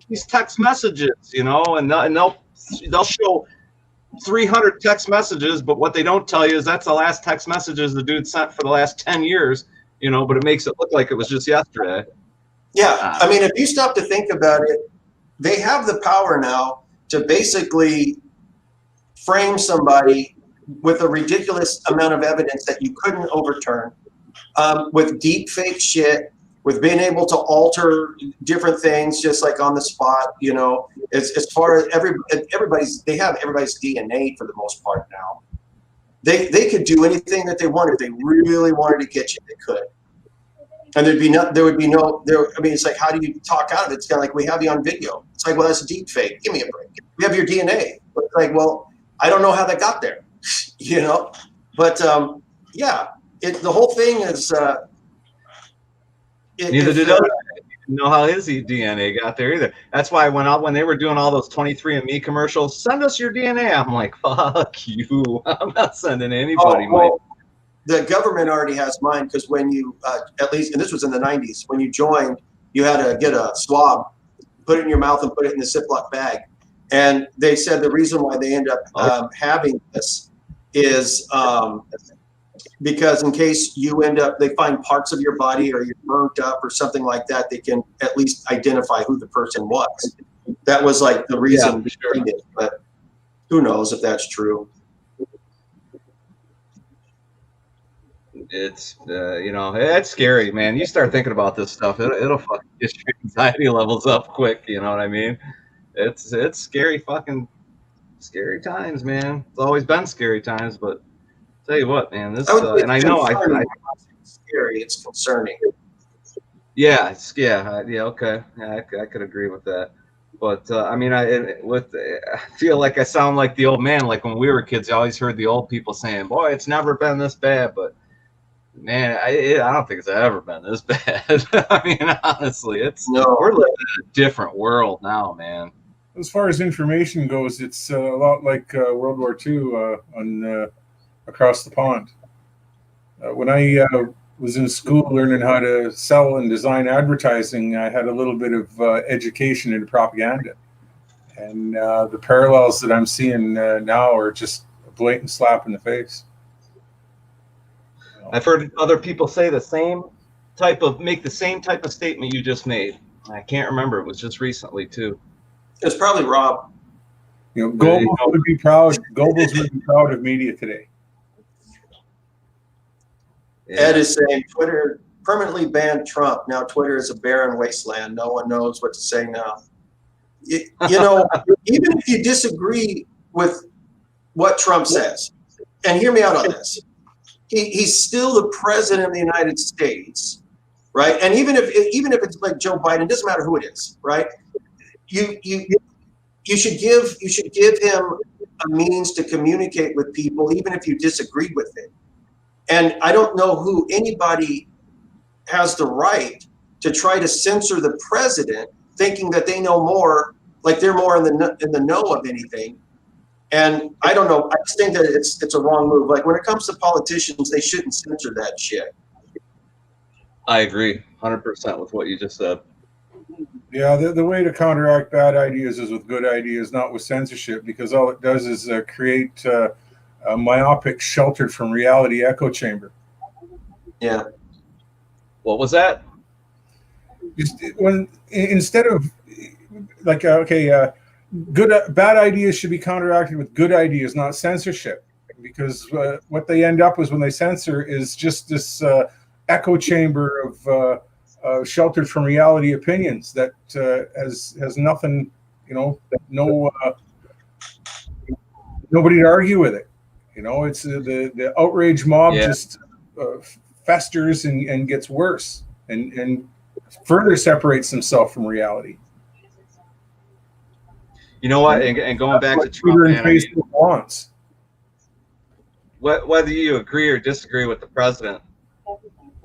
these text messages, you know, and they'll show 300 text messages, but what they don't tell you is that's the last text messages the dude sent for the last 10 years, you know, but it makes it look like it was just yesterday. Yeah, I mean, if you stop to think about it, they have the power now to basically frame somebody with a ridiculous amount of evidence that you couldn't overturn, with deep fake shit, with being able to alter different things just like on the spot, you know. As far as they have everybody's DNA for the most part now. They could do anything that they wanted. If they really wanted to get you, they could. And there would be no. I mean, it's like, how do you talk out of it? It's kind of like, we have you on video. It's like, well, that's a deep fake. Give me a break. We have your DNA. But it's like, well, I don't know how that got there, you know. But yeah, the whole thing is. Neither did I know how his DNA got there either. That's why when they were doing all those 23andMe commercials, send us your DNA. I'm like, fuck you. I'm not sending anybody. The government already has mine, because when you, at least, and this was in the 90s, when you joined, you had to get a swab, put it in your mouth and put it in the Ziploc bag. And they said the reason why they end up having this is because in case you they find parts of your body or you're burnt up or something like that, they can at least identify who the person was. That was like the reason behind it, but who knows if that's true. It's you know, it's scary, man. You start thinking about this stuff, it'll fucking get your anxiety levels up quick. You know what I mean? It's scary, fucking scary times, man. It's always been scary times, but tell you what, man, this and I know it's scary. It's concerning. Yeah, okay, yeah, I could agree with that. But I mean, I feel like I sound like the old man. Like when we were kids, I always heard the old people saying, "Boy, it's never been this bad." But man, I don't think it's ever been this bad. I mean, honestly, we're living in a different world now, man. As far as information goes, it's a lot like World War II across the pond. When I was in school learning how to sell and design advertising, I had a little bit of education in propaganda. And the parallels that I'm seeing now are just a blatant slap in the face. I've heard other people say make the same type of statement you just made. I can't remember. It was just recently too. It's probably Rob. Goebbels would be proud. Goebbels would be proud of media today. Yeah. Ed is saying Twitter permanently banned Trump. Now Twitter is a barren wasteland. No one knows what to say now. You know, even if you disagree with what Trump says, and hear me out on this, he's still the president of the United States, right? And even if it's like Joe Biden, it doesn't matter who it is, right? You should give him a means to communicate with people, even if you disagree with it. And I don't know who anybody has the right to try to censor the president, thinking that they know more, like they're more in the know of anything. And I don't know. I just think that it's a wrong move. Like when it comes to politicians, they shouldn't censor that shit. I agree 100% with what you just said. Yeah, the way to counteract bad ideas is with good ideas, not with censorship, because all it does is create a myopic, sheltered from reality echo chamber. Yeah. What was that? Just when instead of like bad ideas should be counteracted with good ideas, not censorship, because what they end up with when they censor is just this echo chamber of sheltered from reality opinions that has nothing, nobody to argue with it. It's the outrage mob just festers and gets worse and further separates himself from reality. You know what? And going back to Trump, man, whether you agree or disagree with the president,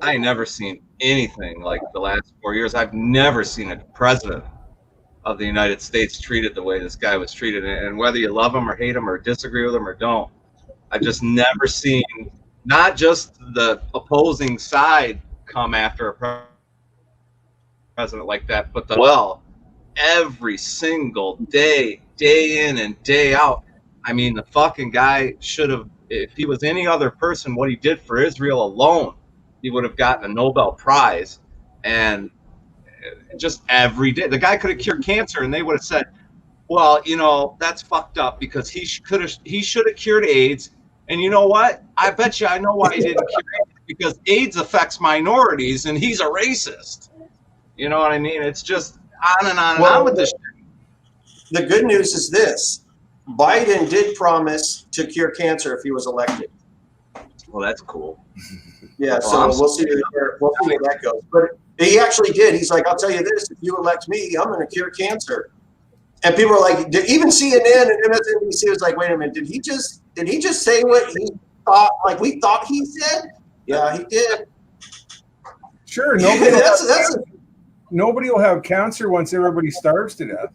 I ain't never seen anything like the last 4 years. I've never seen a president of the United States treated the way this guy was treated. And whether you love him or hate him or disagree with him or don't, I've just never seen not just the opposing side come after a president like that, but every single day, day in and day out. I mean, the fucking guy should have, if he was any other person, what he did for Israel alone, he would have gotten a Nobel Prize. And just every day, the guy could have cured cancer, and they would have said, well, that's fucked up because he should have cured AIDS. And you know what? I bet you I know why he didn't cure AIDS, because AIDS affects minorities and he's a racist. You know what I mean? It's just on and on and on with this shit. The good news is this. Biden did promise to cure cancer if he was elected. Well, that's cool. Yeah, so we'll see where that goes. But he actually did. He's like, I'll tell you this, if you elect me, I'm going to cure cancer. And people are like, even CNN and MSNBC was like, wait a minute, did he just say what he thought, like we thought he said? Yeah, he did. Sure, nobody will have cancer once everybody starves to death.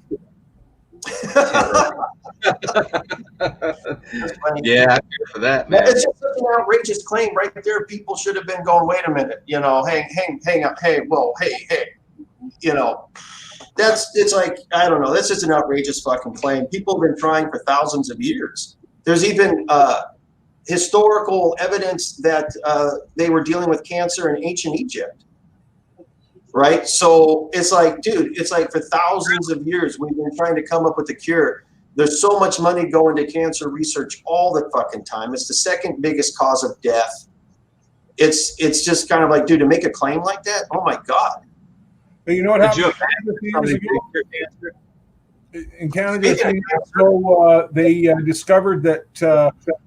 Yeah, I feel for that, man. It's just such an outrageous claim right there. People should have been going, wait a minute, hang up, hey, it's like, I don't know, that's just an outrageous fucking claim. People have been trying for thousands of years. There's even historical evidence that they were dealing with cancer in ancient Egypt. Right? So it's like, dude, it's like for thousands of years, we've been trying to come up with a cure. There's so much money going to cancer research all the fucking time. It's the second biggest cause of death. It's just kind of like, dude, to make a claim like that, oh my God. But you know what happened in Canada? So they discovered that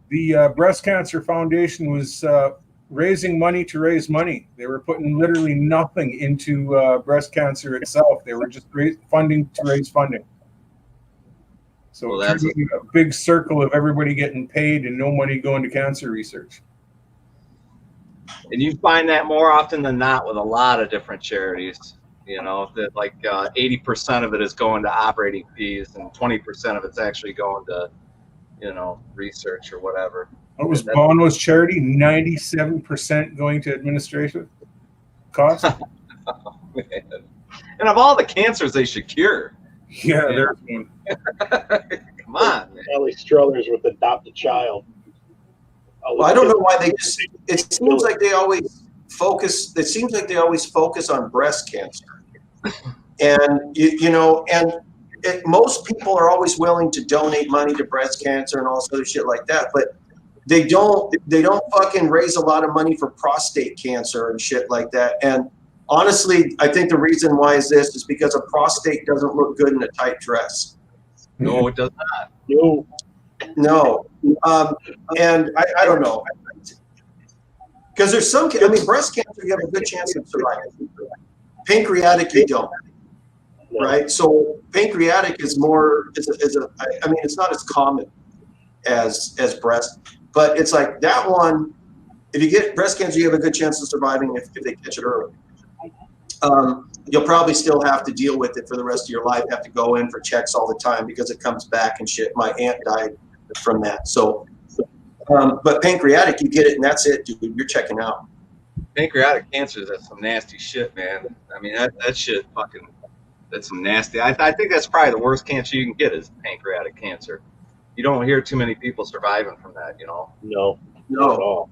the Breast Cancer Foundation was raising money to raise money. They were putting literally nothing into breast cancer itself. They were just funding to raise funding. So that's a big circle of everybody getting paid and no money going to cancer research. And you find that more often than not with a lot of different charities. That like 80% of it is going to operating fees and 20% of it's actually going to, research or whatever. What was Bono's charity? 97% going to administration costs. Oh, man. And of all the cancers they should cure, Yeah, there's one. Come on, man. Ellie Struthers with Adopt a Child. Well, I don't know why they just. It seems like they always focus. It seems like they always focus on breast cancer, and most people are always willing to donate money to breast cancer and all sort of shit like that, but they don't fucking raise a lot of money for prostate cancer and shit like that. And honestly, I think the reason why is because a prostate doesn't look good in a tight dress. No, it does not. No. And I don't know. Because there's some, breast cancer, you have a good chance of surviving. Pancreatic, you don't. Right? So pancreatic is more, it's not as common as breast, but it's like that one, if you get breast cancer, you have a good chance of surviving if they catch it early. You'll probably still have to deal with it for the rest of your life, have to go in for checks all the time because it comes back and shit. My aunt died from that. So, but pancreatic, you get it and that's it, dude. You're checking out. Pancreatic cancer is some nasty shit, man. I mean, that shit fucking, that's some nasty. I think that's probably the worst cancer you can get is pancreatic cancer. You don't hear too many people surviving from that, you know? No, not at all.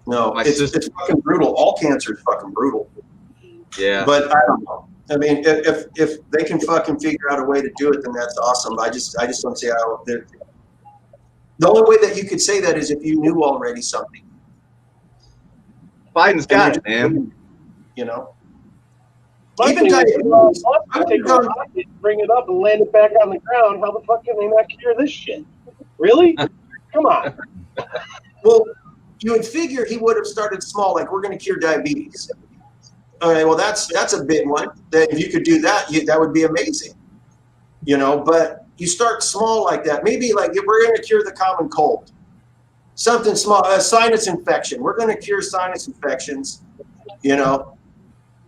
No, it's fucking brutal. All cancer is fucking brutal. Yeah. But I don't know. I mean, if they can fucking figure out a way to do it, then that's awesome. I just don't see how. The only way that you could say that is if you knew already something. Biden's got it, man. You know. Even bring it up and land it back on the ground. How the fuck can they not cure this shit? Really? Come on. Well, you would figure he would have started small, like we're going to cure diabetes. All right, well, that's a big one. That if you could do that, that would be amazing. You know, but you start small like that. Maybe like if we're going to cure the common cold, something small, a sinus infection. We're going to cure sinus infections. You know,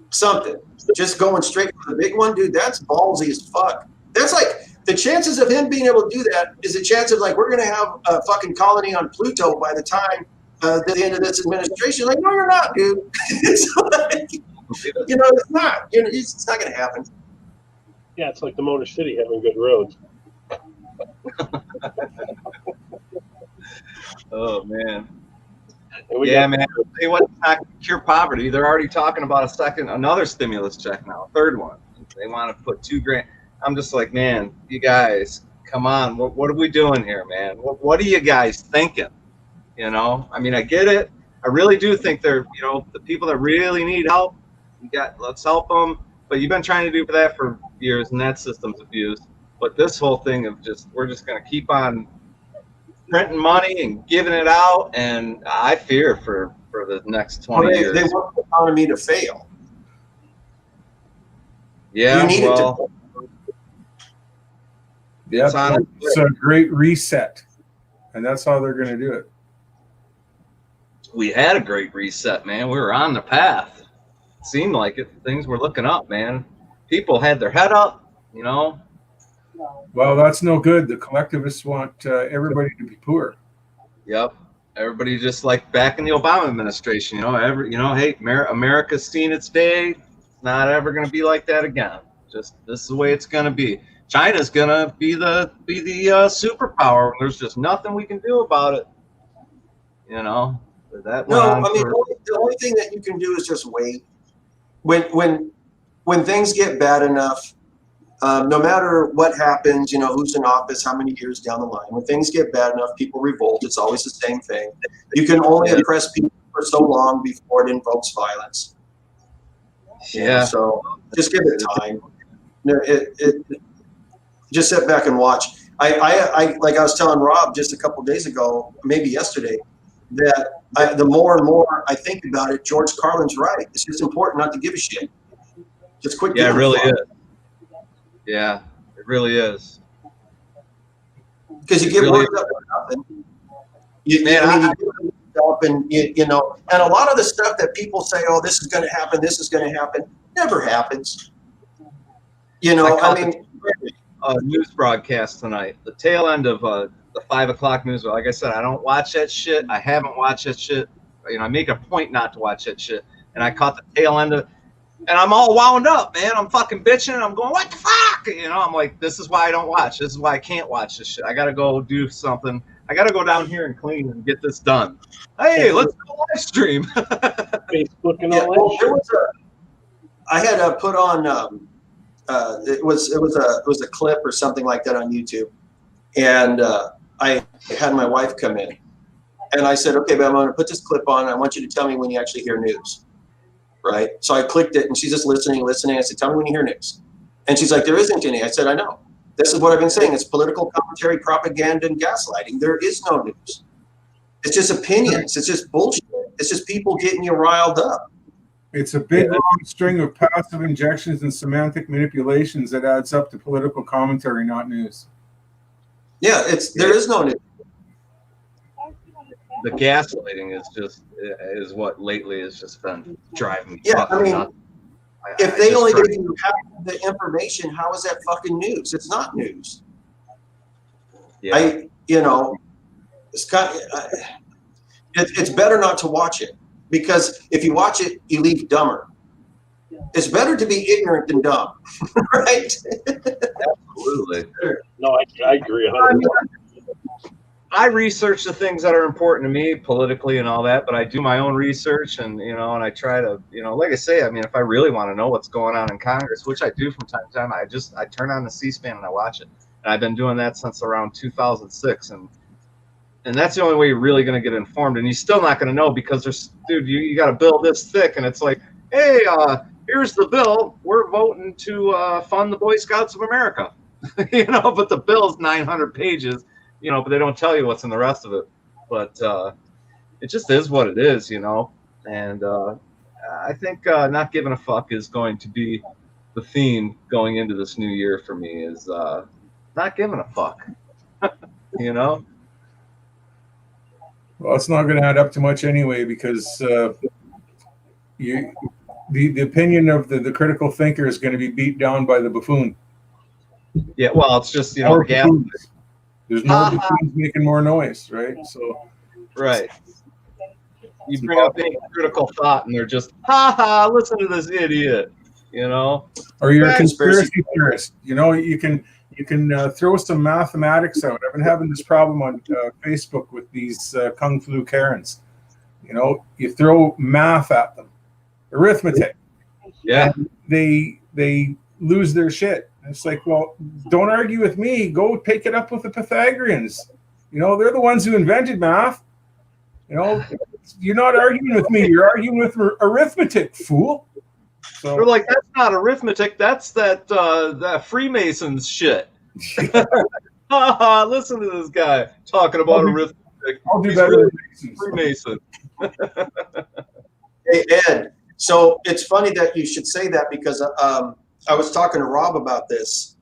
something. Just going straight for the big one, dude. That's ballsy as fuck. That's like the chances of him being able to do that is a chance of like we're going to have a fucking colony on Pluto by the time the end of this administration. Like, no, you're not, dude. It's like, you know, it's not. You know, it's not going to happen. Yeah, it's like the Motor City having good roads. Oh man. Yeah, man. They want to cure poverty. They're already talking about another stimulus check now, a third one. They want to put $2,000. I'm just like, man, you guys, come on. What are we doing here, man? What are you guys thinking? You know, I mean, I get it. I really do think they're, you know, the people that really need help. Let's help them. But you've been trying to do that for years, and that system's abused. But this whole thing of we're just going to keep on printing money and giving it out, and I fear for the next 20 years. They want the economy to fail. Yeah, well, it's a great reset, and that's how they're going to do it. We had a great reset, man. We were on the path. It seemed like it. Things were looking up, man. People had their head up, you know. Well, that's no good. The collectivists want everybody to be poor. Yep. Everybody just like back in the Obama administration, you know, hey, America's seen its day. It's not ever going to be like that again. Just this is the way it's going to be. China's going to be the superpower. There's just nothing we can do about it. You know. The only thing that you can do is just wait. When things get bad enough, no matter what happens, you know, who's in office, how many years down the line, when things get bad enough, people revolt. It's always the same thing. You can only oppress people for so long before it invokes violence. Yeah. So just give it time. Just sit back and watch. I like I was telling Rob just a couple days ago, maybe yesterday, that the more and more I think about it, George Carlin's right. It's just important not to give a shit. Just quit. Yeah, it really is. Yeah, it really is. Because you get worked up for nothing. You know, and a lot of the stuff that people say, oh, this is going to happen, never happens. You know, I mean, news broadcast tonight, the tail end of the 5 o'clock news. Like I said, I don't watch that shit. I haven't watched that shit. You know, I make a point not to watch that shit. And I caught the tail end of And I'm all wound up, man. I'm fucking bitching. And I'm going, what the fuck? You know, I'm like, this is why I don't watch. This is why I can't watch this shit. I got to go do something. I got to go down here and clean and get this done. Hey, let's go live stream. Facebook and all Well, that. there was I had put on it was a clip or something like that on YouTube, and I had my wife come in, and I said, okay, but I'm going to put this clip on. And I want you to tell me when you actually hear news, right? So I clicked it, and she's just listening. I said, tell me when you hear news, and she's like, there isn't any. I said, I know. This is what I've been saying. It's political commentary, propaganda, and gaslighting. There is no news. It's just opinions. It's just bullshit. It's just people getting you riled up. It's a big long string of passive injections and semantic manipulations that adds up to political commentary, not news. Yeah, there is no news. The gaslighting is what lately has just been driving me. Yeah, I mean, nuts. if they only give you half the information, how is that fucking news? It's not news. Yeah. It's better not to watch it, because if you watch it, you leave dumber. It's better to be ignorant than dumb, right? Absolutely. No, I agree 100%. I research the things that are important to me politically and all that, but I do my own research and and I try to, like I say, I mean, if I really want to know what's going on in Congress, which I do from time to time, I turn on the C-SPAN and I watch it. And I've been doing that since around 2006. And that's the only way you're really going to get informed. And you're still not going to know, because you got a bill this thick, and it's like, hey, here's the bill. We're voting to fund the Boy Scouts of America. But the bill's 900 pages, but they don't tell you what's in the rest of it. But it just is what it is, And I think not giving a fuck is going to be the theme going into this new year for me, is not giving a fuck, Well, it's not going to add up to much anyway, because the opinion of the critical thinker is going to be beat down by the buffoon. Yeah, well, it's just There's more buffoons making more noise, right? So, right. You bring up any critical thought, and they're just, listen to this idiot, Or you're a conspiracy theorist. You can throw some mathematics out. I've been having this problem on Facebook with these Kung Flu Karens. You throw math at them, arithmetic. Yeah. And they lose their shit. It's like, well, don't argue with me. Go pick it up with the Pythagoreans. They're the ones who invented math. You're not arguing with me. You're arguing with arithmetic, fool. So, they're like, that's not arithmetic. That's that Freemasons shit. Listen to this guy talking about arithmetic. I'll do better than Freemason. Hey, Ed, so it's funny that you should say that, because I was talking to Rob about this,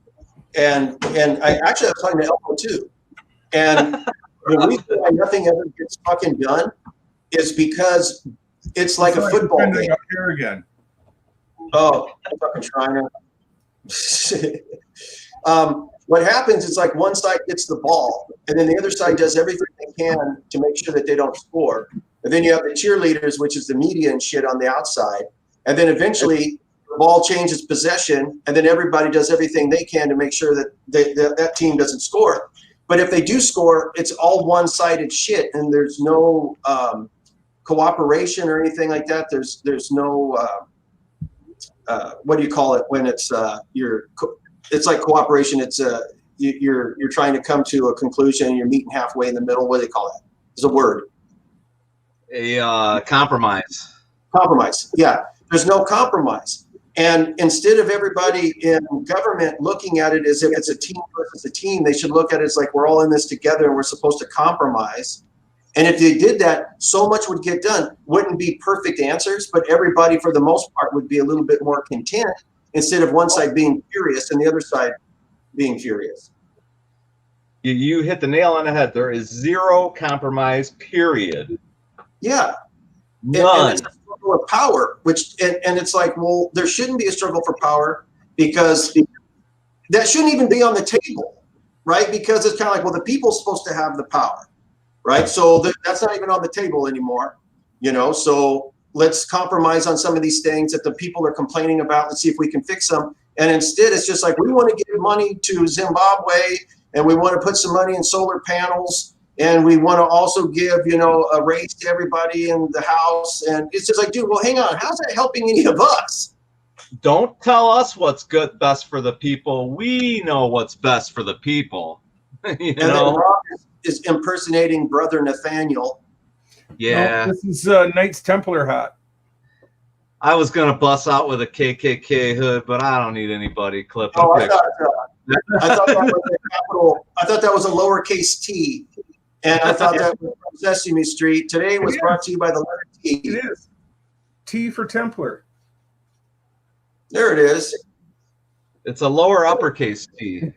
and I was talking to Elmo too. And the reason why nothing ever gets fucking done is because it's like a football game. Here again. Oh, fucking Shriner. What happens is, like, one side gets the ball, and then the other side does everything they can to make sure that they don't score. And then you have the cheerleaders, which is the media and shit on the outside. And then eventually the ball changes possession, and then everybody does everything they can to make sure that that team doesn't score. But if they do score, it's all one-sided shit, and there's no cooperation or anything like that. There's no what do you call it when it's it's like cooperation. It's you're trying to come to a conclusion, and you're meeting halfway in the middle. What do they call that? There's a word. A compromise. Compromise. Yeah, there's no compromise. And instead of everybody in government looking at it as if it's a team versus a team, they should look at it as like, we're all in this together and we're supposed to compromise. And if they did that, so much would get done. Wouldn't be perfect answers, but everybody, for the most part, would be a little bit more content, instead of one side being furious and the other side being furious. You hit the nail on the head. There is zero compromise, period. Yeah. None. And it's a struggle of power, and it's like, well, there shouldn't be a struggle for power, because that shouldn't even be on the table, right? Because it's kind of like, well, the people's supposed to have the power, right? So that's not even on the table anymore, So let's compromise on some of these things that the people are complaining about. Let's see if we can fix them. And instead, it's just like, we want to give money to Zimbabwe, and we want to put some money in solar panels, and we want to also give, you know, a raise to everybody in the house. And it's just like, dude, well, hang on. How's that helping any of us? Don't tell us what's good, best for the people. We know what's best for the people. You And know? then Rob is impersonating Brother Nathaniel. Yeah. No, this is Knights Templar hat. I was gonna bust out with a KKK hood, but I don't need anybody clipping Oh, I pictures. thought that was a capital. I thought that was a lowercase t, and I thought that was from Sesame Street. Today was brought to you by the letter T. It is. T for Templar. There it is. It's a lower uppercase T.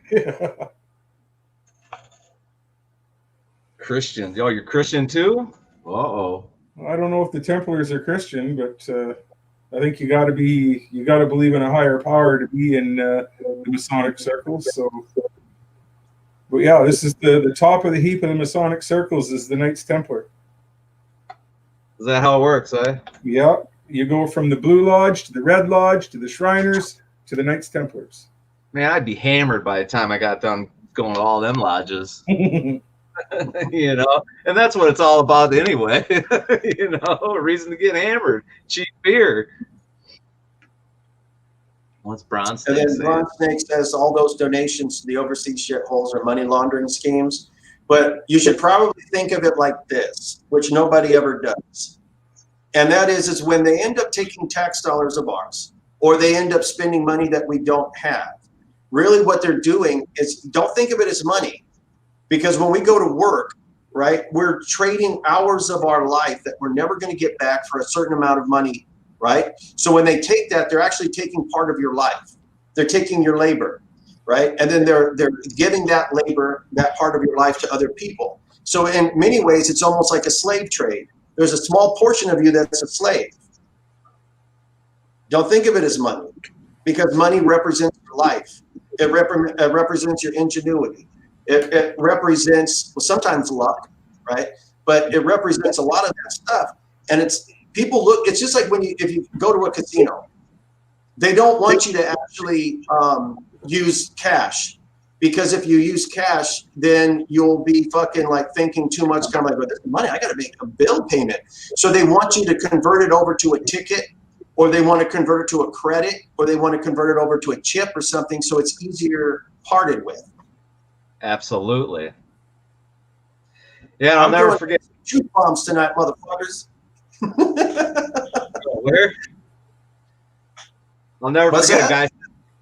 Christian. Yo, you're Christian too? Uh-oh. I don't know if the Templars are Christian, but I think you got to believe in a higher power to be in the Masonic circles. So, but yeah, this is the top of the heap of the Masonic circles is the Knights Templar. Is that how it works, eh? Yeah, you go from the Blue Lodge to the Red Lodge to the Shriners to the Knights Templars. Man, I'd be hammered by the time I got done going to all them lodges. You know, and that's what it's all about anyway. You know, a reason to get hammered, cheap beer. What's Bronze Snake? And then Bronze Snake says all those donations to the overseas shitholes are money laundering schemes. But you should probably think of it like this, which nobody ever does. And that is when they end up taking tax dollars of ours, or they end up spending money that we don't have. Really what they're doing is, don't think of it as money. Because when we go to work, right, we're trading hours of our life that we're never going to get back for a certain amount of money, right? So when they take that, they're actually taking part of your life. They're taking your labor, right? And then they're giving that labor, that part of your life to other people. So in many ways, it's almost like a slave trade. There's a small portion of you that's a slave. Don't think of it as money, because money represents your life. It represents your ingenuity. It represents, well, sometimes luck, right? But it represents a lot of that stuff. And it's just like if you go to a casino, they don't want you to actually use cash, because if you use cash, then you'll be fucking like thinking too much, kind of like, well, this is money, I got to make a bill payment. So they want you to convert it over to a ticket, or they want to convert it to a credit, or they want to convert it over to a chip or something, so it's easier parted with. Absolutely. Yeah, I'll never forget. Shoot bombs tonight, motherfuckers. Where? I'll never What's forget, that? guys.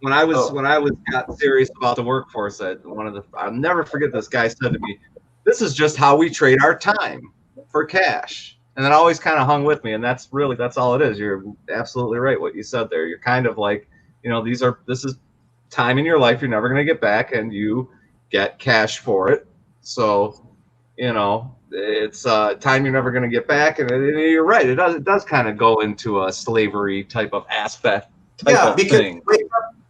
When I was got serious about the workforce, I'll never forget, this guy said to me, "This is just how we trade our time for cash." And that always kind of hung with me. And that's all it is. You're absolutely right what you said there. You're kind of like, you know, this is time in your life you're never going to get back, and you get cash for it. So, you know, it's time you're never going to get back. And you're right. It does kind of go into a slavery type of aspect. Because thing.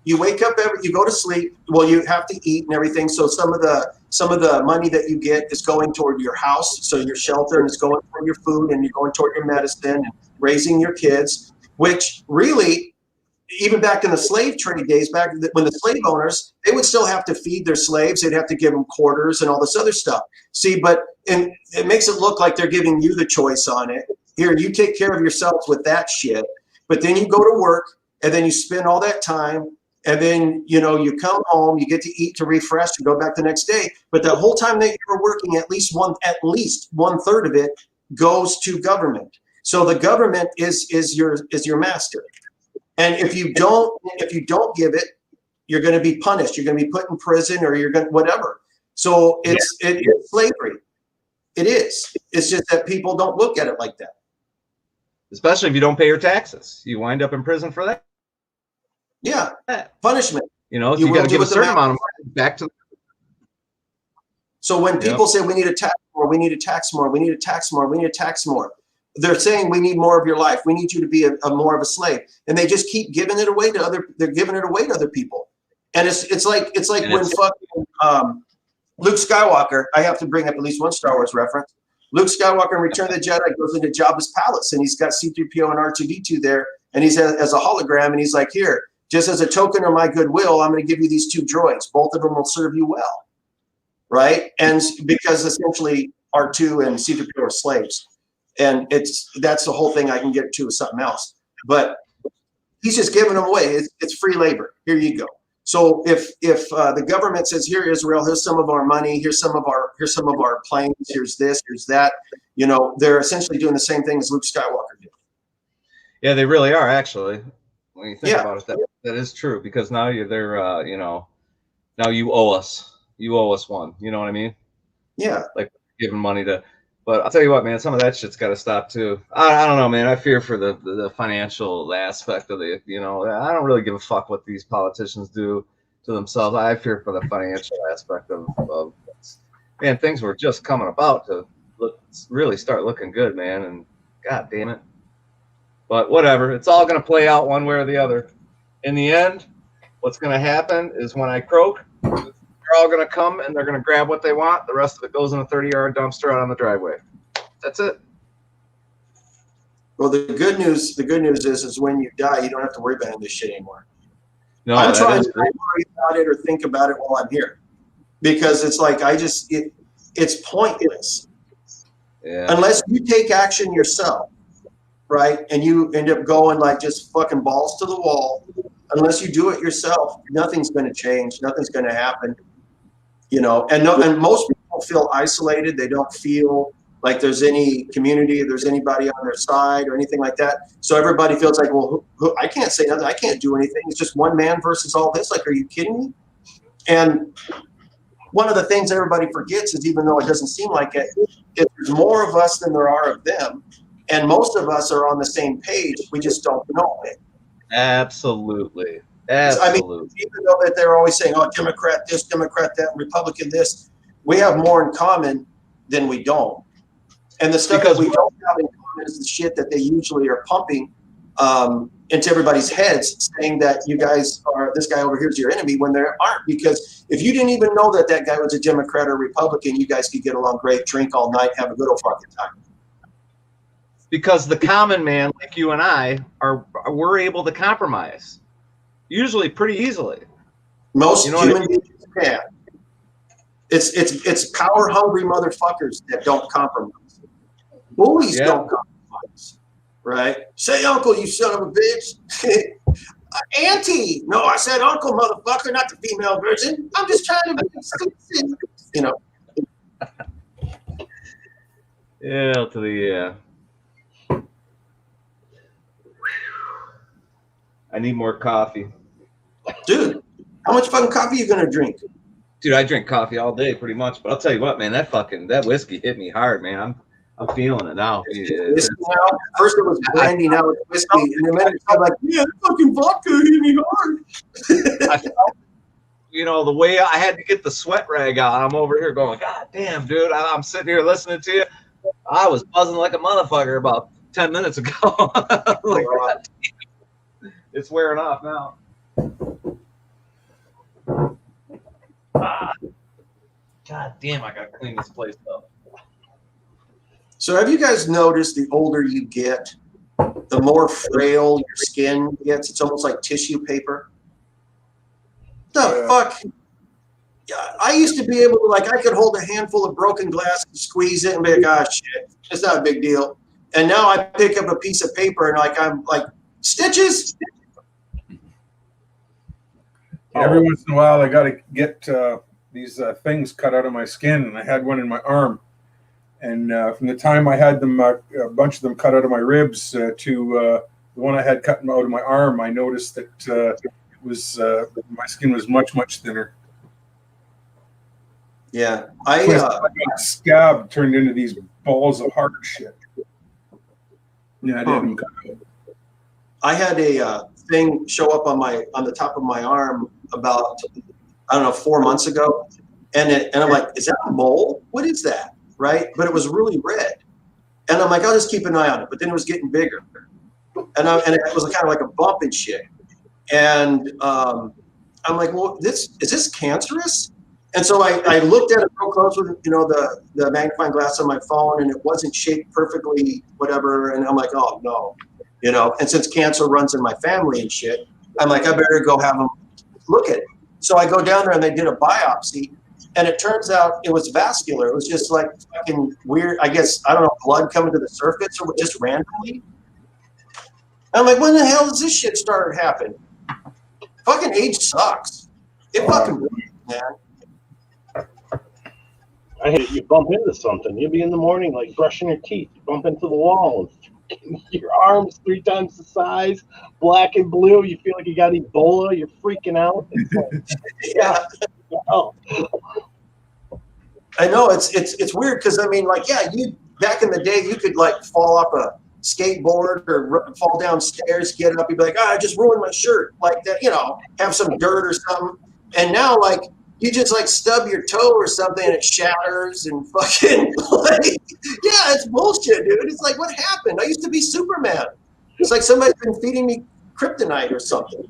you wake up, you go to sleep. Well, you have to eat and everything. So some of the money that you get is going toward your house, so your shelter, and it's going toward your food, and you're going toward your medicine and raising your kids, which really, even back in the slave trade days, back when the slave owners, they would still have to feed their slaves. They'd have to give them quarters and all this other stuff. See, and it makes it look like they're giving you the choice on it. Here, you take care of yourselves with that shit. But then you go to work, and then you spend all that time, and then, you know, you come home, you get to eat, to refresh, to go back the next day. But the whole time that you're working, at least one third of it goes to government. So the government is your master. And if you don't give it, you're going to be punished. You're going to be put in prison, or you're going to whatever. So it is slavery. It is. It's just that people don't look at it like that. Especially if you don't pay your taxes, you wind up in prison for that. Yeah, punishment. You know, you got to give a certain amount of money back to. So when people say we need to tax more, we need to tax more, we need to tax more, we need to tax more, they're saying we need more of your life. We need you to be a more of a slave, and they just keep giving it away to other. They're giving it away to other people, and it's like when fucking Luke Skywalker. I have to bring up at least one Star Wars reference. Luke Skywalker in Return of the Jedi goes into Jabba's palace, and he's got C-3PO and R2-D2 there, and he's as a hologram, and he's like, here, just as a token of my goodwill, I'm going to give you these 2 droids. Both of them will serve you well, right? And because essentially R2 and C-3PO are slaves, and that's the whole thing. I can get to with something else, but he's just giving them away. It's free labor. Here you go. So if the government says, here, Israel, here's some of our money, here's some of our planes, here's this, here's that, you know, they're essentially doing the same thing as Luke Skywalker did. Yeah, they really are, actually. When you think about it, that is true, because now they're you know, now you owe us one. You know what I mean? Yeah. Like giving money to. But I'll tell you what, man, some of that shit's got to stop too. I don't know, man. I fear for the financial aspect of the, you know, I don't really give a fuck what these politicians do to themselves. I fear for the financial aspect of man, things were just coming about to really start looking good, man. And God damn it. But whatever, it's all going to play out one way or the other. In the end, what's going to happen is when I croak, they're all going to come and they're going to grab what they want. The rest of it goes in a 30-yard dumpster out on the driveway. That's it. Well, the good news is when you die, you don't have to worry about this shit anymore. No, I'm trying to not worry about it or think about it while I'm here, because it's like it's pointless. Yeah. Unless you take action yourself, right? And you end up going like just fucking balls to the wall. Unless you do it yourself, nothing's going to change. Nothing's going to happen. You know, and most people feel isolated. They don't feel like there's any community, there's anybody on their side or anything like that. So everybody feels like, well, I can't say nothing. I can't do anything. It's just one man versus all this. Like, are you kidding me? And one of the things everybody forgets is, even though it doesn't seem like it, there's more of us than there are of them. And most of us are on the same page. We just don't know it. Absolutely. I mean, even though that they're always saying, oh, Democrat this, Democrat that, Republican this, we have more in common than we don't. And the stuff that we don't have in common is the shit that they usually are pumping into everybody's heads, saying that you guys are, this guy over here is your enemy, when they aren't. Because if you didn't even know that guy was a Democrat or Republican, you guys could get along great, drink all night, have a good old fucking time. Because the common man, like you and I, we're able to compromise, usually pretty easily. Most human beings can. It's power hungry motherfuckers that don't compromise. Bullies don't compromise, right? Say uncle, you son of a bitch. Auntie, no, I said uncle, motherfucker, not the female version. I'm just trying to be, you know. Yeah, to the I need more coffee. Dude, how much fucking coffee are you gonna drink? Dude, I drink coffee all day pretty much, but I'll tell you what, man, that whiskey hit me hard, man. I'm feeling it now. First it was brandy, now it's whiskey, and the minute I'm like, yeah, fucking vodka hit me hard. I felt, you know, the way I had to get the sweat rag out. I'm over here going, God damn, dude, I'm sitting here listening to you. I was buzzing like a motherfucker about 10 minutes ago. Like, it's wearing off now. God damn, I gotta clean this place up. So have you guys noticed the older you get, the more frail your skin gets? It's almost like tissue paper. The fuck? Yeah, I used to be able to, like, I could hold a handful of broken glass and squeeze it and be like, ah, shit, it's not a big deal. And now I pick up a piece of paper and I'm like, stitches? Every once in a while, I got to get these things cut out of my skin, and I had one in my arm. And from the time I had them, a bunch of them cut out of my ribs to the one I had cut out of my arm, I noticed that it was my skin was much, much thinner. Yeah, scab turned into these balls of hard shit. Yeah, I didn't cut out. I had a thing show up on the top of my arm about, I don't know, 4 months ago, and I'm like, is that a mole? What is that? Right? But it was really red, and I'm like, I'll just keep an eye on it. But then it was getting bigger, and it was kind of like a bump and shit. And I'm like, well, is this cancerous? And so I looked at it real close with, you know, the magnifying glass on my phone, and it wasn't shaped perfectly, whatever. And I'm like, oh no, you know. And since cancer runs in my family and shit, I'm like, I better go have them look at it. So I go down there and they did a biopsy, and it turns out it was vascular. It was just like fucking weird. I guess, I don't know, blood coming to the surface or just randomly. I'm like, when the hell does this shit start happening? Fucking age sucks. It fucking ruins, man. I hate it. You bump into something. You'll be in the morning, like brushing your teeth. You bump into the wall. And your arm's 3 times the size, black and blue. You feel like you got Ebola. You're freaking out. It's like, Yeah. oh. I know it's weird because I mean, like, yeah, you back in the day, you could like fall off a skateboard or fall downstairs, get up, you'd be like, I just ruined my shirt, like that, you know, have some dirt or something. And now, like, you just like stub your toe or something and it shatters and fucking like, yeah, it's bullshit, dude. It's like, what happened? I used to be Superman. It's like somebody's been feeding me kryptonite or something.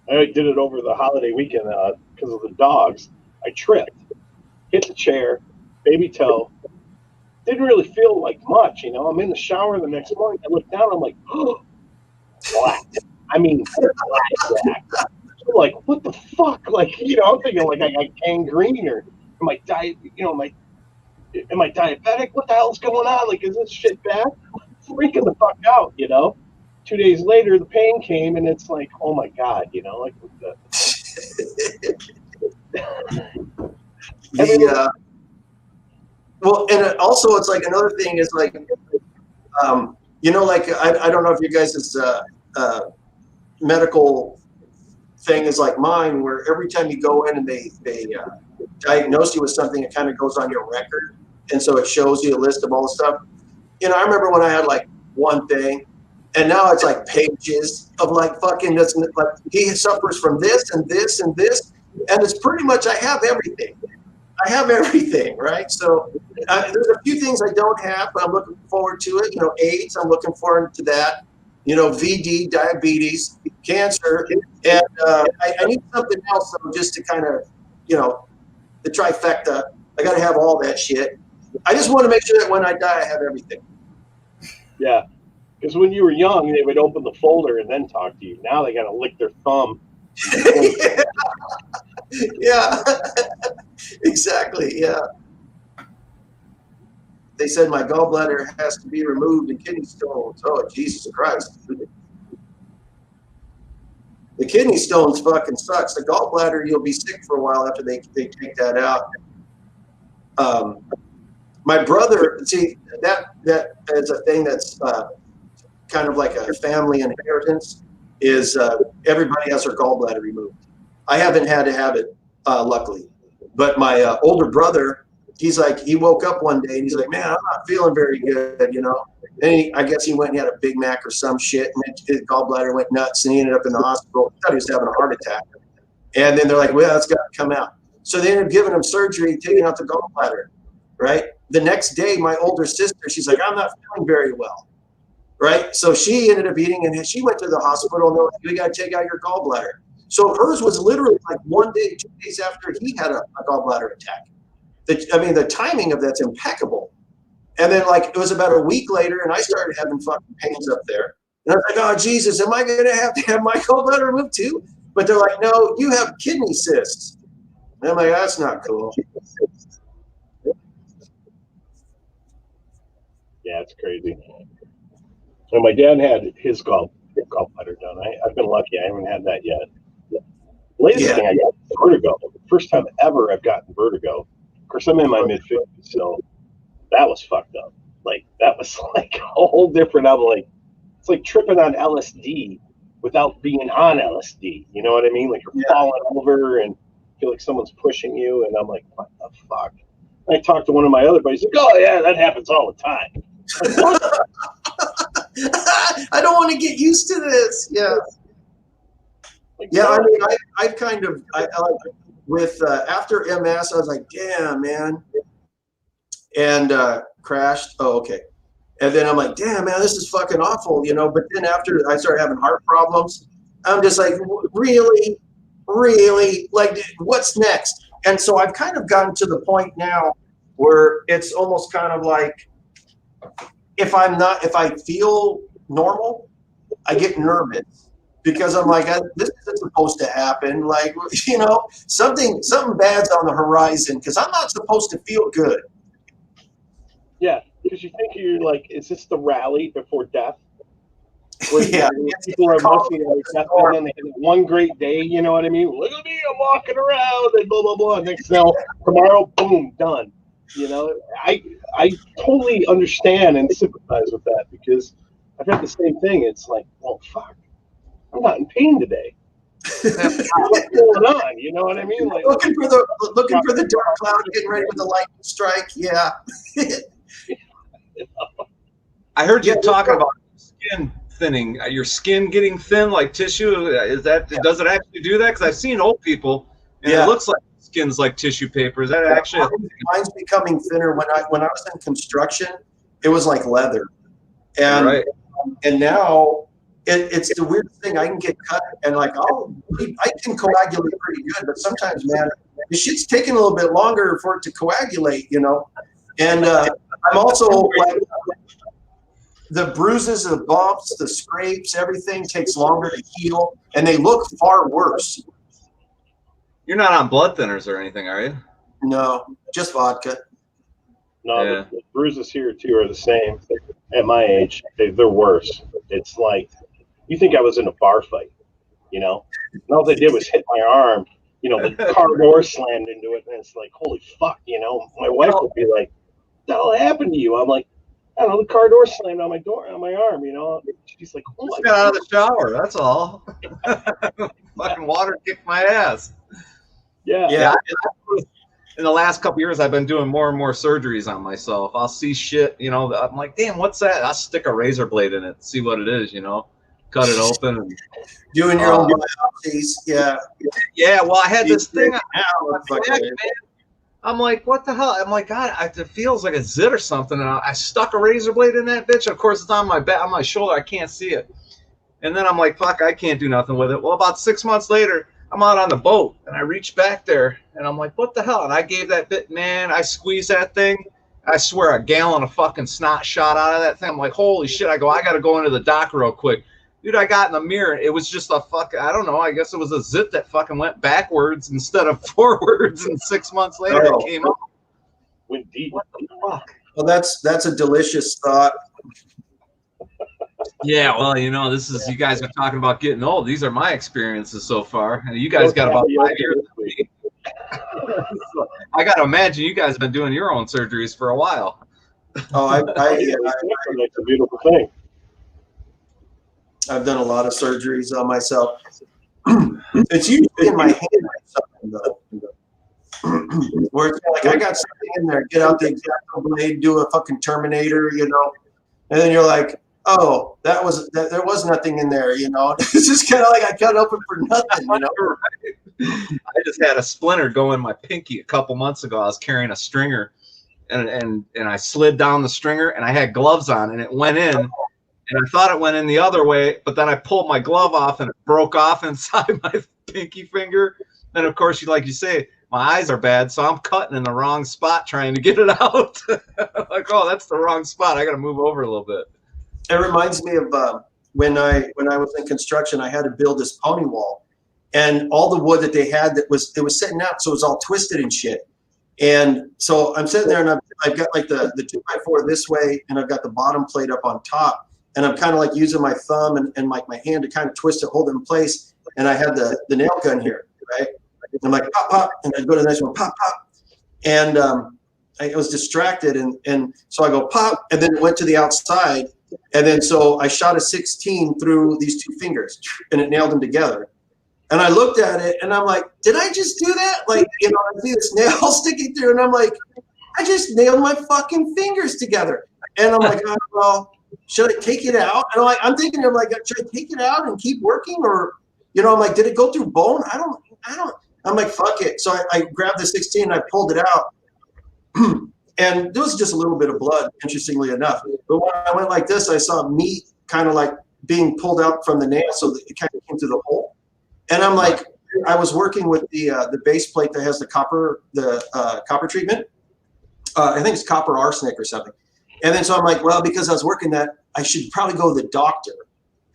I did it over the holiday weekend because of the dogs. I tripped, hit the chair, baby toe. Didn't really feel like much, you know. I'm in the shower the next morning. I look down. I'm like, oh, black. I mean, black. I'm like, what the fuck? Like, you know, I'm thinking like I got gangrene or am I am I diabetic? What the hell's going on? Like, is this shit bad? Freaking the fuck out, you know. 2 days later, the pain came, and it's like, oh my god, you know, like well, and also it's like another thing is like, you know, like I don't know if you guys' medical thing is like mine, where every time you go in and they diagnose you with something, it kind of goes on your record, and so it shows you a list of all the stuff. You know, I remember when I had like one thing. And now it's like pages of like fucking, that's like he suffers from this and this and this. And it's pretty much, I have everything. I have everything, right? So there's a few things I don't have, but I'm looking forward to it. You know, AIDS, I'm looking forward to that. You know, VD, diabetes, cancer. And I need something else just to kind of, you know, the trifecta. I got to have all that shit. I just want to make sure that when I die, I have everything. Yeah. Because when you were young, they would open the folder and then talk to you. Now they got to lick their thumb. Yeah, exactly. Yeah. They said my gallbladder has to be removed and kidney stones. Oh, Jesus Christ. The kidney stones fucking sucks. The gallbladder, you'll be sick for a while after they take that out. My brother, see, that is a thing that's kind of like a family inheritance, is everybody has their gallbladder removed. I haven't had to have it, luckily. But my older brother, he's like, he woke up one day and he's like, man, I'm not feeling very good, you know. And I guess he went and had a Big Mac or some shit, and his gallbladder went nuts, and he ended up in the hospital. He thought he was having a heart attack. And then they're like, well, that's got to come out. So they ended up giving him surgery, taking out the gallbladder, right? The next day, my older sister, she's like, I'm not feeling very well. Right, so she ended up eating, and she went to the hospital, and they're like, "We got to take out your gallbladder." So hers was literally like 1 day, 2 days after he had a gallbladder attack. The timing of that's impeccable. And then, like, it was about a week later, and I started having fucking pains up there, and I was like, "Oh Jesus, am I going to have my gallbladder removed too?" But they're like, "No, you have kidney cysts." And I'm like, "That's not cool." Yeah, it's crazy. So my dad had his gallbladder done. I've been lucky. I haven't had that yet. Latest thing I got was vertigo. First time ever I've gotten vertigo. Of course, I'm in my mid-50s, so that was fucked up. Like, that was like a whole different, I'm like, it's like tripping on LSD without being on LSD. You know what I mean? Like, you're falling over and feel like someone's pushing you, and I'm like, what the fuck? And I talked to one of my other buddies, like, oh yeah, that happens all the time. Like, I don't want to get used to this. Yeah. Yeah, I mean, I kind of, with after MS, I was like, damn, man. And crashed. Oh, okay. And then I'm like, damn, man, this is fucking awful, you know. But then after I started having heart problems, I'm just like, really? really? Like, what's next? And so I've kind of gotten to the point now where it's almost kind of like, if I feel normal, I get nervous because I'm like, this isn't supposed to happen. Like, you know, something bad's on the horizon because I'm not supposed to feel good. Yeah, because you think you're like, is this the rally before death? Where people are mostly like death, and then they have one great day. You know what I mean? Look at me, I'm walking around, and blah blah blah. Next now, tomorrow, boom, done. You know, I totally understand and sympathize with that because I've had the same thing. It's like, well, fuck, I'm not in pain today. What's going on? You know what I mean? Like looking for the dark cloud, getting ready for the lightning strike. Yeah. I heard you talking about skin thinning. Your skin getting thin like tissue. Does it actually do that? Because I've seen old people, and it looks like skin's like tissue paper. Is that actually? Mine's becoming thinner. When I was in construction, it was like leather, and and now it's the weirdest thing. I can get cut, and like I can coagulate pretty good, but sometimes, man, the shit's taking a little bit longer for it to coagulate, you know. And I'm also like, the bruises, the bumps, the scrapes, everything takes longer to heal, and they look far worse. You're not on blood thinners or anything, are you? No, just vodka. No, the bruises here too are the same. At my age, they're worse. It's like you think I was in a bar fight, you know. And all they did was hit my arm. You know, the car door slammed into it, and it's like, holy fuck, you know. My wife would be like, "What the hell happened to you?" I'm like, I don't know, the car door slammed on my arm, you know. She's like, oh my God. Got out of the shower, that's all. Fucking water kicked my ass. Yeah. In the last couple years, I've been doing more and more surgeries on myself. I'll see shit, you know. I'm like, damn, what's that? I'll stick a razor blade in it, see what it is, you know. Cut it open. And, doing your own biopsies, yeah. Yeah, well, I had this thing. I'm like, what the hell? I'm like, God, it feels like a zit or something. And I stuck a razor blade in that bitch. Of course, it's on my back, on my shoulder. I can't see it. And then I'm like, fuck, I can't do nothing with it. Well, about 6 months later, I'm out on the boat, and I reach back there, and I'm like, what the hell? And I gave that bit, man, I squeezed that thing. I swear, a gallon of fucking snot shot out of that thing. I'm like, holy shit. I got to go into the dock real quick. Dude, I got in the mirror. It was just a fucking, I don't know. I guess it was a zit that fucking went backwards instead of forwards. And 6 months later, it came up. Went deep. What the fuck? Well, that's a delicious thought. Yeah, well, you know, you guys are talking about getting old. These are my experiences so far. And you guys got about 5 years. So I got to imagine you guys have been doing your own surgeries for a while. Oh, it's a beautiful thing. I've done a lot of surgeries on myself. It's usually in my hand or something, though. Where it's like, I got something in there, get out the X-Acto blade, do a fucking Terminator, you know, and then you're like, oh, there was nothing in there, you know. It's just kind of like I cut open for nothing, you know. I just had a splinter go in my pinky a couple months ago. I was carrying a stringer, and I slid down the stringer, and I had gloves on, and it went in. And I thought it went in the other way, but then I pulled my glove off and it broke off inside my pinky finger. And of course, like you say, my eyes are bad, so I'm cutting in the wrong spot trying to get it out. Like, oh, that's the wrong spot. I got to move over a little bit. It reminds me of when I was in construction, I had to build this pony wall, and all the wood that they had it was sitting out, so it was all twisted and shit. And so I'm sitting there, and I've got like the 2x4 this way, and I've got the bottom plate up on top. And I'm kind of like using my thumb and like my hand to kind of twist it, hold it in place. And I had the nail gun here, right? And I'm like, pop, pop. And I go to the next one, pop, pop. And I was distracted. And so I go, pop. And then it went to the outside. And then so I shot a 16 through these two fingers, and it nailed them together. And I looked at it, and I'm like, did I just do that? Like, you know, I see this nail sticking through, and I'm like, I just nailed my fucking fingers together. And I'm like, oh, well, should I take it out? And I'm thinking, should I take it out and keep working? Or, you know, I'm like, did it go through bone? I don't. I'm like, fuck it. So I grabbed the 16 and I pulled it out. And there was just a little bit of blood, interestingly enough. But when I went like this, I saw meat kind of like being pulled out from the nail, so that it kind of came through the hole. And I'm like, I was working with the base plate that has the copper treatment. I think it's copper arsenic or something. And then so I'm like, well, because I was working that, I should probably go to the doctor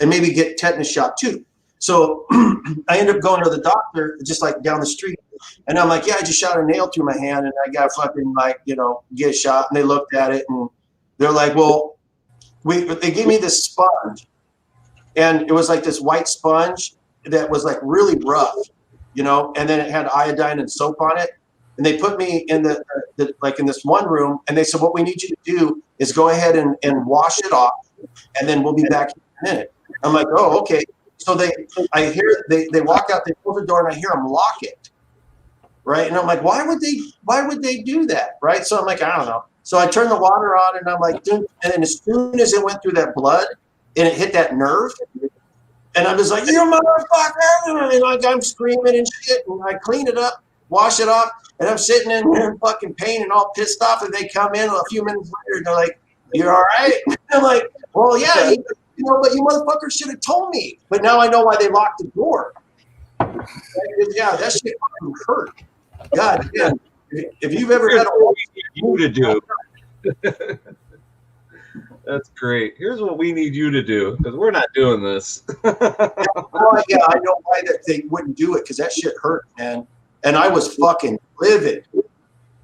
and maybe get tetanus shot too. So I ended up going to the doctor just like down the street. And I'm like, yeah, I just shot a nail through my hand and I got fucking like, you know, get a shot. And they looked at it and they're like, well, they gave me this sponge. And it was like this white sponge that was like really rough, you know, and then it had iodine and soap on it. And they put me in the like in this one room and they said, what we need you to do is go ahead and wash it off. And then we'll be back in a minute. I'm like, oh, okay. So they walk out, they close the door and I hear them lock it. Right. And I'm like, why would they do that? Right. So I'm like, I don't know. So I turn the water on and I'm like, and then as soon as it went through that blood and it hit that nerve, and I'm just like, you motherfucker, and like I'm screaming and shit, and I clean it up, wash it off, and I'm sitting in there in fucking pain and all pissed off, and they come in a few minutes later and they're like, you're all right? And I'm like, well, yeah, you know, but you motherfuckers should have told me. But now I know why they locked the door. Yeah, that shit fucking hurt. God damn. If you've ever had what we need you to do. That's great. Here's what we need you to do, because we're not doing this. Yeah, I know why that they wouldn't do it, because that shit hurt, man. And I was fucking livid.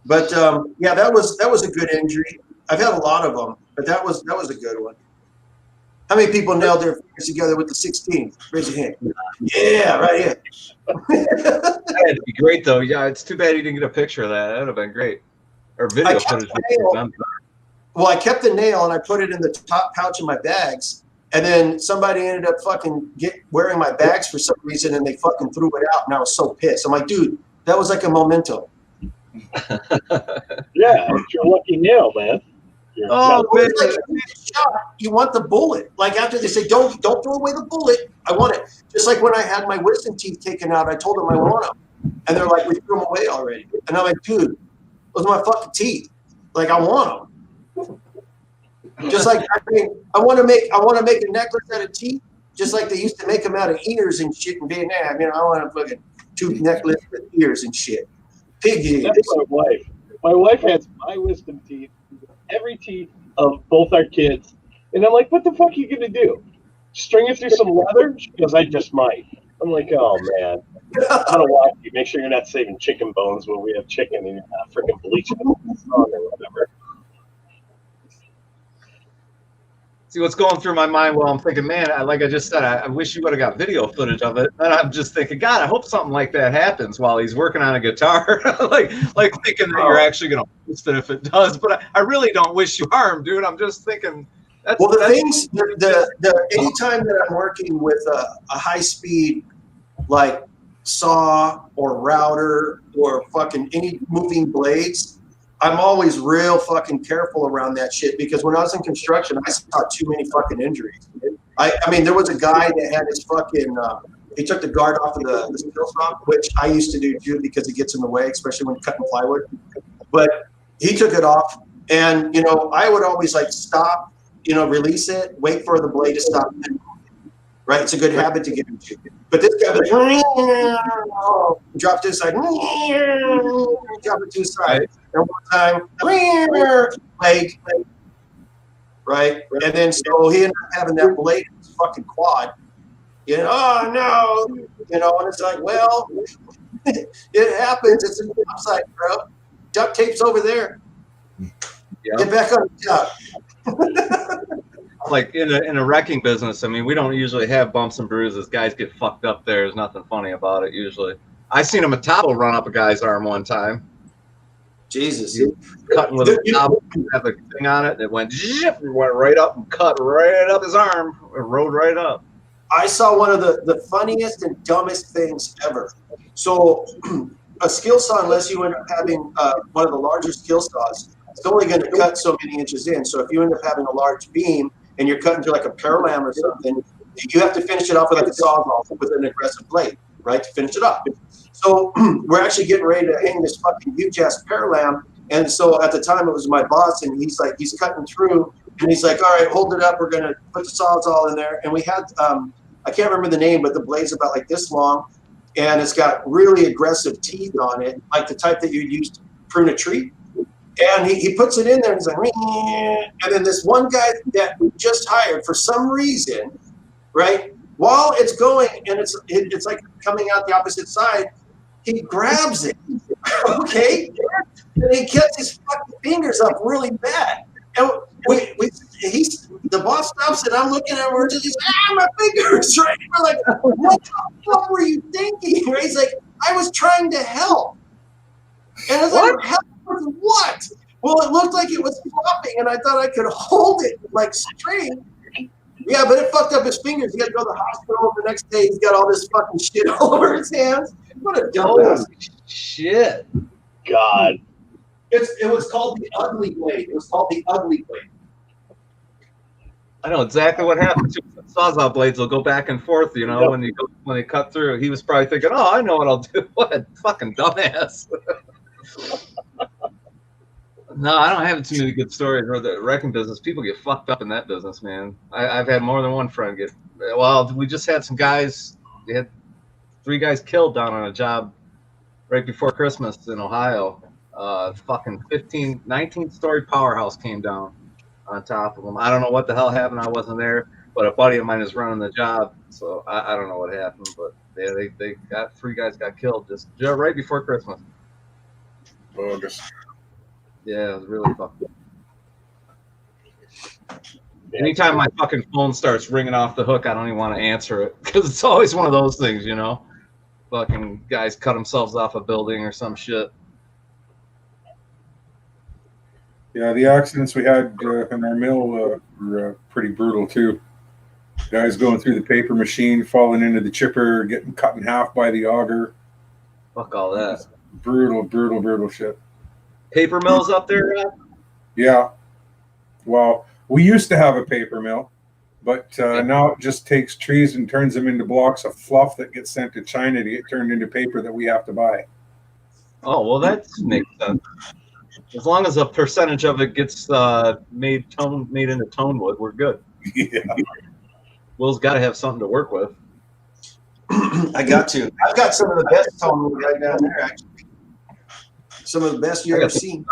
But yeah, that was a good injury. I've had a lot of them, but that was a good one. How many people nailed their fingers together with the 16? Raise your hand. Yeah, right here. That'd be great, though. Yeah, it's too bad you didn't get a picture of that. That would have been great. Or video footage. Well, I kept the nail and I put it in the top pouch of my bags. And then somebody ended up fucking wearing my bags for some reason and they fucking threw it out. And I was so pissed. I'm like, dude, that was like a memento. Yeah, it's your lucky nail, man. You want the bullet. Like after they say, don't throw away the bullet. I want it. Just like when I had my wisdom teeth taken out, I told them I want them. And they're like, we threw them away already. And I'm like, dude, those are my fucking teeth. Like I want them. Just like I want to make a necklace out of teeth, just like they used to make them out of ears and shit in Vietnam. You know, I want a fucking tooth necklace with ears and shit. Pig ears. That's my wife. My wife has my wisdom teeth, every teeth of both our kids, and I'm like, what the fuck are you gonna do? String it through some leather? She goes, I just might. I'm like, oh man. I'm gonna watch you. Make sure you're not saving chicken bones when we have chicken and you're not freaking bleaching them or whatever. See what's going through my mind while I'm thinking, man, like I just said, I wish you would have got video footage of it. And I'm just thinking, God, I hope something like that happens while he's working on a guitar. like thinking that you're actually going to post it if it does. But I really don't wish you harm, dude. I'm just thinking. Things, anytime that I'm working with a high speed, like saw or router or fucking any moving blades, I'm always real fucking careful around that shit, because when I was in construction, I saw too many fucking injuries. I mean, there was a guy that had his fucking, he took the guard off of the steel saw, which I used to do too, because it gets in the way, especially when you're cutting plywood. But he took it off, and, you know, I would always like stop, you know, release it, wait for the blade to stop. Right? It's a good habit to get into. But this guy was dropped to his side, drop it to his side. And one time, leg, right? And then so he ended up having that blade in his fucking quad. You know, oh no, you know, and it's like, well, it happens. It's in the upside, bro. Duct tape's over there. Yeah. Get back on the top. Like in a wrecking business, I mean, we don't usually have bumps and bruises. Guys get fucked up there. There's nothing funny about it usually. I seen a Metabo run up a guy's arm one time. Jesus. Cutting with a Metabo, had the thing on it, and it went right up and cut right up his arm. It rode right up. I saw one of the funniest and dumbest things ever. So a skill saw, unless you end up having one of the larger skill saws, it's only going to cut so many inches in. So if you end up having a large beam and you're cutting to like a paralam or something, you have to finish it off with like a sawzall with an aggressive blade, right, to finish it off. So we're actually getting ready to hang this fucking huge ass paralam. And so at the time it was my boss, and he's cutting through, and he's like, all right, hold it up. We're going to put the sawzall in there. And we had, I can't remember the name, but the blade's about like this long. and it's got really aggressive teeth on it, like the type that you use to prune a tree. And he puts it in there and he's like, meh. And then this one guy that we just hired for some reason, right, while it's going and it's like coming out the opposite side, he grabs it, okay? And he gets his fucking fingers up really bad. And the boss stops and I'm looking at him, we're just, my fingers, right? And we're like, what the fuck were you thinking? Right? He's like, I was trying to help. And I was like, help with what? Well, it looked like it was flopping and I thought I could hold it like straight. Yeah, but it fucked up his fingers. He got to go to the hospital the next day. He's got all this fucking shit all over his hands. What a dumbass. Shit. God. It was called the ugly blade. It was called the ugly blade. I know exactly what happens. Sawzall blades will go back and forth, you know, Yep. when they cut through. He was probably thinking, "Oh, I know what I'll do." What a fucking dumbass. No, I don't have too many good stories or the wrecking business. People get fucked up in that business, man. I've had more than one friend get. Well, we just had some guys. We had 3 guys killed down on a job right before Christmas in Ohio. Fucking 19-story powerhouse came down on top of them. I don't know what the hell happened. I wasn't there, but a buddy of mine is running the job, so I don't know what happened. But yeah, they got 3 guys got killed just right before Christmas. Bogus. Yeah, it was really fucking. Anytime my fucking phone starts ringing off the hook, I don't even want to answer it because it's always one of those things, you know. Fucking guys cut themselves off a building or some shit. Yeah, the accidents we had in our mill were pretty brutal too. Guys going through the paper machine, falling into the chipper, getting cut in half by the auger. Fuck all that. Brutal shit. Paper mills up there, Rob? Yeah. Well, we used to have a paper mill, but now it just takes trees and turns them into blocks of fluff that get sent to China to get turned into paper that we have to buy. Oh, well, that makes sense. As long as a percentage of it gets made into tone wood, we're good. Yeah. Will's got to have something to work with. I got to. I've got some of the best tone wood right down there, actually. Some of the best you've ever seen.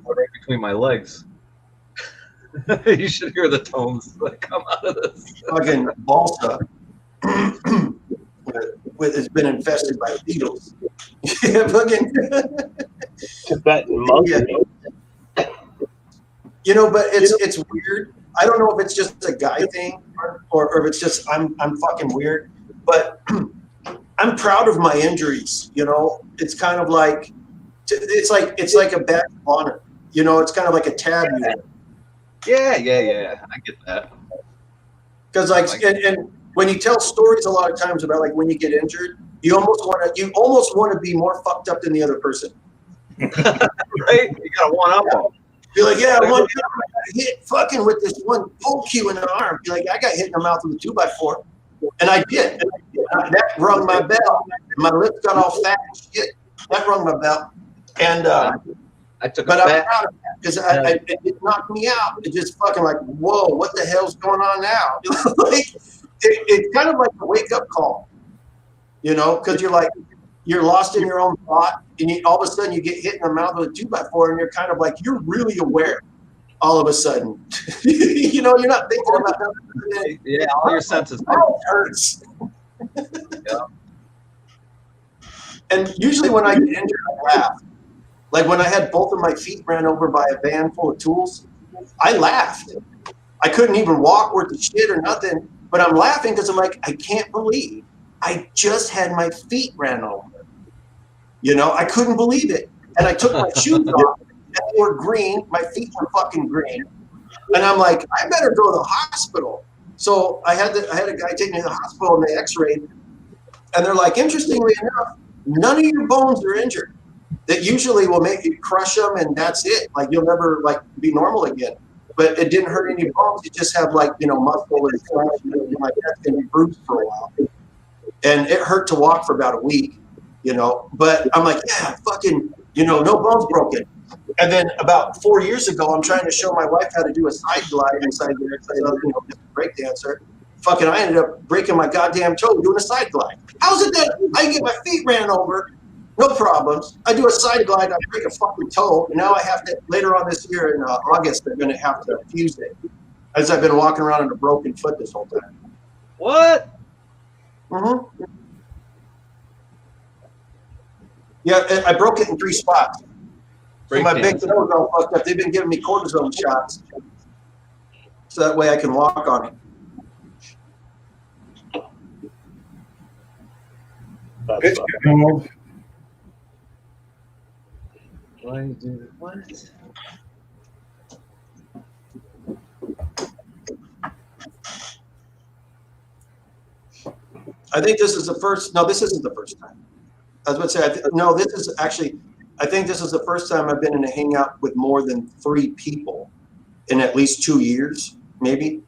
Right between my legs. You should hear the tones that come out of this. Fucking balsa. It's been infested by beetles. Yeah, fucking. Tibetan monkey. Yeah. You know, but it's weird. I don't know if it's just a guy thing or if it's just I'm fucking weird. But I'm proud of my injuries. You know, it's kind of like it's like a badge of honor. You know, it's kind of like a tab you wear. Yeah. I get that. Because and when you tell stories a lot of times about like when you get injured, you almost want to be more fucked up than the other person. Right? You got to one up them. Be like, yeah, one time I got hit fucking with this one poke cue in the arm. Be like, I got hit in the mouth with a 2x4, and I did. And that rung my bell. My lips got all fat and shit. That rung my bell. And I took but a I'm fat. proud of that because it knocked me out. It just fucking like, whoa, what the hell's going on now? Like, it's kind of like a wake up call, you know, because you're lost in your own thought, and all of a sudden you get hit in the mouth with a 2x4, and you're kind of like, you're really aware all of a sudden. You know, you're not thinking about nothing. Yeah, all your senses. Oh, it hurts. Yeah. And usually when I get injured, I laugh. Like when I had both of my feet ran over by a van full of tools, I laughed. I couldn't even walk worth the shit or nothing, but I'm laughing because I'm like, I can't believe I just had my feet ran over. You know, I couldn't believe it. And I took my shoes off, and they were green. My feet were fucking green. And I'm like, I better go to the hospital. So I had a guy take me to the hospital, and they x-rayed. And they're like, interestingly enough, none of your bones are injured. That usually will make you crush them, and that's it. Like you'll never like be normal again. But it didn't hurt any bones. You just have like, you know, muscle and flesh, and like that's gonna be bruised for a while. And it hurt to walk for about a week, you know. But I'm like, yeah, fucking, you know, no bones broken. And then about 4 years ago, I'm trying to show my wife how to do a side glide inside there, you know, just a break dancer. fucking, I ended up breaking my goddamn toe doing a side glide. How's it that I can get my feet ran over, no problems. I do a side glide, I break a fucking toe, and now I have to, later on this year in August, they're going to have to fuse it, as I've been walking around on a broken foot this whole time. What? Mm-hmm. Yeah, I broke it in 3 spots. So my big toe is all fucked up. They've been giving me cortisone shots, so that way I can walk on it. It's getting old. What? I think this is the first. No, this isn't the first time. I was about to say, no, this is actually. I think this is the first time I've been in a hangout with more than 3 people in at least 2 years, maybe.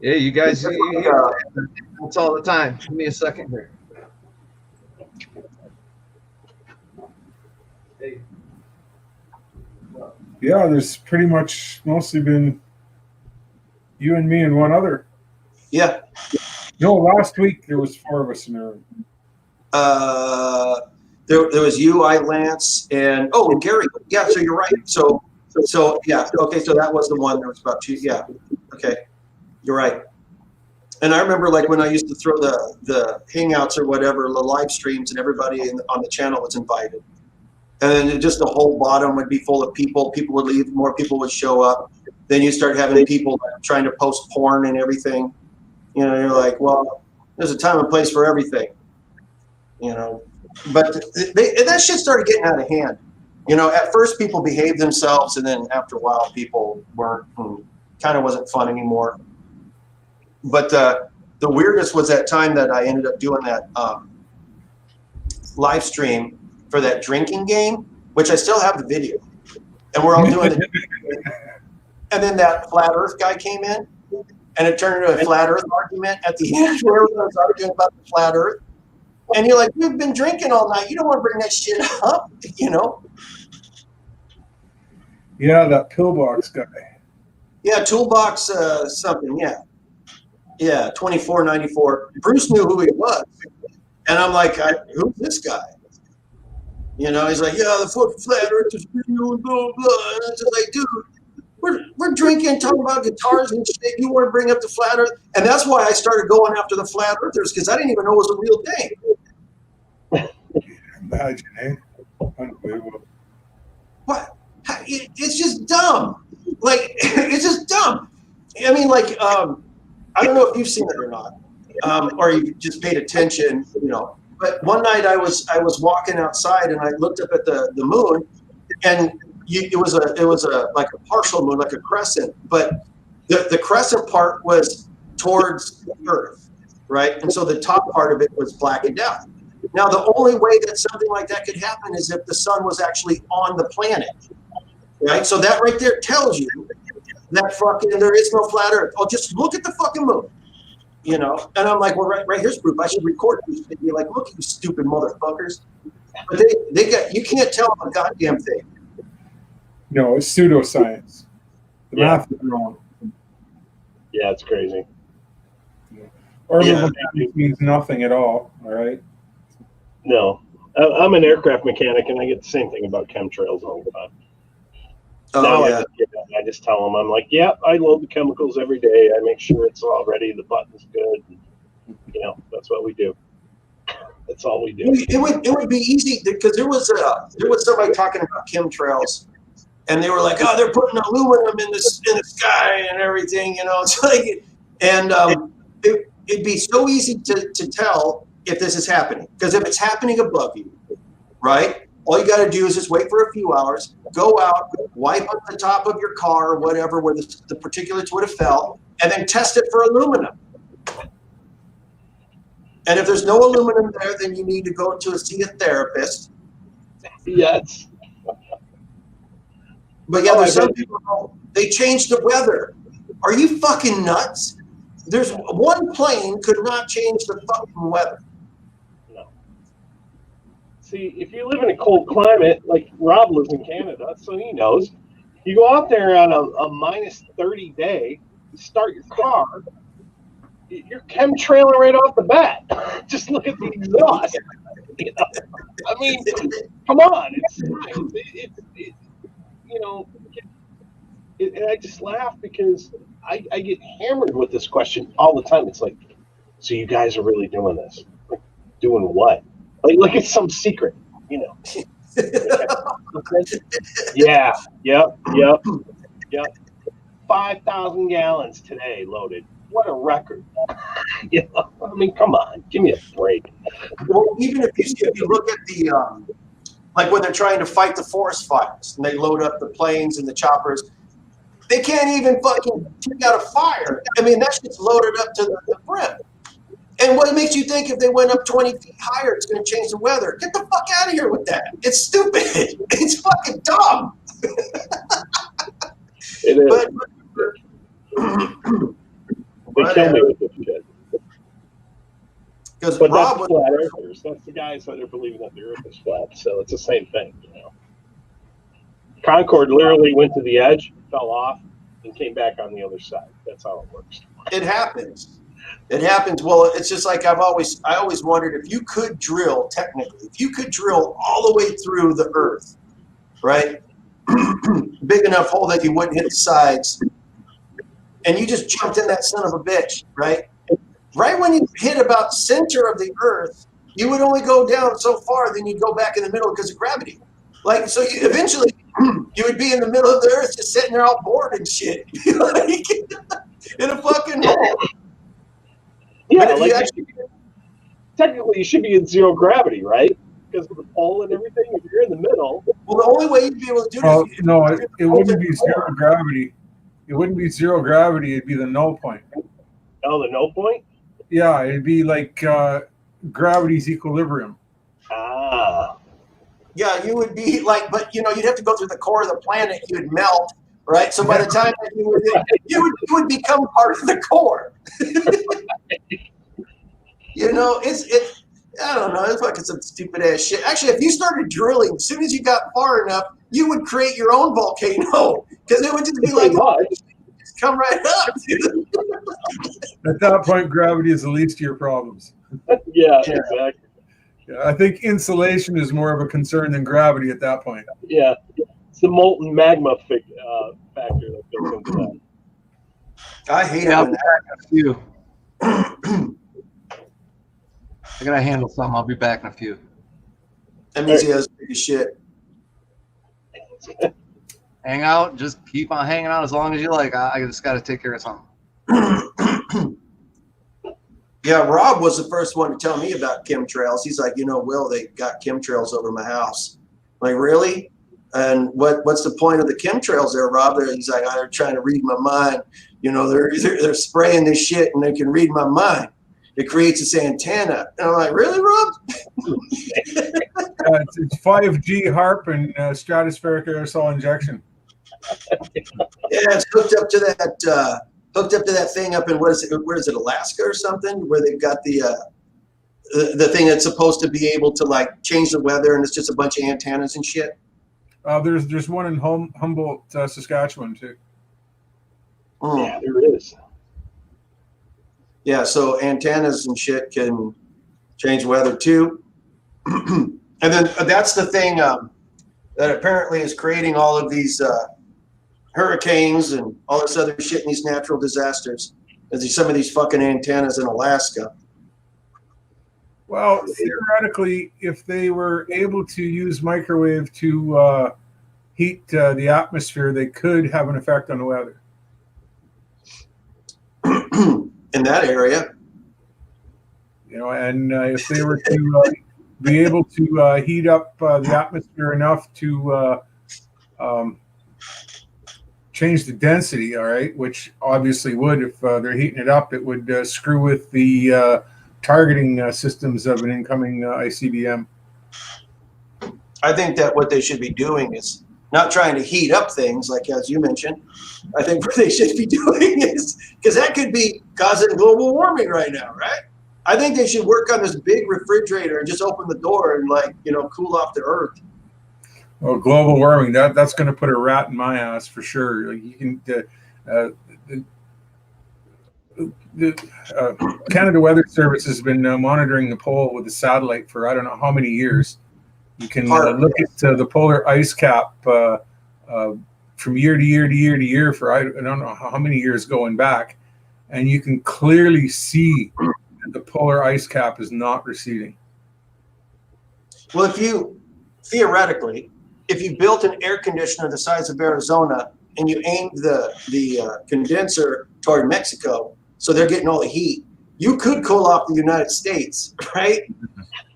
Yeah, you guys, it's all the time. Give me a second here. Hey. Yeah, there's pretty much mostly been you and me and one other. Yeah. No, last week there was 4 of us in the room. There was you, I, Lance, and Gary. Yeah, so you're right. So yeah, okay, so that was the one. There was about 2. Yeah, okay, you're right. And I remember like when I used to throw the hangouts or whatever, the live streams, and everybody on the channel was invited, and then just the whole bottom would be full of people. People would leave, more people would show up. Then you start having people trying to post porn and everything. You know, you're like, well, there's a time and place for everything. You know, but that shit started getting out of hand. You know, at first people behaved themselves, and then after a while people weren't, kind of wasn't fun anymore. But the weirdest was that time that I ended up doing that live stream for that drinking game, which I still have the video, and we're all doing it. And then that flat Earth guy came in, and it turned into a flat Earth argument at the end where everyone was arguing about the flat Earth. And you're like, we've been drinking all night. You don't want to bring that shit up, you know? Yeah, that pillbox guy. Yeah, Toolbox something, yeah. Yeah, 2494. Bruce knew who he was. And I'm like, who's this guy? You know, he's like, yeah, the flat Earth is real, blah, blah. And it's just like, dude, we're drinking, talking about guitars and shit. You want to bring up the flat Earth? And that's why I started going after the flat Earthers, because I didn't even know it was a real thing. Imagine, eh? Unbelievable. What? It's just dumb. Like, it's just dumb. I mean, like, I don't know if you've seen it or not, or you just paid attention, you know. But one night I was walking outside and I looked up at the moon, and it was a like a partial moon, like a crescent, but the crescent part was towards the Earth, right? And so the top part of it was blackened out. Now, the only way that something like that could happen is if the sun was actually on the planet, right? So that right there tells you that fucking there is no flat Earth. Oh, just look at the fucking moon, you know? And I'm like, well, right here's proof. I should record this. They'd be like, look at you stupid motherfuckers. But they got, you can't tell them a goddamn thing. No, it's pseudoscience. The math is wrong. Yeah, it's crazy. Orbital mechanics means nothing at all right? No. I'm an aircraft mechanic, and I get the same thing about chemtrails all the time. Oh, now yeah. I just tell them, I'm like, yeah, I load the chemicals every day. I make sure it's all ready. The button's good. You know, that's what we do. That's all we do. It would be easy because there was somebody talking about chemtrails, and they were like, oh, they're putting aluminum in the sky and everything, you know. It's like, and it'd be so easy to tell if this is happening, because if it's happening above you, right? All you got to do is just wait for a few hours, go out, wipe up the top of your car or whatever where the particulates would have fell, and then test it for aluminum. And if there's no aluminum there, then you need to go to see a therapist. Yes. But yeah, there's some people, they changed the weather. Are you fucking nuts? There's one plane could not change the fucking weather. No. See, if you live in a cold climate, like Rob lives in Canada, so he knows. You go out there on a minus 30 day, start your car, you're chemtrailing right off the bat. Just look at the exhaust. You know? I mean, come on. It's you know, and I just laugh because I get hammered with this question all the time. It's like, so you guys are really doing this? Like, doing what? Like it's some secret, you know? Yeah. Yep. 5,000 gallons today loaded. What a record. You know? I mean, come on, give me a break. Well, even if you look at the like when they're trying to fight the forest fires and they load up the planes and the choppers, they can't even fucking take out a fire. I mean, that shit's loaded up to the brim. And what makes you think if they went up 20 feet higher, it's going to change the weather? Get the fuck out of here with that. It's stupid. It's fucking dumb. It is. They kill me with this shit. Because but Rob that's flat earthers. That's the guys that are believing that the earth is flat. So it's the same thing, you know. Concorde literally went to the edge, fell off, and came back on the other side. That's how it works. It happens. It happens. Well, it's just like I always wondered if you could drill, technically, if you could drill all the way through the earth, right? Big enough hole that you wouldn't hit the sides, and you just jumped in that son of a bitch, right? Right when you hit about center of the earth, you would only go down so far, then you'd go back in the middle because of gravity. Like, so you, eventually you would be in the middle of the earth just sitting there all bored and shit. Like, in a fucking hole. Yeah, like technically you should be in zero gravity, right? Because of the pole and everything. If you're in the middle. Well, the only way you'd be able to do this. No, it wouldn't be zero gravity. It wouldn't be zero gravity. It'd be the null point. Oh, the null point? Yeah, it'd be like gravity's equilibrium. Ah. Yeah, you would be like, but you know, you'd have to go through the core of the planet. You'd melt, right? So by the time that you would become part of the core. You know, it's I don't know. It's fucking some stupid ass shit. Actually, if you started drilling, as soon as you got far enough, you would create your own volcano because it would just be like, oh, just come right up. At that point, gravity is the least of your problems. Yeah, exactly. Yeah, I think insulation is more of a concern than gravity at that point. Yeah, it's the molten magma factor that goes into that. I hate Yeah, I'll it. be back in a few. I gotta handle something. I'll be back in a few. That means he has big shit. Hang out. Just keep on hanging out as long as you like. I just gotta take care of something. Yeah, Rob was the first one to tell me about chemtrails. He's like, you know, Will, they got chemtrails over my house. I'm like, really? And what's the point of the chemtrails there, Rob? He's like, they're trying to read my mind. You know, they're spraying this shit and they can read my mind. It creates this antenna. And I'm like, really, Rob? It's 5G HARP and stratospheric aerosol injection. Yeah, it's hooked up to that thing up in where is it, Alaska or something, where they've got the thing that's supposed to be able to like change the weather, and it's just a bunch of antennas and shit. There's one in Humboldt, Saskatchewan too. Mm. Yeah, there is. Yeah, so antennas and shit can change weather too. And then that's the thing that apparently is creating all of these hurricanes and all this other shit in these natural disasters. Is some of these fucking antennas in Alaska. Well, theoretically, if they were able to use microwave to heat the atmosphere, they could have an effect on the weather. In that area. You know, and if they were to be able to heat up the atmosphere enough to change the density, all right, which obviously would, if they're heating it up, it would screw with the targeting systems of an incoming ICBM. I think that what they should be doing is not trying to heat up things, like as you mentioned. I think what they should be doing is, because that could be causing global warming right now, right? I think they should work on this big refrigerator and just open the door and, like, you know, cool off the earth. Well, global warming, that's going to put a rat in my ass for sure. Like you can, Canada Weather Service has been monitoring the pole with a satellite for I don't know how many years. You can look at the polar ice cap from year to year to year to year for I don't know how many years going back, and you can clearly see that the polar ice cap is not receding. Well, if you theoretically, if you built an air conditioner the size of Arizona and you aimed the condenser toward Mexico, so they're getting all the heat, you could cool off the United States, right?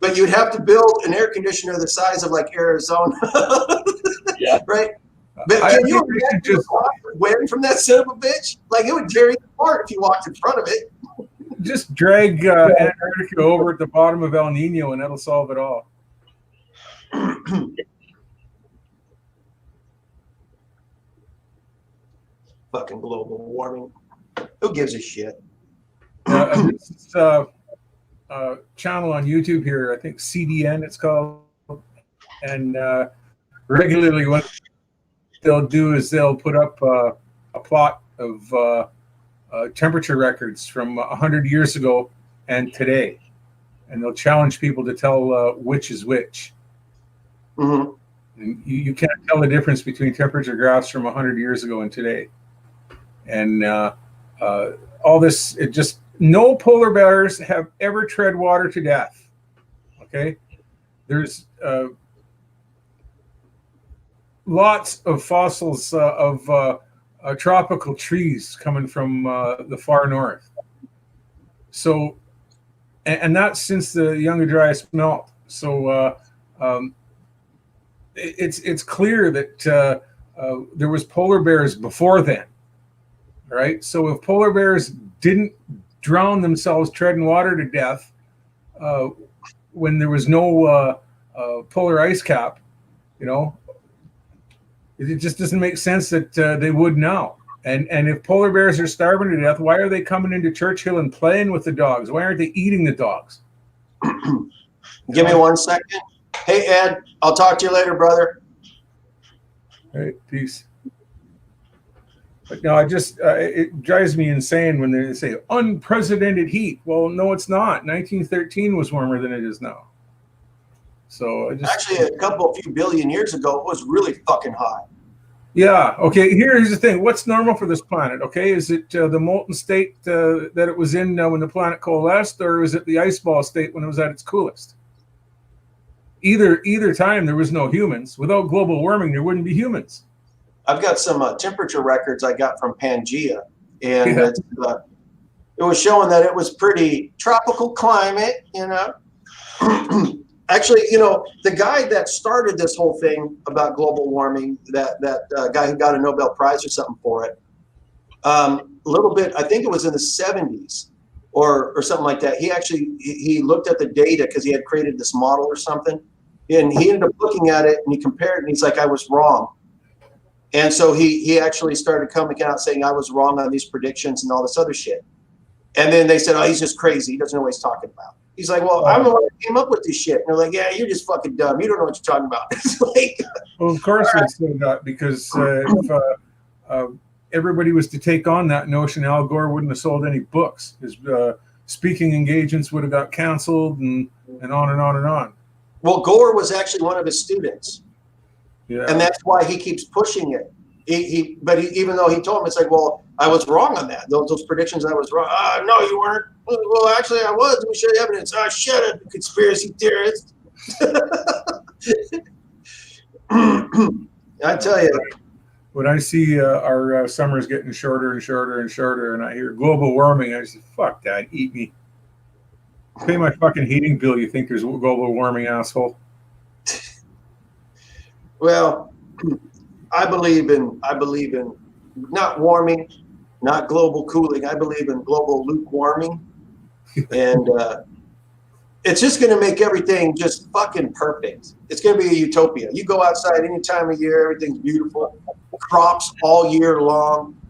But you'd have to build an air conditioner the size of like Arizona, Yeah. right? But can you imagine just wind from that son of a bitch? Like it would tear you apart if you walked in front of it. Just drag Antarctica over at the bottom of El Nino, and that'll solve it all. Fucking global warming. Who gives a shit? This channel on YouTube here, I think CDN it's called, and regularly what they'll do is they'll put up a plot of temperature records from 100 years ago and today, and they'll challenge people to tell which is which. Mm-hmm. And you can't tell the difference between temperature graphs from 100 years ago and today. And all this, it just, no polar bears have ever tread water to death. Okay? There's lots of fossils of tropical trees coming from the far north. So, and that's since the Younger Dryas melt. So it's clear that there was polar bears before then. Right? So if polar bears didn't drown themselves treading water to death when there was no polar ice cap, you know, it just doesn't make sense that they would now. And if polar bears are starving to death, why are they coming into Churchill and playing with the dogs? Why aren't they eating the dogs? Give me 1 second. Hey, Ed, I'll talk to you later, brother. All right, peace. But no, it drives me insane when they say unprecedented heat. Well, no, it's not. 1913 was warmer than it is now. So actually a few billion years ago, it was really fucking hot. Yeah. Okay. Here's the thing. What's normal for this planet? Okay, is it the molten state that it was in when the planet coalesced, or is it the ice ball state when it was at its coolest? Either time, there was no humans. Without global warming, there wouldn't be humans. I've got some temperature records I got from Pangea, and it was showing that it was pretty tropical climate, you know. Actually, you know, the guy that started this whole thing about global warming, that guy who got a Nobel Prize or something for it, a little bit, I think it was in the 70s or something like that. He looked at the data because he had created this model or something, and he ended up looking at it and he compared it, and he's like, I was wrong. And so he actually started coming out saying I was wrong on these predictions and all this other shit. And then they said, oh, he's just crazy. He doesn't know what he's talking about. He's like, well, I'm the one that came up with this shit. And they're like, yeah, you're just fucking dumb. You don't know what you're talking about. It's like, well, of course it's not, because if everybody was to take on that notion, Al Gore wouldn't have sold any books. His speaking engagements would have got canceled and on and on and on. Well, Gore was actually one of his students. Yeah. And that's why he keeps pushing it. Even though he told him, it's like, well, I was wrong on that. Those predictions, I was wrong. No, you weren't. Well, actually, I was. Let me show you evidence. Shut up, conspiracy theorist. I tell you. When I see our summers getting shorter and shorter and shorter, and I hear global warming, I say, fuck that, eat me. Pay my fucking heating bill. You think there's global warming, asshole? Well, I believe in not warming, not global cooling. I believe in global lukewarming, and it's just going to make everything just fucking perfect. It's going to be a utopia. You go outside any time of year, everything's beautiful, crops all year long.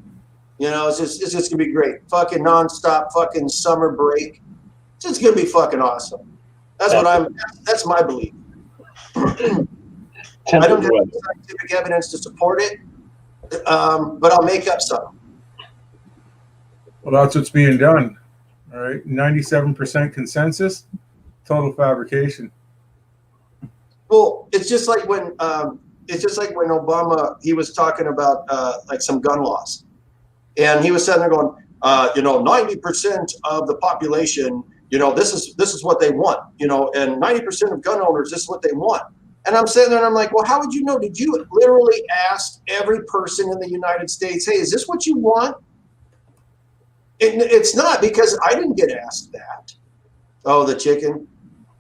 You know, it's just going to be great. Fucking nonstop, fucking summer break. It's just going to be fucking awesome. That's my belief. I don't have scientific evidence to support it, but I'll make up some. Well, that's what's being done. All right, 97% consensus, total fabrication. Well, it's just like when Obama, he was talking about like some gun laws, and he was sitting there going, 90% of the population, this is what they want, and 90% of gun owners, this is what they want. And I'm sitting there and I'm like, well, how would you know? Did you literally ask every person in the United States, hey, is this what you want? It's not, because I didn't get asked that. Oh, the chicken.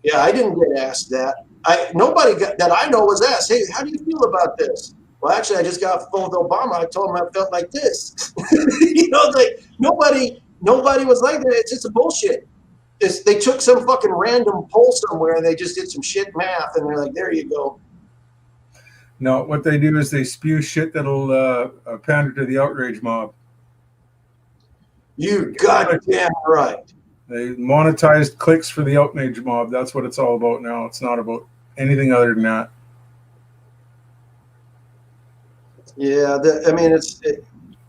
Yeah, I didn't get asked that. Nobody that I know was asked, hey, how do you feel about this? Well, actually, I just got off the phone with Obama. I told him I felt like this. Like nobody was like that. It's just a bullshit. They took some fucking random poll somewhere and they just did some shit math and they're like, there you go. No, what they do is they spew shit that'll pander to the outrage mob. You goddamn right. They monetized clicks for the outrage mob. That's what it's all about now. It's not about anything other than that. Yeah,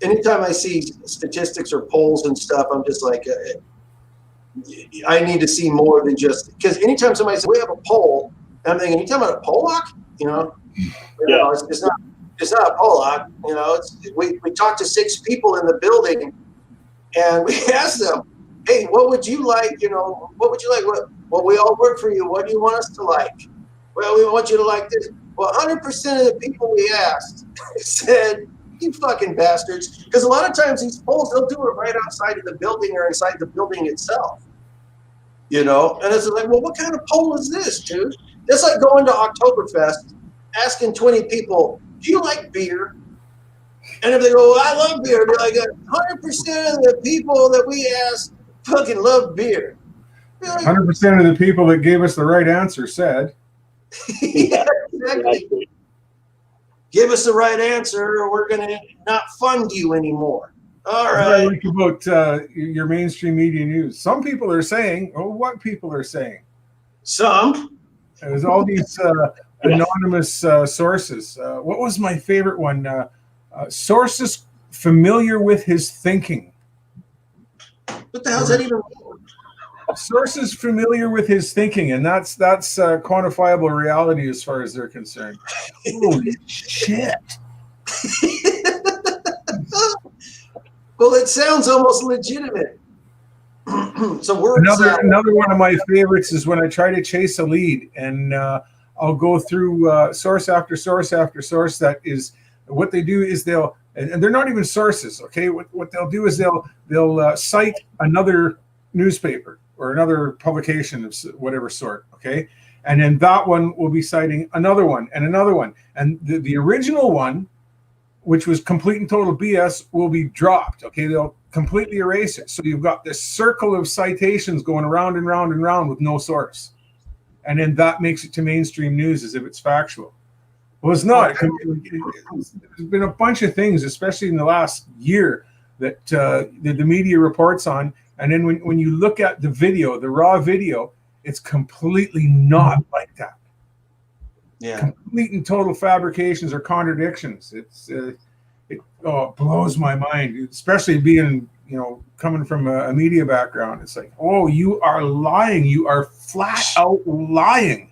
anytime I see statistics or polls and stuff, I'm just like, I need to see more than just, because anytime somebody says we have a poll, I'm thinking, you talking about a Pollock? Yeah. It's not a Pollock. We talked to 6 people in the building, and we asked them, hey, what would you like? What would you like? Well, we all work for you. What do you want us to like? Well, we want you to like this. Well, 100% of the people we asked said, you fucking bastards. Because a lot of times these polls, they'll do it right outside of the building or inside the building itself. And it's like, well, what kind of poll is this, dude? That's like going to Oktoberfest, asking 20 people, do you like beer? And if they go, well, I love beer, they're like, 100% of the people that we asked fucking love beer. 100% of the people that gave us the right answer said. Yeah, exactly. Give us the right answer or we're going to not fund you anymore. All right. What I like about your mainstream media news. Some people are saying, what people are saying? Some. There's all these anonymous sources. What was my favorite one? Sources familiar with his thinking. What the hell does that even mean? Sources familiar with his thinking, and that's quantifiable reality as far as they're concerned. Holy shit! Well, it sounds almost legitimate. So we're another one of my favorites is when I try to chase a lead, and I'll go through source after source after source. That is what they do is and they're not even sources. Okay, what they'll do is they'll cite another newspaper or another publication of whatever sort, okay? And then that one will be citing another one and another one. And the original one, which was complete and total BS, will be dropped, okay? They'll completely erase it. So you've got this circle of citations going around and round and round with no source. And then that makes it to mainstream news as if it's factual. Well, it's not. There's been a bunch of things, especially in the last year, that the media reports on. And then when you look at the video, the raw video, it's completely not like that. Yeah. Complete and total fabrications or contradictions. It blows my mind, especially being, coming from a media background. It's like, oh, you are lying. You are flat out lying.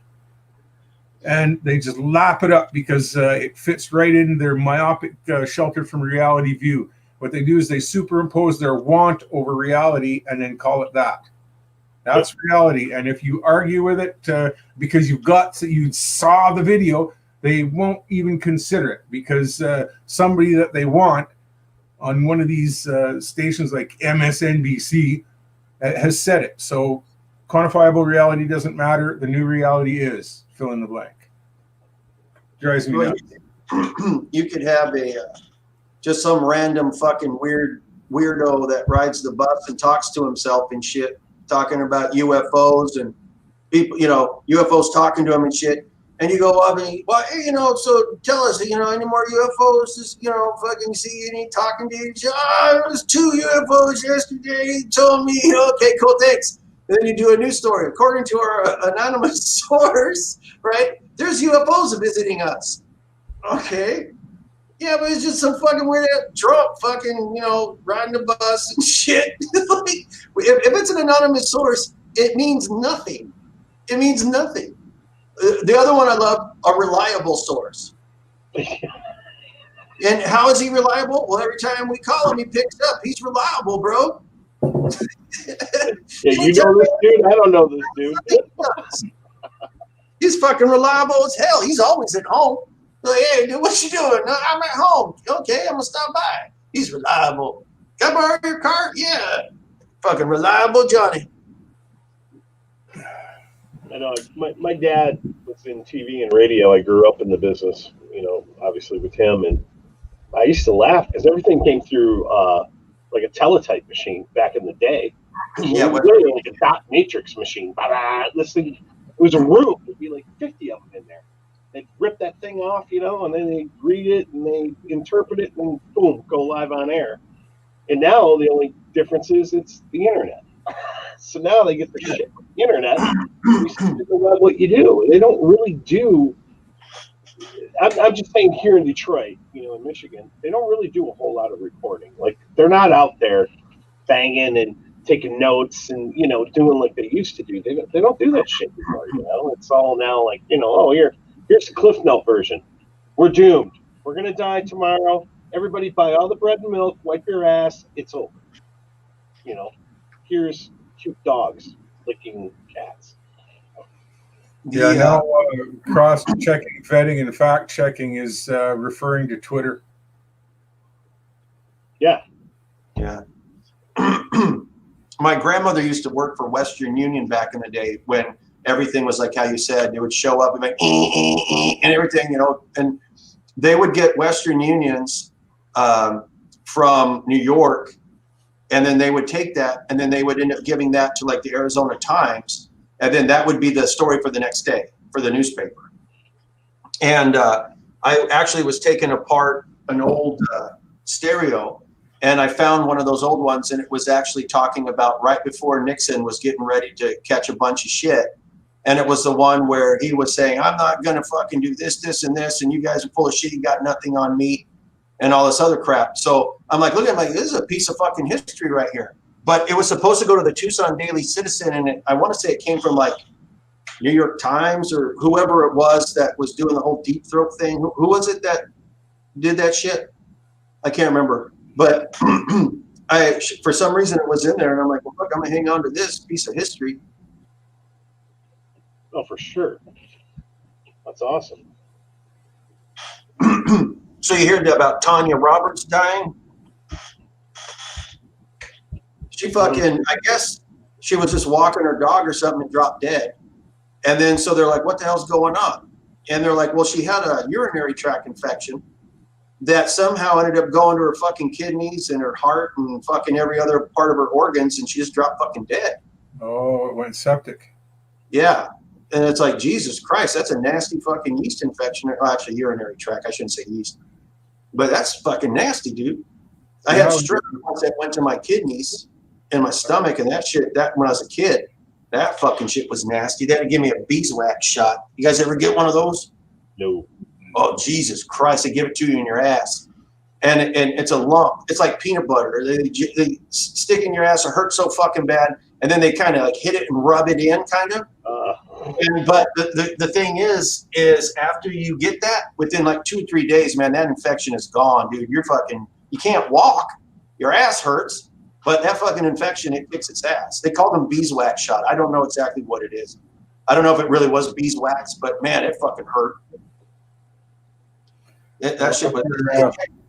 And they just lap it up because it fits right into their myopic, sheltered from reality view. What they do is they superimpose their want over reality and then call it that. That's reality. And if you argue with it because you saw the video, they won't even consider it because somebody that they want on one of these stations like MSNBC has said it. So quantifiable reality doesn't matter. The new reality is fill in the blank. Drives me nuts. You could have just some random fucking weirdo that rides the bus and talks to himself and shit, talking about UFOs and people, UFOs talking to him and shit. And you go up and so tell us, any more UFOs? Fucking see any talking to you? There was 2 UFOs yesterday. He told me, okay, cool, thanks. And then you do a news story. According to our anonymous source, right? There's UFOs visiting us. Okay. Yeah, but it's just some fucking weird drunk fucking, riding the bus and shit. Like, if it's an anonymous source, it means nothing. It means nothing. The other one I love, a reliable source. And how is he reliable? Well, every time we call him, he picks up. He's reliable, bro. Yeah, you know this dude? I don't know this dude. He's fucking reliable as hell. He's always at home. Like, hey, dude, what you doing? No, I'm at home. Okay, I'm gonna stop by. He's reliable. Can I borrow your car? Yeah. Fucking reliable Johnny. I know. My dad was in TV and radio. I grew up in the business, obviously with him, and I used to laugh because everything came through like a teletype machine back in the day. Yeah, literally like a dot matrix machine. This thing, it was a room. There'd be like 50 of them in there. They'd rip that thing off, and then they read it and they interpret it, and then boom, go live on air. And now the only difference is it's the internet. So now they get the shit from the internet. You see the web what you do. They don't really do. I'm just saying here in Detroit, in Michigan, they don't really do a whole lot of recording. Like, they're not out there banging and taking notes and, doing like they used to do. They don't do that shit anymore, It's all now like, here's the Cliff Note version. We're doomed. We're going to die tomorrow. Everybody buy all the bread and milk, wipe your ass. It's over. Here's cute dogs licking cats. Yeah, now cross-checking, vetting, and fact-checking is referring to Twitter. Yeah. My grandmother used to work for Western Union back in the day when everything was like how you said. They would show up and make and everything, and they would get Western Unions from New York, and then they would take that, and then they would end up giving that to like the Arizona Times, and then that would be the story for the next day for the newspaper. And I actually was taking apart an old stereo, and I found one of those old ones, and it was actually talking about right before Nixon was getting ready to catch a bunch of shit. And it was the one where he was saying, I'm not going to fucking do this, this, and this, and you guys are full of shit, you got nothing on me, and all this other crap. So I'm like, look at it, like, this is a piece of fucking history right here. But it was supposed to go to the Tucson Daily Citizen, and I want to say it came from like New York Times or whoever it was that was doing the whole deep throat thing. Who was it that did that shit? I can't remember. But for some reason it was in there, and I'm like, well, fuck, I'm going to hang on to this piece of history. Oh, for sure. That's awesome. So you heard about Tanya Roberts dying? She fucking, I guess she was just walking her dog or something and dropped dead. And then so they're like, what the hell's going on? And they're like, well, she had a urinary tract infection that somehow ended up going to her fucking kidneys and her heart and fucking every other part of her organs, and she just dropped fucking dead. Oh, it went septic. Yeah. And it's like, Jesus Christ, that's a nasty fucking yeast infection. Well, actually, urinary tract. I shouldn't say yeast. But that's fucking nasty, dude. I had strep once that went to my kidneys and my stomach, and that shit, that when I was a kid, that fucking shit was nasty. They had to give me a beeswax shot. You guys ever get one of those? No. Oh, Jesus Christ, they give it to you in your ass. And it's a lump. It's like peanut butter. They stick in your ass. It hurts so fucking bad. And then they kind of like hit it and rub it in, kind of. But the thing is after you get that, within like 2 or 3 days, man, that infection is gone, dude. You're fucking, you can't walk. Your ass hurts. But that fucking infection, it kicks its ass. They call them beeswax shot. I don't know exactly what it is. I don't know if it really was beeswax, but man, it fucking hurt. That shit was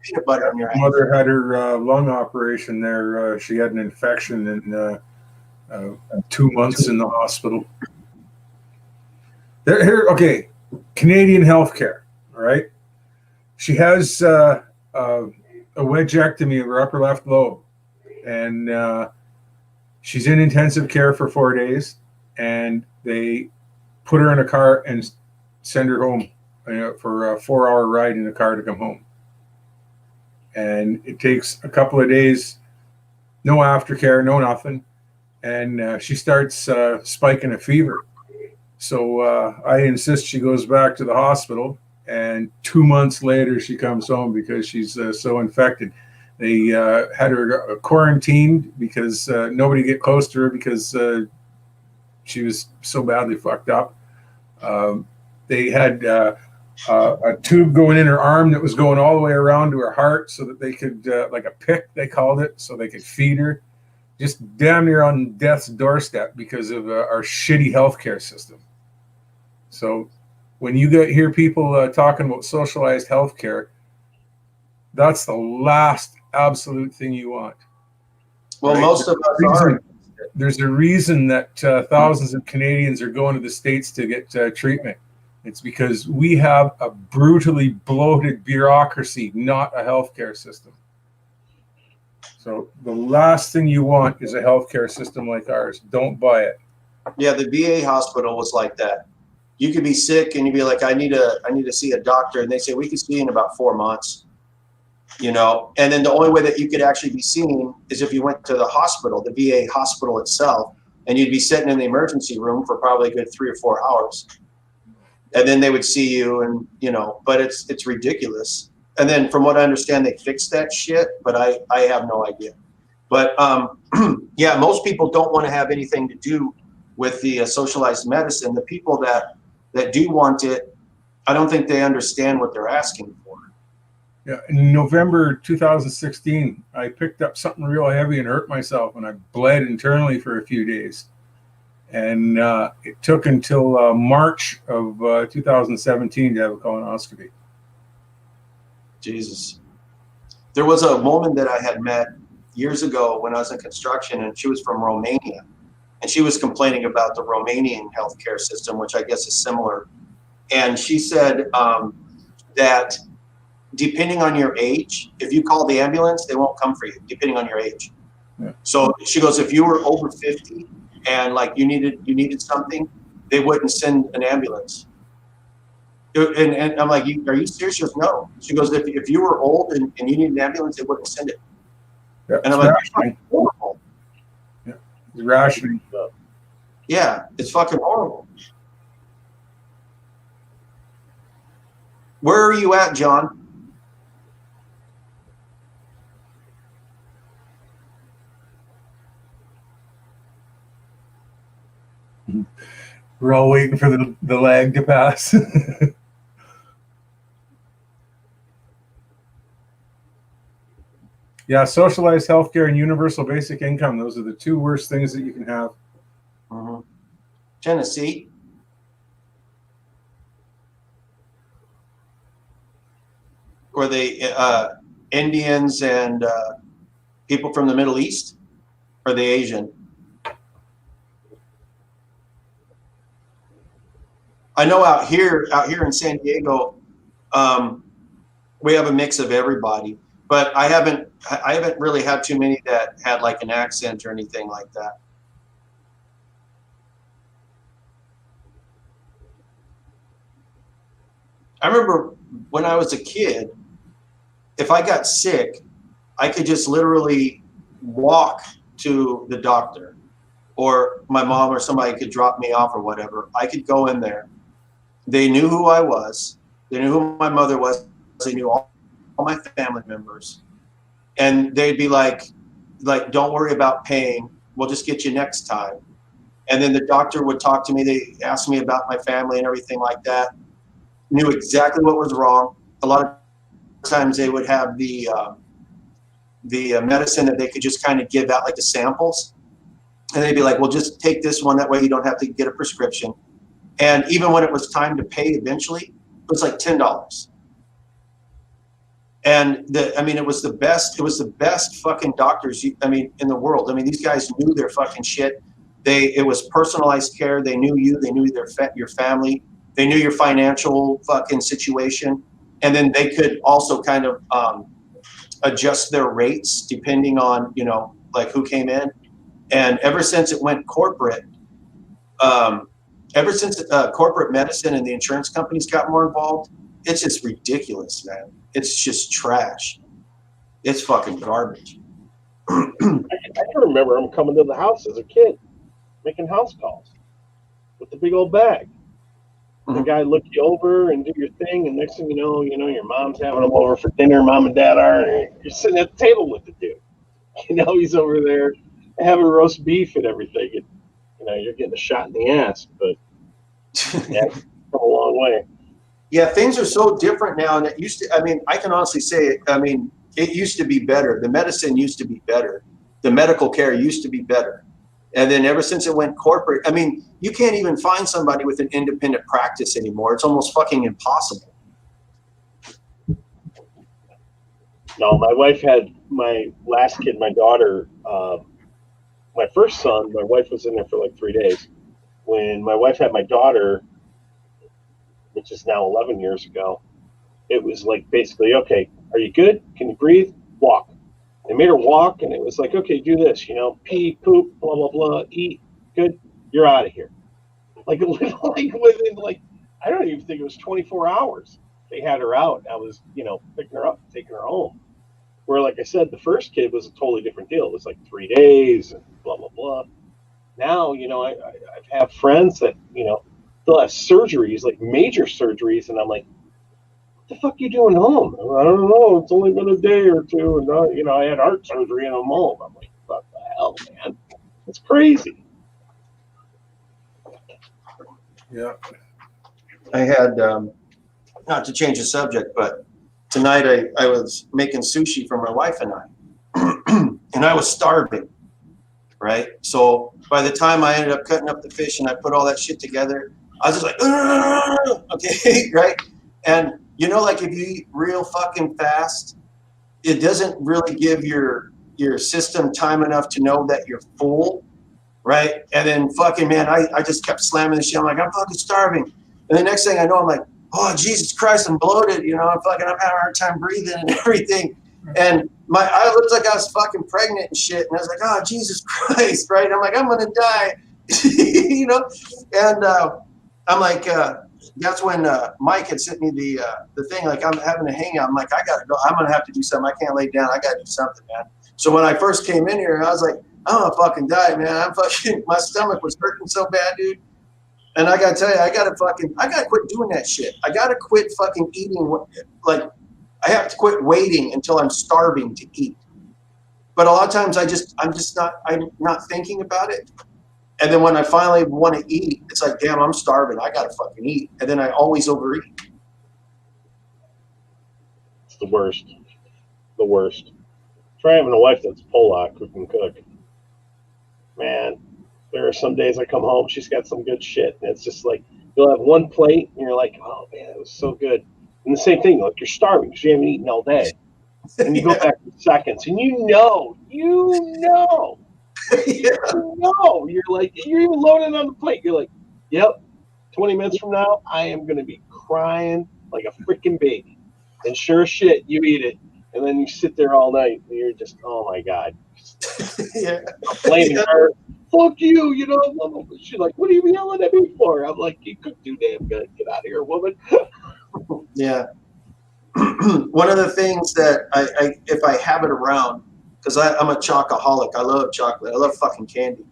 peanut butter on your ass. Mother had her lung operation there. She had an infection and 2 months in the hospital. Here, okay, Canadian healthcare. All right, she has a wedgectomy of her upper left lobe, and she's in intensive care for 4 days, and they put her in a car and send her home for a 4-hour ride in the car to come home. And it takes a couple of days, no aftercare, no nothing, and she starts spiking a fever. So I insist she goes back to the hospital, and 2 months later she comes home because she's so infected. They had her quarantined because nobody get close to her because she was so badly fucked up. They had a tube going in her arm that was going all the way around to her heart so that they could, like a pick, they called it, so they could feed her. Just damn near on death's doorstep because of our shitty healthcare system. So when you hear people talking about socialized healthcare, that's the last absolute thing you want. Well, right? Most of us are. There's a reason that thousands of Canadians are going to the States to get treatment. It's because we have a brutally bloated bureaucracy, not a healthcare system. So the last thing you want is a healthcare system like ours. Don't buy it. Yeah, the VA hospital was like that. You could be sick and you'd be like, I need to see a doctor, and they say we can see you in about 4 months. You know, and then the only way that you could actually be seen is if you went to the hospital, the VA hospital itself, and you'd be sitting in the emergency room for probably a good 3 or 4 hours. And then they would see you, and, you know, but it's ridiculous. And then from what I understand, they fixed that shit, but I have no idea. But yeah, most people don't want to have anything to do with the socialized medicine. The people that do want it, I don't think they understand what they're asking for. Yeah, in November 2016, I picked up something real heavy and hurt myself, and I bled internally for a few days. And it took until March of 2017 to have a colonoscopy. Jesus. There was a woman that I had met years ago when I was in construction, and she was from Romania. And she was complaining about the Romanian healthcare system, which I guess is similar. And she said that depending on your age, if you call the ambulance, they won't come for you, depending on your age. Yeah. So she goes, if you were over 50 and like you needed something, they wouldn't send an ambulance. And I'm like, are you serious? She goes, no. She goes, if you were old and you need an ambulance, they wouldn't send it. Yeah, and I'm like, that's fucking horrible. Yeah, it's rationing. Yeah, it's fucking horrible. Where are you at, John? We're all waiting for the lag to pass. Yeah, socialized healthcare and universal basic income. Those are the two worst things that you can have. Tennessee. Or the Indians and people from the Middle East? Or the Asian? I know out here in San Diego, we have a mix of everybody, but I haven't really had too many that had like an accent or anything like that. I remember when I was a kid, if I got sick, I could just literally walk to the doctor, or my mom or somebody could drop me off or whatever. I could go in there. They knew who I was. They knew who my mother was. They knew all my family members. And they'd be like, don't worry about paying. We'll just get you next time. And then the doctor would talk to me. They asked me about my family and everything like that. Knew exactly what was wrong. A lot of times they would have the medicine that they could just kind of give out, like the samples. And they'd be like, well, just take this one. That way you don't have to get a prescription. And even when it was time to pay eventually, it was like $10. And it was the best fucking doctors, in the world. I mean, these guys knew their fucking shit. It was personalized care. They knew you. They knew your family. They knew your financial fucking situation. And then they could also kind of adjust their rates depending on, like who came in. And ever since it went corporate, corporate medicine and the insurance companies got more involved, it's just ridiculous, man. It's just trash. It's fucking garbage. I can remember him coming to the house as a kid, making house calls with the big old bag. The guy look you over and do your thing, and next thing you know, your mom's having them over for dinner. Mom and dad are, and you're sitting at the table with the dude. He's over there having roast beef and everything. And, you're getting a shot in the ass, but yeah, it's come a long way. Yeah, things are so different now, and it used to. I mean, I can honestly say, it used to be better. The medicine used to be better. The medical care used to be better. And then ever since it went corporate, you can't even find somebody with an independent practice anymore. It's almost fucking impossible. No, my wife had my last kid, my daughter, my first son, my wife was in there for like 3 days. When my wife had my daughter, which is now 11 years ago, it was like basically, okay, are you good? Can you breathe? Walk. They made her walk, and it was like, okay, do this, pee, poop, blah, blah, blah, eat, good, you're out of here. Like within, I don't even think it was 24 hours. They had her out. I was, picking her up, taking her home. Where, like I said, the first kid was a totally different deal. It was like 3 days and blah, blah, blah. Now, I have friends that, they'll have surgeries, like major surgeries, and I'm like, what the fuck are you doing home? I don't know. It's only been a day or two, and I had heart surgery and I'm home. I'm like, what the hell, man? It's crazy. Yeah. I had, not to change the subject, but tonight I was making sushi for my wife and I, and I was starving, right? So by the time I ended up cutting up the fish and I put all that shit together, I was just like, okay, right? And like if you eat real fucking fast, it doesn't really give your system time enough to know that you're full, right? And then fucking, man, I just kept slamming the shit. I'm like, I'm fucking starving. And the next thing I know, I'm like, oh, Jesus Christ, I'm bloated. I'm having a hard time breathing and everything. And I looked like I was fucking pregnant and shit. And I was like, oh, Jesus Christ, right? I'm like, I'm going to die, And I'm like, that's when Mike had sent me the thing, like I'm having a hangout. I'm like, I got to go. I'm going to have to do something. I can't lay down. I got to do something, man. So when I first came in here, I was like, I'm going to fucking die, man. My stomach was hurting so bad, dude. And I got to tell you, I got to quit doing that shit. I got to quit fucking eating. Like, I have to quit waiting until I'm starving to eat. But a lot of times I'm not thinking about it. And then when I finally want to eat, it's like, damn, I'm starving. I got to fucking eat. And then I always overeat. It's the worst. The worst. Try having a wife that's Polak who can cook. Man, there are some days I come home, she's got some good shit. And it's just like, you'll have one plate and you're like, oh man, it was so good. And the same thing, like you're starving because you haven't eaten all day. And you go back in seconds and you know, you're like, you're even loading on the plate. You're like, yep, 20 minutes from now, I am going to be crying like a freaking baby. And sure as shit, you eat it. And then you sit there all night and you're just, oh my God. Blaming her. Fuck you, She's like, what are you yelling at me for? I'm like, you cook too damn good. Get out of here, woman. Yeah. One of the things that I if I have it around, because I'm a chocoholic. I love chocolate. I love fucking candy.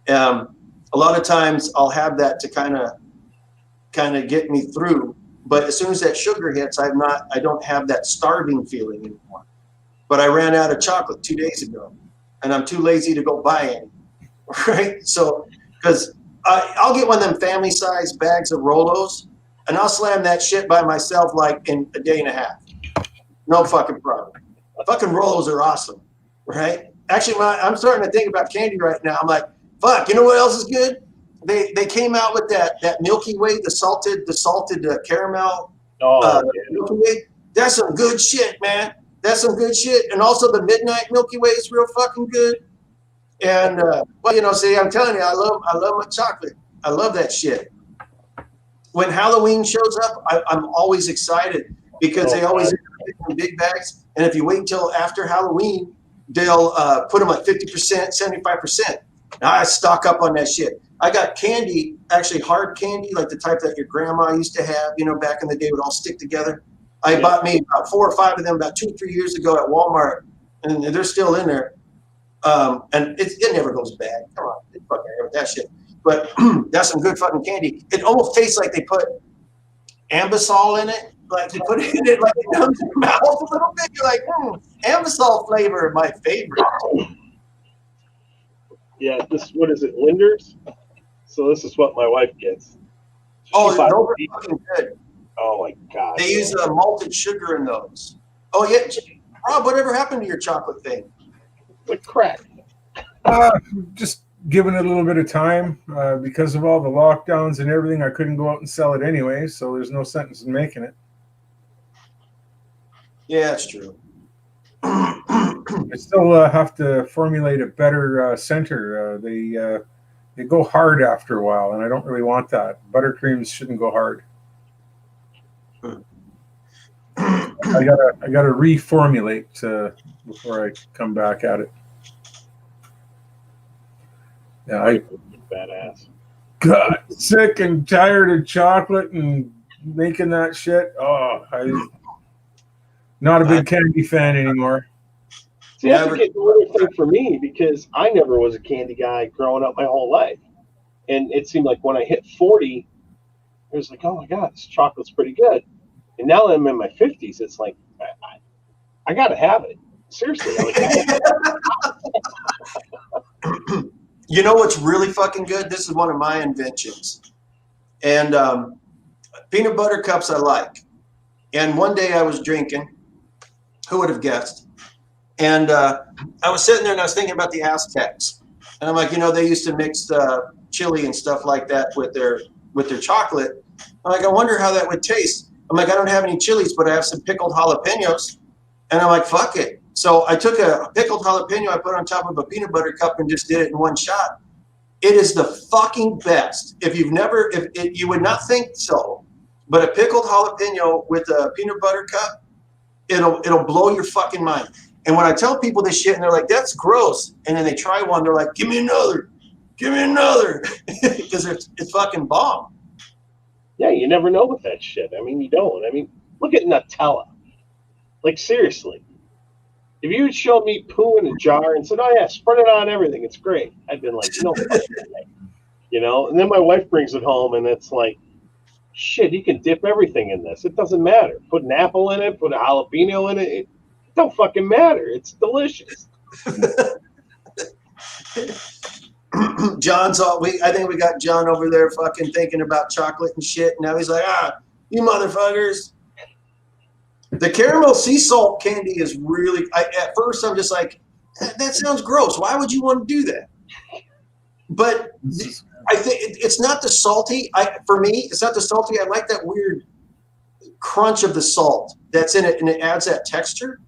A lot of times I'll have that to kind of get me through. But as soon as that sugar hits, I don't have that starving feeling anymore. But I ran out of chocolate 2 days ago, and I'm too lazy to go buy any. Right? So, because I'll get one of them family-sized bags of Rolos, and I'll slam that shit by myself like in a day and a half. No fucking problem. Fucking Rolos are awesome, right? Actually, I'm starting to think about candy right now. I'm like, fuck, you know what else is good? They came out with that Milky Way, the salted caramel Milky Way. That's some good shit, man. That's some good shit. And also the Midnight Milky Way is real fucking good. And see, I'm telling you, I love my chocolate. I love that shit. When Halloween shows up, I'm always excited because they always in big bags. And if you wait until after Halloween, they'll put them like 50%, 75%. Now I stock up on that shit. I got candy, actually hard candy, like the type that your grandma used to have, back in the day would all stick together. I bought me about 4 or 5 of them about 2 or 3 years ago at Walmart, and they're still in there. And it never goes bad. Come on, fucking with that shit. But that's some good fucking candy. It almost tastes like they put Ambisol in it. Like you put it in it, like it numbs your mouth a little bit. You're like, Ambisol flavor, my favorite. Yeah, what is it, Linder's? So this is what my wife gets. Oh, those are fucking good. Oh my god. They use malted sugar in those. Oh yeah, Rob, whatever happened to your chocolate thing? Like crack. Just giving it a little bit of time because of all the lockdowns and everything. I couldn't go out and sell it anyway, so there's no sense in making it. Yeah, that's true. I still have to formulate a better center. They go hard after a while, and I don't really want that. Buttercreams shouldn't go hard. I gotta reformulate before I come back at it. Yeah, I badass. got sick and tired of chocolate and making that shit. Oh, I'm not a big candy fan anymore. See, that's a good thing for me because I never was a candy guy growing up my whole life. And it seemed like when I hit 40, it was like, oh my God, this chocolate's pretty good. And now that I'm in my 50s, it's like, I got to have it. Seriously. You know what's really fucking good? This is one of my inventions. And peanut butter cups I like. And one day I was drinking. Who would have guessed? And I was sitting there and I was thinking about the Aztecs. And I'm like, they used to mix chili and stuff like that with their chocolate. I'm like, I wonder how that would taste. I'm like, I don't have any chilies, but I have some pickled jalapenos. And I'm like, fuck it. So I took a pickled jalapeno, I put it on top of a peanut butter cup and just did it in one shot. It is the fucking best. If you would not think so, but a pickled jalapeno with a peanut butter cup, it'll blow your fucking mind. And when I tell people this shit and they're like, that's gross. And then they try one, they're like, give me another. Because it's fucking bomb. Yeah, you never know with that shit. I mean, you don't. I mean, look at Nutella. Like, seriously. If you had shown me poo in a jar and said, oh, yeah, spread it on everything, it's great. I'd been like, no fucking way. And then my wife brings it home and it's like, shit, you can dip everything in this. It doesn't matter. Put an apple in it, put a jalapeno in it. It don't fucking matter. It's delicious. I think we got John over there fucking thinking about chocolate and shit. Now he's like, you motherfuckers. The caramel sea salt candy is really, at first I'm just like, that sounds gross. Why would you want to do that? But I think it's not the salty. For me, it's not the salty. I like that weird crunch of the salt that's in it, and it adds that texture.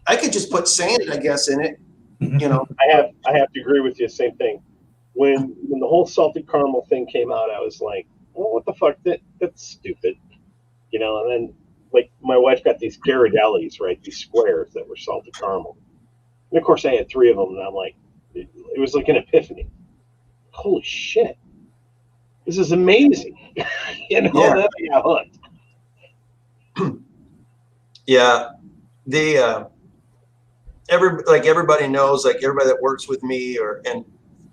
I could just put sand, I guess, in it. I have to agree with you. Same thing. When the whole salted caramel thing came out, I was like, well, what the fuck? That's stupid. And then like my wife got these Ghirardellis, right? These squares that were salted caramel. And of course I had 3 of them, and I'm like, it was like an epiphany. Holy shit. This is amazing. Then I got hooked. Yeah. Everybody knows, like everybody that works with me and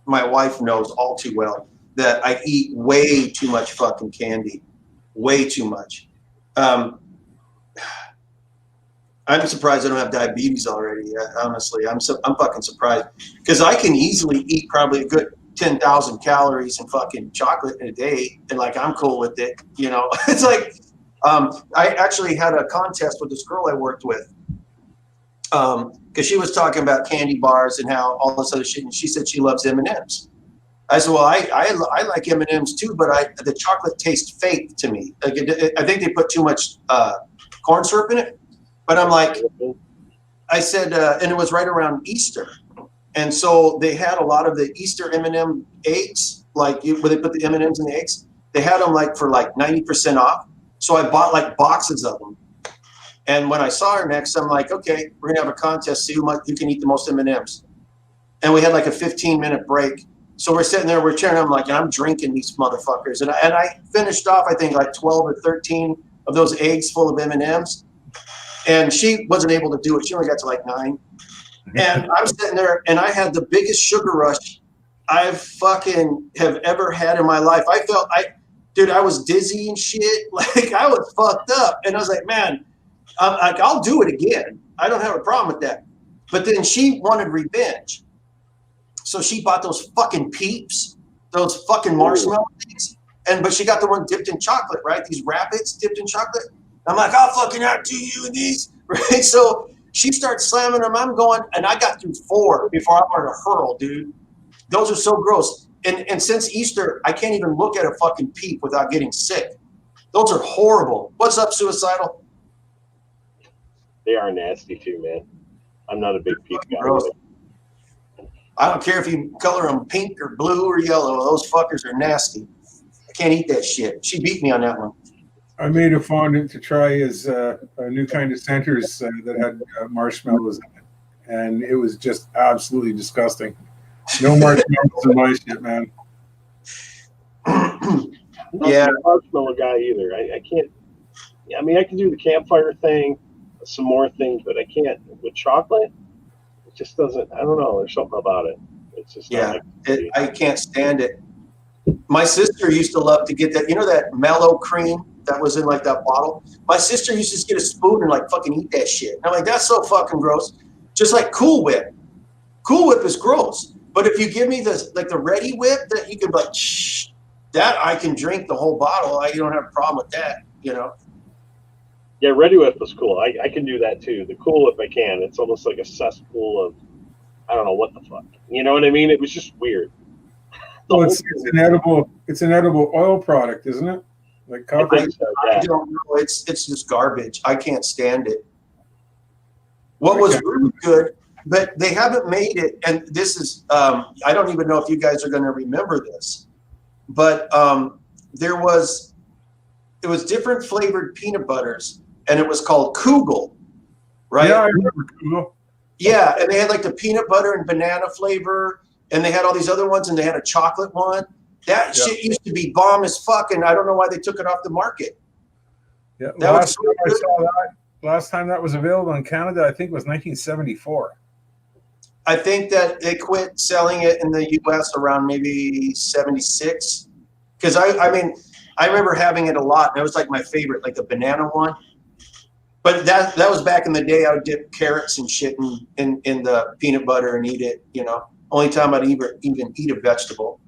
my wife knows all too well that I eat way too much fucking candy. Way too much. I'm surprised I don't have diabetes already. Honestly, I'm fucking surprised because I can easily eat probably a good 10,000 calories and fucking chocolate in a day, and like I'm cool with it. It's like I actually had a contest with this girl I worked with because she was talking about candy bars and how all this other shit, and she said she loves M&Ms. I said, well, I like M&Ms too, but the chocolate tastes fake to me. Like I think they put too much corn syrup in it. But I'm like, I said, and it was right around Easter. And so they had a lot of the Easter M&M eggs, like where they put the M&Ms in the eggs. They had them like for like 90% off. So I bought like boxes of them. And when I saw her next, I'm like, okay, we're going to have a contest, see who can eat the most M&Ms. And we had like a 15-minute break. So we're sitting there, we're cheering. I'm like, and I'm drinking these motherfuckers. And I finished off, I think, like 12 or 13 of those eggs full of M&Ms. And she wasn't able to do it. She only got to like 9. And I'm sitting there, and I had the biggest sugar rush I fucking have ever had in my life. I felt dude, I was dizzy and shit. Like I was fucked up. And I was like, man, I'll do it again. I don't have a problem with that. But then she wanted revenge. So she bought those fucking Peeps, those fucking marshmallow things. But she got the one dipped in chocolate, right? These rabbits dipped in chocolate. I'm like, I'll fucking outdo you in these, right? So she starts slamming them. I'm going, and I got through 4 before I wanted to hurl, dude. Those are so gross. And since Easter, I can't even look at a fucking Peep without getting sick. Those are horrible. What's up, Suicidal? They are nasty too, man. I'm not a big Peep guy. Gross. I don't care if you color them pink or blue or yellow. Those fuckers are nasty. I can't eat that shit. She beat me on that one. I made a fondant to try as a new kind of centers that had marshmallows in it, and it was just absolutely disgusting. No marshmallows in my shit, man. I'm not a marshmallow guy either. I can't. I mean, I can do the campfire thing, some more things, but I can't with chocolate. It just doesn't. I don't know. There's something about it. It's just I can't stand it. My sister used to love to get that. You know that mellow cream that was in like that bottle? My sister used to just get a spoon and like fucking eat that shit. And I'm like, that's so fucking gross. Just like Cool Whip. Cool Whip is gross. But if you give me the Ready Whip that you can like, shh, that I can drink the whole bottle. I don't have a problem with that, you know. Yeah, Ready Whip was cool. I can do that too. The Cool Whip I can. It's almost like a cesspool of, I don't know what the fuck. You know what I mean? It was just weird. Well, it's an edible oil product, isn't it? Like coffee. I don't know. It's just garbage. I can't stand it. What was really good, but they haven't made it, and this is I don't even know if you guys are going to remember this, but it was different flavored peanut butters, and it was called Kugel, right? Yeah, I remember Kugel. Yeah, and they had like the peanut butter and banana flavor, and they had all these other ones, and they had a chocolate one. That shit used to be bomb as fuck, and I don't know why they took it off the market. Yeah, last time that was available in Canada, I think, was 1974. I think that they quit selling it in the U.S. around maybe 76. Because I mean, I remember having it a lot. And it was like my favorite, like the banana one. But that was back in the day. I would dip carrots and shit in the peanut butter and eat it. You know, only time I'd even eat a vegetable.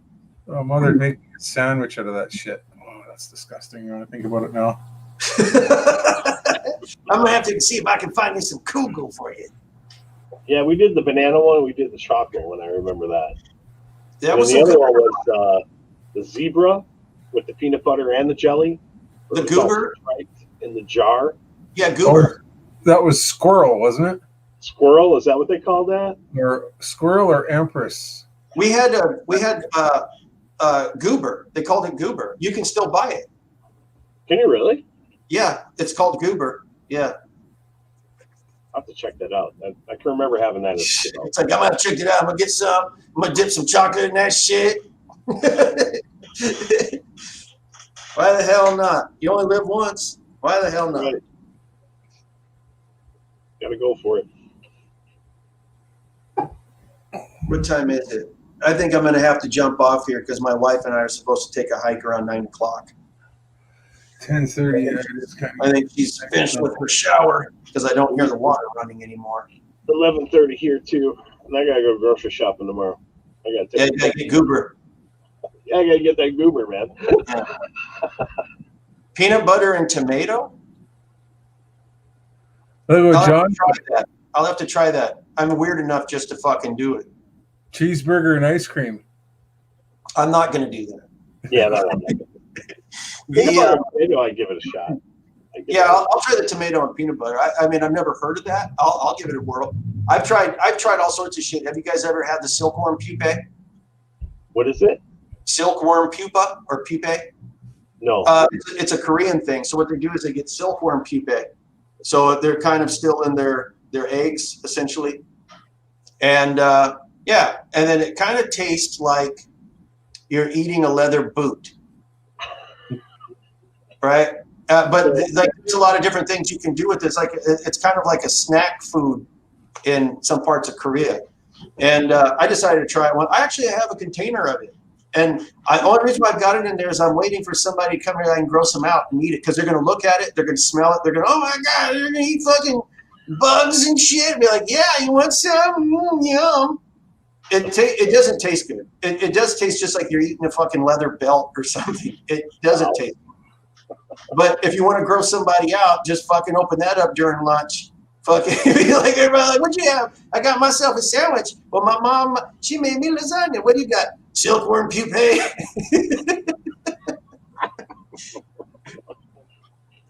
Oh, Mother'd make a sandwich out of that shit. Oh, that's disgusting. When I think about it now. I'm gonna have to see if I can find you some Kugel for you. Yeah, we did the banana one. We did the chocolate one. I remember that. That was the other one was the zebra with the peanut butter and the jelly. The goober, right in the jar. Yeah, goober. Oh, that was squirrel, wasn't it? Squirrel, is that what they call that? Or squirrel or empress? We had goober. They called it goober. You can still buy it. Can you really? Yeah, it's called goober. Yeah. I'll have to check that out. I can remember having that as a kid. It's like, I'm gonna check it out. I'm gonna get some. I'm gonna dip some chocolate in that shit. Why the hell not? You only live once. Why the hell not? Right. Gotta go for it. What time is it? I think I'm gonna have to jump off here because my wife and I are supposed to take a hike around 9 o'clock. 10:30. I think she's finished with her shower because I don't hear the water running anymore. 11:30 here too, and I gotta go grocery shopping tomorrow. I gotta get goober. Yeah, I gotta get that goober, man. Peanut butter and tomato. I'll have to try that. I'm weird enough just to fucking do it. Cheeseburger and ice cream. I'm not gonna do that. Yeah, that one. Tomato, I give it a shot. I'll try the tomato and peanut butter. I mean, I've never heard of that. I'll give it a whirl. I've tried all sorts of shit. Have you guys ever had the silkworm pupae? What is it? Silkworm pupa or pupae? No. It's a Korean thing. So what they do is they get silkworm pupae. So they're kind of still in their eggs essentially, and and then it kind of tastes like you're eating a leather boot. Right, but like there's a lot of different things you can do with this. Like it's kind of like a snack food in some parts of Korea, and I decided to try one. I actually have a container of it, And the only reason why I've got it in there is I'm waiting for somebody to come here and I can gross them out and eat it because they're going to look at it, they're going to smell it, they're going to, oh my God, you're going to eat fucking bugs and shit. And be like, yeah, you want some? Yum. It doesn't taste good. It does taste just like you're eating a fucking leather belt or something. It doesn't taste good. But if you want to gross somebody out, just fucking open that up during lunch. Fucking be like everybody like, what'd you have? I got myself a sandwich. Well, my mom, she made me lasagna. What do you got? Silkworm pupae.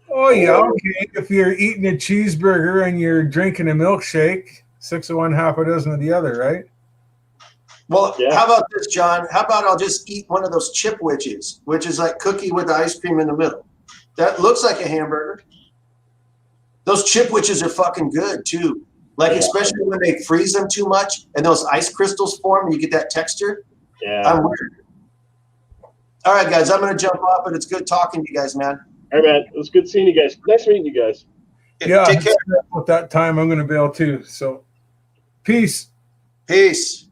Oh yeah, okay. If you're eating a cheeseburger and you're drinking a milkshake, 6 of one, half a dozen of the other, right? Well, how about this, John? How about I'll just eat one of those chip widgets, which is like cookie with the ice cream in the middle. That looks like a hamburger. Those chip widgets are fucking good too. Like especially when they freeze them too much and those ice crystals form and you get that texture. Yeah. I'm weird. All right, guys, I'm gonna jump off, but it's good talking to you guys, man. All right, man. It was good seeing you guys. Nice meeting you guys. Yeah, Take care. at that time I'm going to bail too. So, peace. Peace.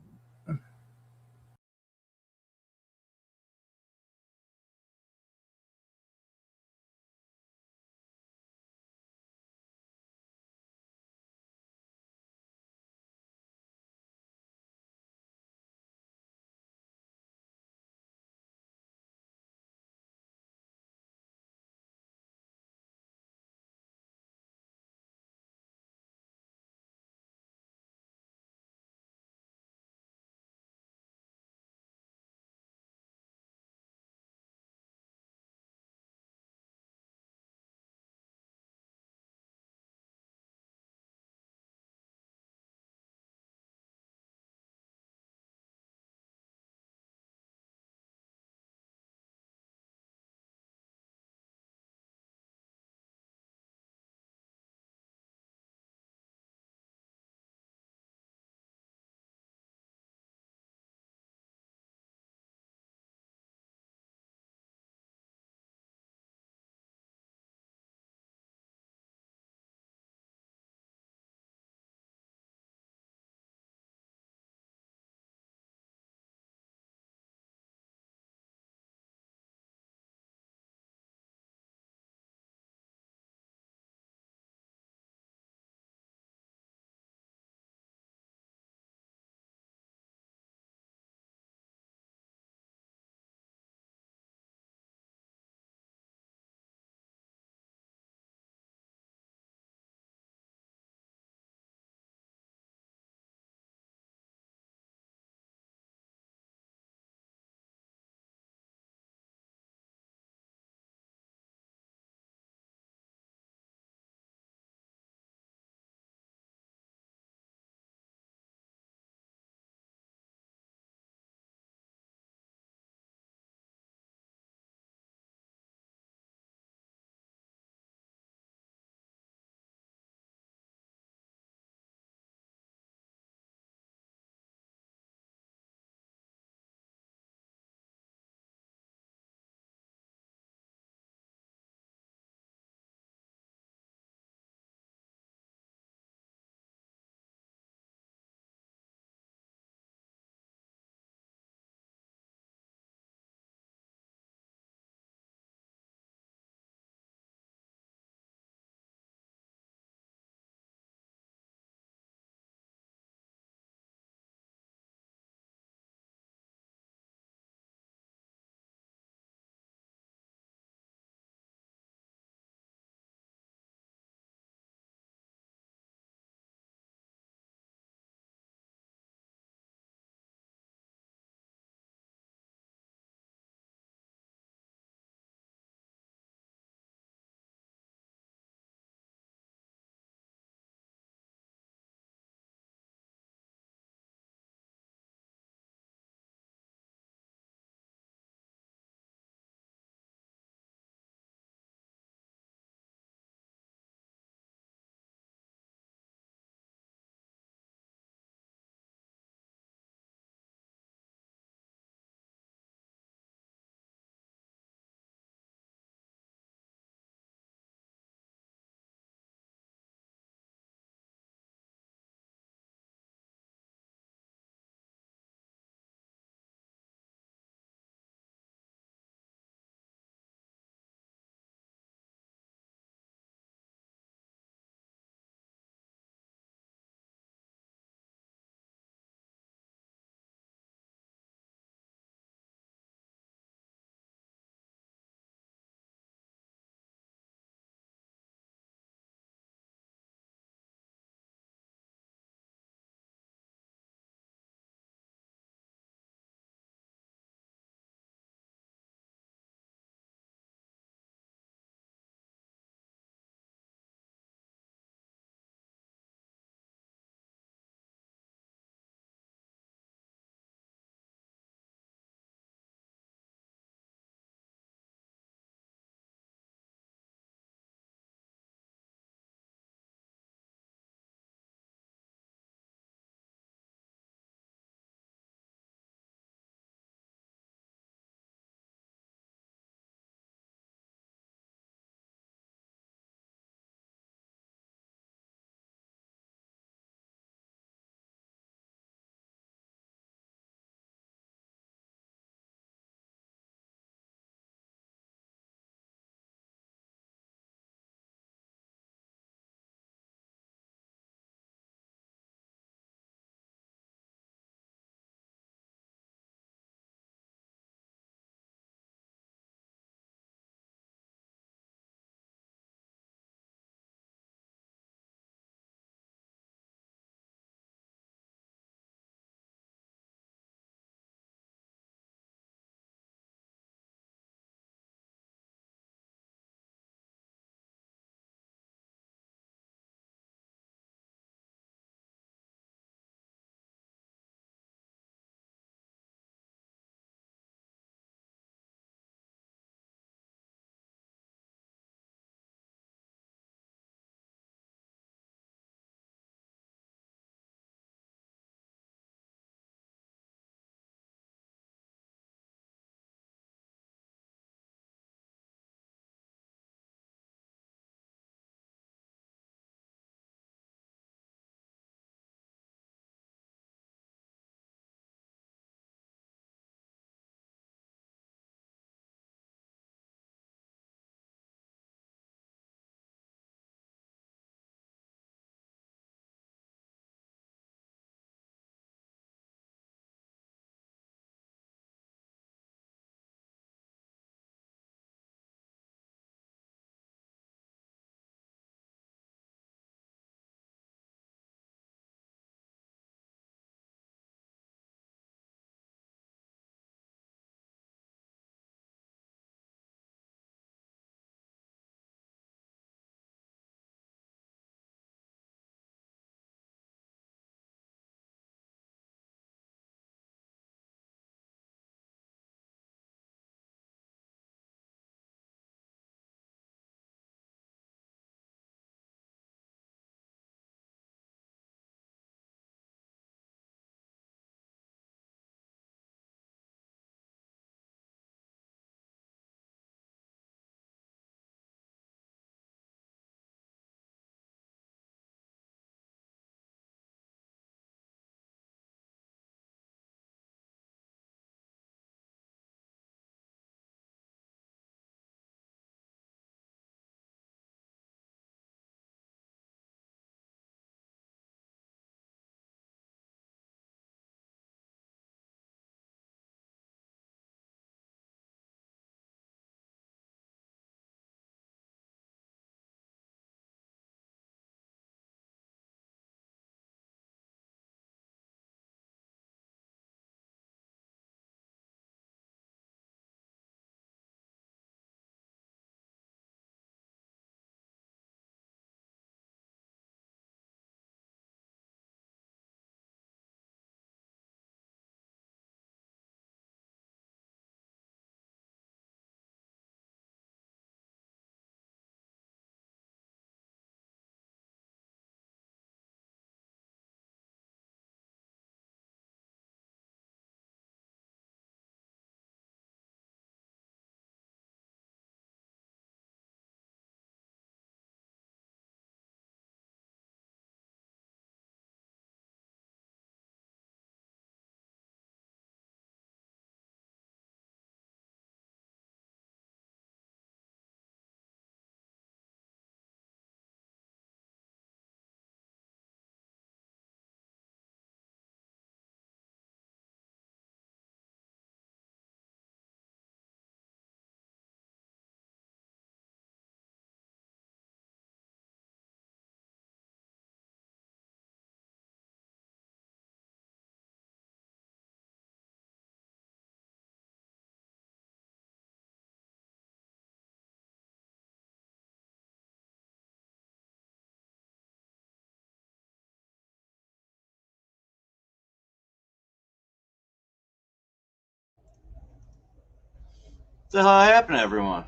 the hell happened to everyone?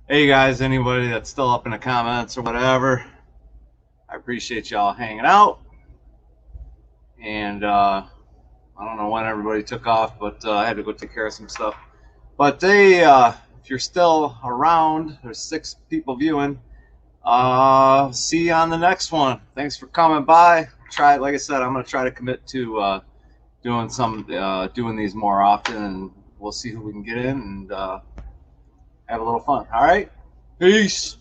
Hey guys, anybody that's still up in the comments or whatever, I appreciate y'all hanging out. And I don't know when everybody took off, but I had to go take care of some stuff. But if you're still around, there's 6 people viewing. See you on the next one. Thanks for coming by. Like I said, I'm gonna try to commit to doing these more often, and we'll see who we can get in and have a little fun. All right, peace.